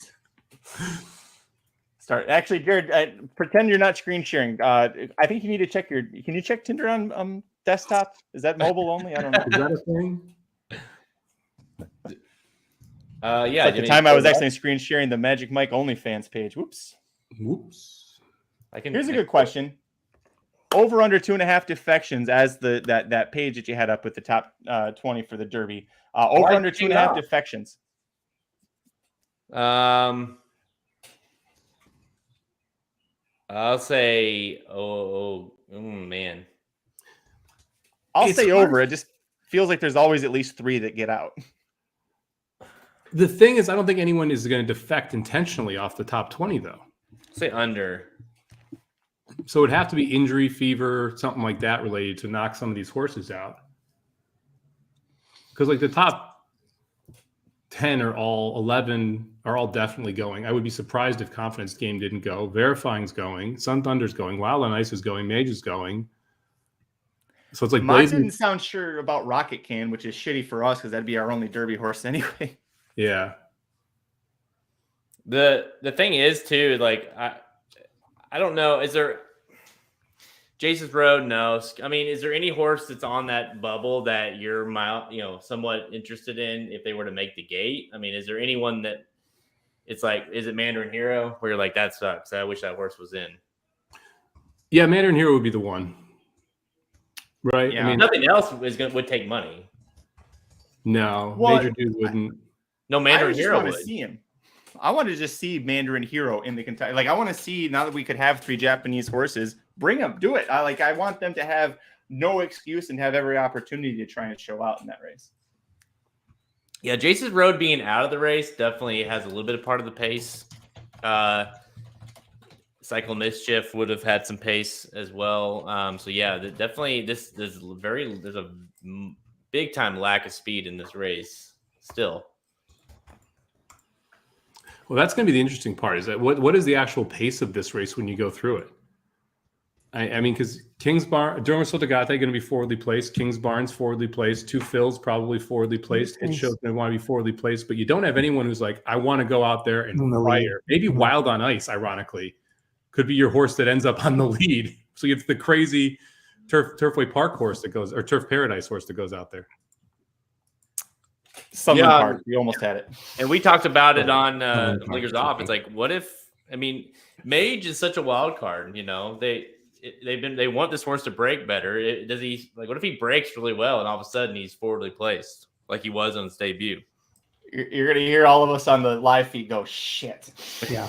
Actually, Jared, pretend you're not screen sharing. I think you need to check can you check Tinder on desktop? Is that mobile only? I don't know. Is that a thing? Yeah. At the time I was actually screen sharing the Magic Mike OnlyFans page. Whoops. Whoops. Here's a good question. Over under 2.5 defections as that page that you had up with the top 20 for the Derby. Over under 2.5 defections. I'll say, man. I'll say over. It just feels like there's always at least 3 that get out. The thing is, I don't think anyone is going to defect intentionally off the top 20, though. Say under. So it'd have to be injury, fever, something like that related to knock some of these horses out. Because like the top 10 or all 11 are all definitely going. I would be surprised if Confidence Game didn't go. Verifying's going. Sun Thunder's going. Wild on Ice is going. Mage is going. So it's like Mine didn't sound sure about Rocket Can, which is shitty for us because that'd be our only Derby horse anyway. Yeah. The thing is too, like I don't know. Is there Jason's Road? No. I mean, is there any horse that's on that bubble that you're somewhat interested in if they were to make the gate? I mean, is there anyone that it's like, is it Mandarin Hero where you're like, that sucks, I wish that horse was in? Yeah, Mandarin Hero would be the one. Right. Yeah. I mean, nothing else would take money. No, Well, Major Dude wouldn't. No, Mandarin Hero want would. to see him. I want to just see Mandarin Hero in the Kentucky. Like I want to see, now that we could have 3 Japanese horses, bring them, do it. I want them to have no excuse and have every opportunity to try and show out in that race. Yeah, Jason's Road being out of the race definitely has a little bit of part of the pace. Cycle Mischief would have had some pace as well. So yeah, definitely there's a big time lack of speed in this race still. Well, that's going to be the interesting part. Is that what is the actual pace of this race when you go through it? I mean, because King's Barn, Dermo Sotogate going to be forwardly placed. King's Barn's forwardly placed. Two Phil's probably forwardly placed. Hit Show's going to want to be forwardly placed. But you don't have anyone who's like, I want to go out there and fire. Maybe Wild on Ice, ironically, could be your horse that ends up on the lead. So it's the crazy Turfway Park horse that goes, or Turf Paradise horse that goes out there. Sunland Park, we almost had it. And we talked about it on Blinkers Off. It's like, what if? I mean, Mage is such a wild card. You know, they want this horse to break better. Does he like? What if he breaks really well and all of a sudden he's forwardly placed like he was on his debut? You're gonna hear all of us on the live feed go shit. Yeah.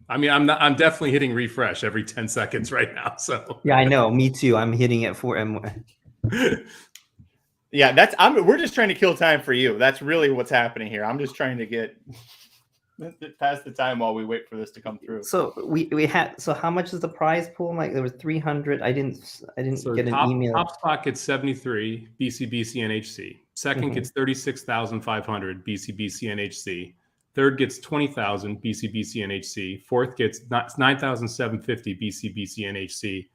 I mean, I'm definitely hitting refresh every 10 seconds right now. So yeah, I know. Me too. I'm hitting it for him. Yeah, we're just trying to kill time for you. That's really what's happening here. I'm just trying to get past the time while we wait for this to come through. So we had. So how much is the prize pool? Like there was 300. I didn't get an email. Top spot gets 73 BCBC NHC. Second gets 36,500 BCBC NHC. Third gets 20,000 BCBC NHC. Fourth gets 9,750 BCBC NHC.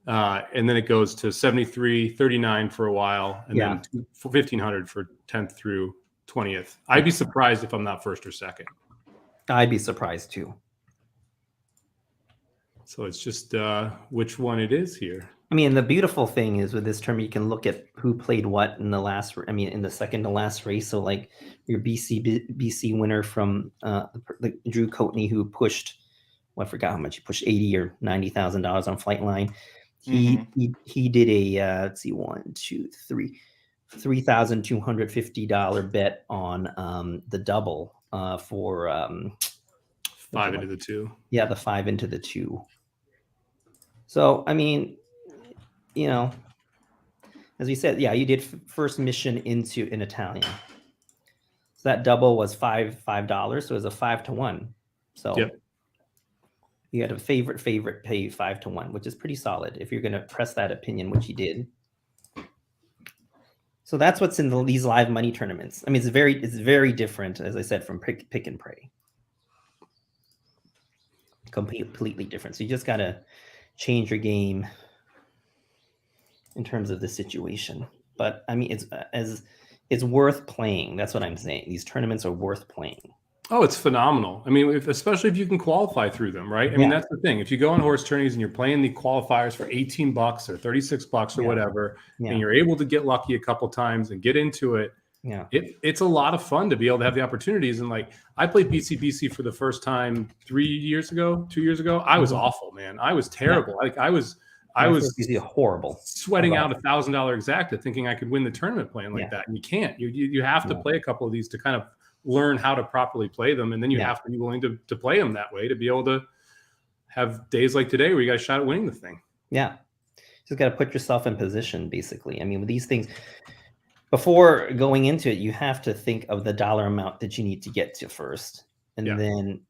And then it goes to 73, 39 for a while, and then 1,500 for 10th through 20th. I'd be surprised if I'm not first or second. I'd be surprised too. So it's just which one it is here. I mean, the beautiful thing is with this term, you can look at who played what in the last. I mean, in the second to last race. So like your BC winner from Drew Coatney, who pushed, I forgot how much he pushed, $80,000 or $90,000 on Flightline. He did a let's see, $3,250 bet on the double for 5 into the 2. Yeah, the 5 into the 2. So I mean, you know, as we said, yeah, you did first mission into an Italian. So that double was $5, so it was a 5-1. So you had a favorite pay 5-1, which is pretty solid if you're going to press that opinion, which you did. So that's what's in these live money tournaments. I mean, it's very different, as I said, from pick and pray. Completely different. So you just got to change your game in terms of the situation. But I mean, it's worth playing. That's what I'm saying. These tournaments are worth playing. Oh, it's phenomenal. I mean, especially if you can qualify through them, right? I mean, that's the thing. If you go on horse tourneys and you're playing the qualifiers for $18 or $36 or whatever, and you're able to get lucky a couple times and get into it, Yeah. It's a lot of fun to be able to have the opportunities. And like, I played BCBC for the first time 2 years ago. I was awful, man. I was terrible. Yeah. Like I was horrible, sweating out $1,000 exacta thinking I could win the tournament playing like that. And you can't. You have to play a couple of these to kind of learn how to properly play them. And then you have to be willing to play them that way to be able to have days like today where you got a shot at winning the thing. Yeah. Just got to put yourself in position, basically. I mean, with these things, before going into it, you have to think of the dollar amount that you need to get to first. And then,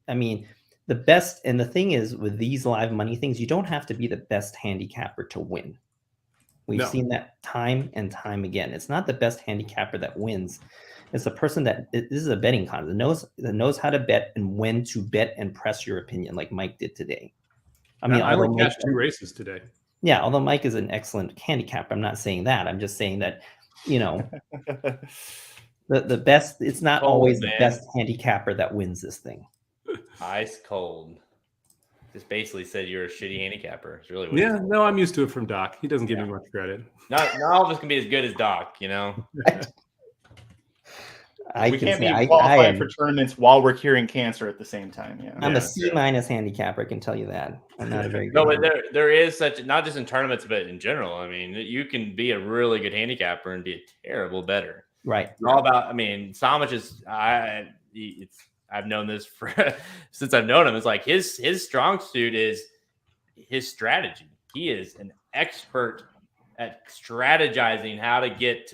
I mean, the best, and the thing is with these live money things, you don't have to be the best handicapper to win. We've seen that time and time again. It's not the best handicapper that wins. It's the person this is a betting contest, that knows how to bet and when to bet and press your opinion, like Mike did today. I mean, I like cashed 2 races today. Yeah, although Mike is an excellent handicapper, I'm not saying that. I'm just saying that, the best. It's not always the best handicapper that wins this thing. Ice cold. Just basically said you're a shitty handicapper. It's really weird. Yeah, no, I'm used to it from Doc. He doesn't give me much credit. Not all of us can be as good as Doc, We can't be qualified for tournaments while we're curing cancer at the same time. Yeah, I'm a C- handicapper. I can tell you that. I'm not a very good. No, but there is such, not just in tournaments, but in general. I mean, you can be a really good handicapper and be a terrible bettor. Right. It's all about. I mean, Somich is. I've known this since I've known him. It's like his strong suit is his strategy. He is an expert at strategizing how to get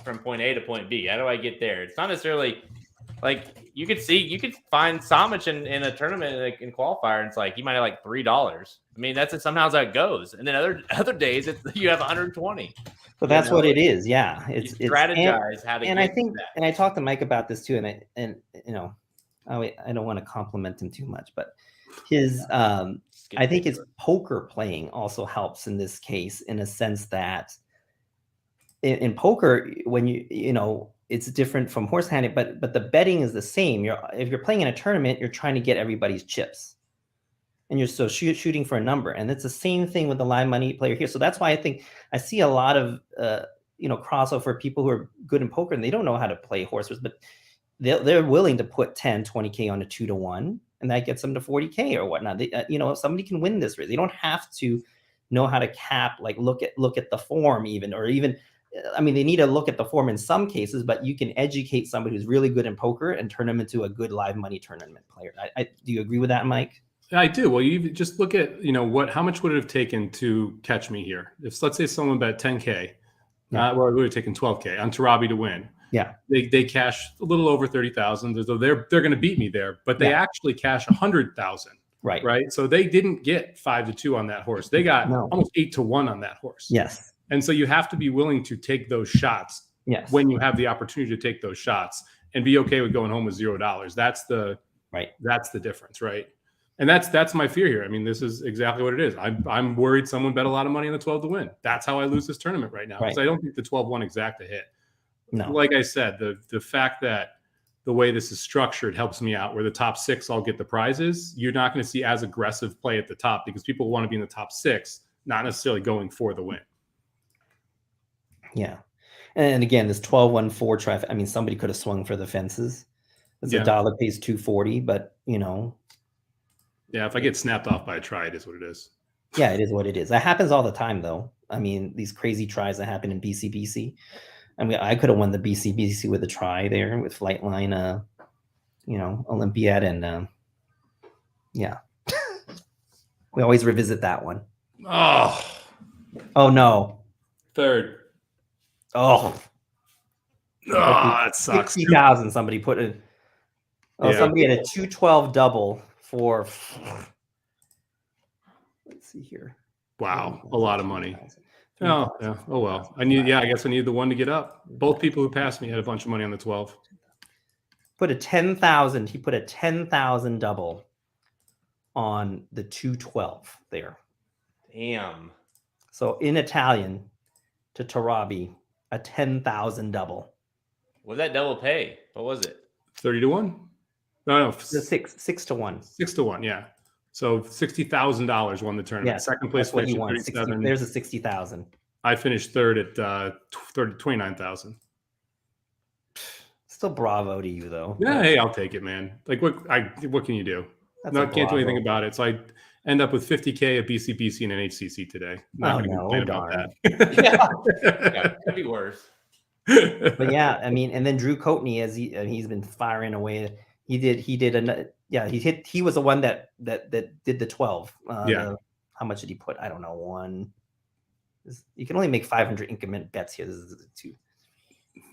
from point A to point B. How do I get there? It's not necessarily like you could find Somich in a tournament like in qualifier, and it's like he might have like $3. I mean, sometimes that goes, and then other days you have 120. But that's what it is. Yeah, it's strategize how to. And I think, and I talked to Mike about this too, and I don't want to compliment him too much, but his I think his poker playing also helps in this case, in a sense that in poker, when it's different from horse handing, but the betting is the same. If you're playing in a tournament, you're trying to get everybody's chips, and you're so shooting for a number, and it's the same thing with the live money player here. So that's why I think I see a lot of crossover people who are good in poker and they don't know how to play horses, but they're willing to put 10, 20K on a 2-to-1, and that gets them to 40K or whatnot. If somebody can win this race, they don't have to know how to cap, like look at the form they need to look at the form in some cases, but you can educate somebody who's really good in poker and turn them into a good live money tournament player. Do you agree with that, Mike? I do. Well, you just look at, how much would it have taken to catch me here? If let's say someone bet 10K, it would have taken 12K on Tarabi to win. Yeah, they cash a little over 30,000. So they're going to beat me there, but they actually cash 100,000. Right. So they didn't get 5-2 on that horse. They got almost 8-1 on that horse. Yes. And so you have to be willing to take those shots. Yes. When you have the opportunity to take those shots and be okay with going home with $0. That's the difference, right? And that's my fear here. I mean, this is exactly what it is. I'm worried someone bet a lot of money on the 12 to win. That's how I lose this tournament right now. Because I don't think the 12-1 exacta hit. No. Like I said, the fact that the way this is structured helps me out, where the top 6 all get the prizes. You're not going to see as aggressive play at the top because people want to be in the top 6, not necessarily going for the win. Yeah. And again, this 12-1-4 traffic, I mean, somebody could have swung for the fences. It's $1 pays $2.40, but yeah, if I get snapped off by a try, it is what it is. Yeah, it is what it is. That happens all the time, though. I mean, these crazy tries that happen in BCBC. I mean, I could have won the BCBC with a try there with Flightline, Olympiad, and we always revisit that one. Oh no, third. Oh, that sucks. 60,000. Somebody put it. Somebody had a 212 double for. Let's see here. Wow, a lot of money. Oh, yeah. Oh, well. I guess I need the one to get up. Both people who passed me had a bunch of money on the 12. Put a 10,000. He put a 10,000 double on the 212 there. Damn. So in Italian to Tarabi, a 10,000 double. What did that double pay? What was it? 30-1? No. The 6-1. 6-1, yeah. So $60,000 won the tournament. Yeah, second place what he finished won. 37. There's a 60,000. I finished third at 29,000. Still bravo to you, though. Yeah, hey, I'll take it, man. Like, what can you do? That's No, a I can't do anything bravo. about it. So I end up with 50K at BCBC and NHCC today. Not Oh, going to no, complain about darn. that. Yeah, could be worse. But yeah, I mean, and then Drew Coatney, as he's been firing away. He was the one that did the 12. How much did he put? I don't know. One. You can only make 500 increment bets here. This is 2,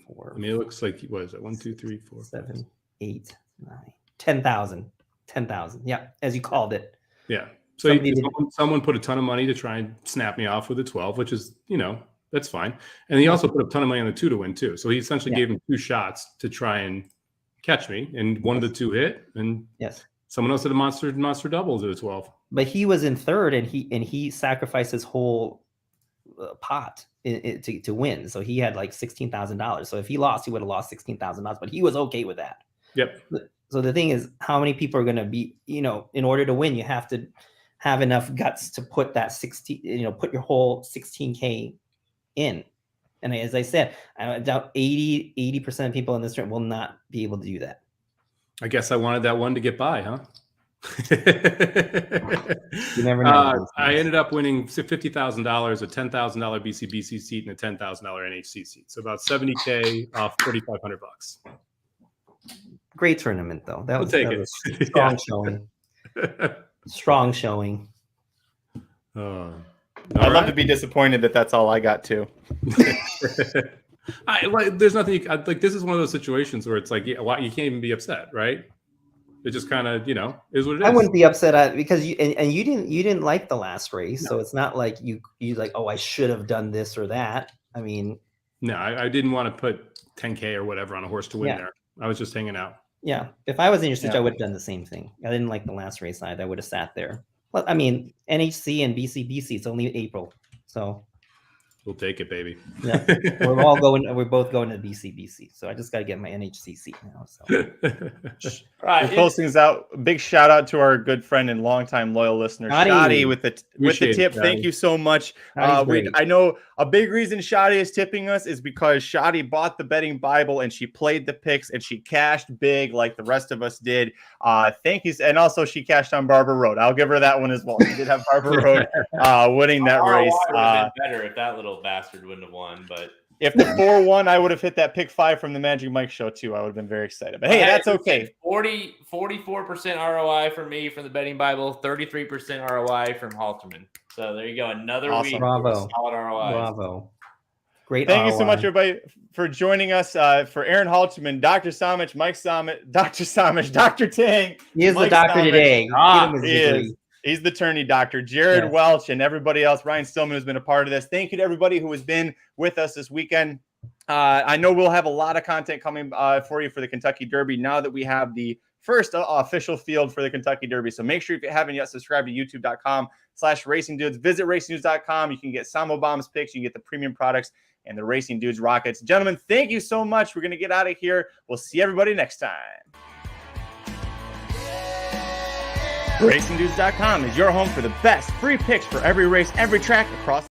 4. I mean, it looks like what is it? 1, 2, 3, 4, 7, 8, 9, 10,000. 10,000. Yeah, as you called it. Yeah. So someone put a ton of money to try and snap me off with a 12, which is, that's fine. And he also put a ton of money on the 2 to win too. So he essentially gave him 2 shots to try and catch me, and one of the 2 hit, and someone else did a monster doubles at a 12. But he was in third, and he sacrificed his whole pot to win. So he had like $16,000. So if he lost, he would have lost $16,000. But he was okay with that. Yep. So the thing is, how many people are going to be? In order to win, you have to have enough guts to put that 16. Put your whole 16K in. And as I said, I doubt 80% of people in this room will not be able to do that. I guess I wanted that one to get by, huh? You never know. I ended up winning $50,000, a $10,000 BCBC seat, and a $10,000 NHC seat. So about 70K off $4,500. Great tournament, though. That was a strong showing. Strong showing. I'd love to be disappointed that that's all I got too. There's nothing this is one of those situations where it's like, you can't even be upset, right? It just kind of, is what it is. I wouldn't be upset because you didn't like the last race, so it's not like you like, oh, I should have done this or that. I mean, no, I didn't want to put 10K or whatever on a horse to win there. I was just hanging out. Yeah, if I was in your situation, I would have done the same thing. I didn't like the last race either. I would have sat there. Well, I mean, NHC and BCBC, it's only April, so we'll take it, baby. Yeah, we're both going to BCBC, so I just got to get my NHC seat now. So, right, we'll close things out. Big shout out to our good friend and longtime loyal listener, Shadi, with the tip. Thank you so much. I know a big reason Shadi is tipping us is because Shadi bought the betting Bible and she played the picks and she cashed big like the rest of us did. Thank you, and also she cashed on Barber Road. I'll give her that one as well. She did have Barber Road winning that race. Would have been better if that little bastard wouldn't have won, but if the 4-1, I would have hit that pick 5 from the Magic Mike show too. I would have been very excited. But hey, that's okay. 44% ROI for me from the betting Bible, 33% ROI from Halterman. So there you go. Another week. Bravo. Solid ROI. Bravo. Great. Thank you so much, everybody, for joining us. For Aaron Halterman, Dr. Somich, Mike Somich, Dr. Somich, Dr. Tang. He is the doctor today. He is. He's the tourney doctor. Jared Welch and everybody else. Ryan Stillman has been a part of this. Thank you to everybody who has been with us this weekend. I know we'll have a lot of content coming for you for the Kentucky Derby now that we have the first official field for the Kentucky Derby. So make sure if you haven't yet, subscribe to youtube.com/Racing Dudes. Visit racingdudes.com. You can get Somobomb's picks. You can get the premium products and the Racing Dudes rockets. Gentlemen, thank you so much. We're going to get out of here. We'll see everybody next time. RacingDudes.com is your home for the best free picks for every race, every track across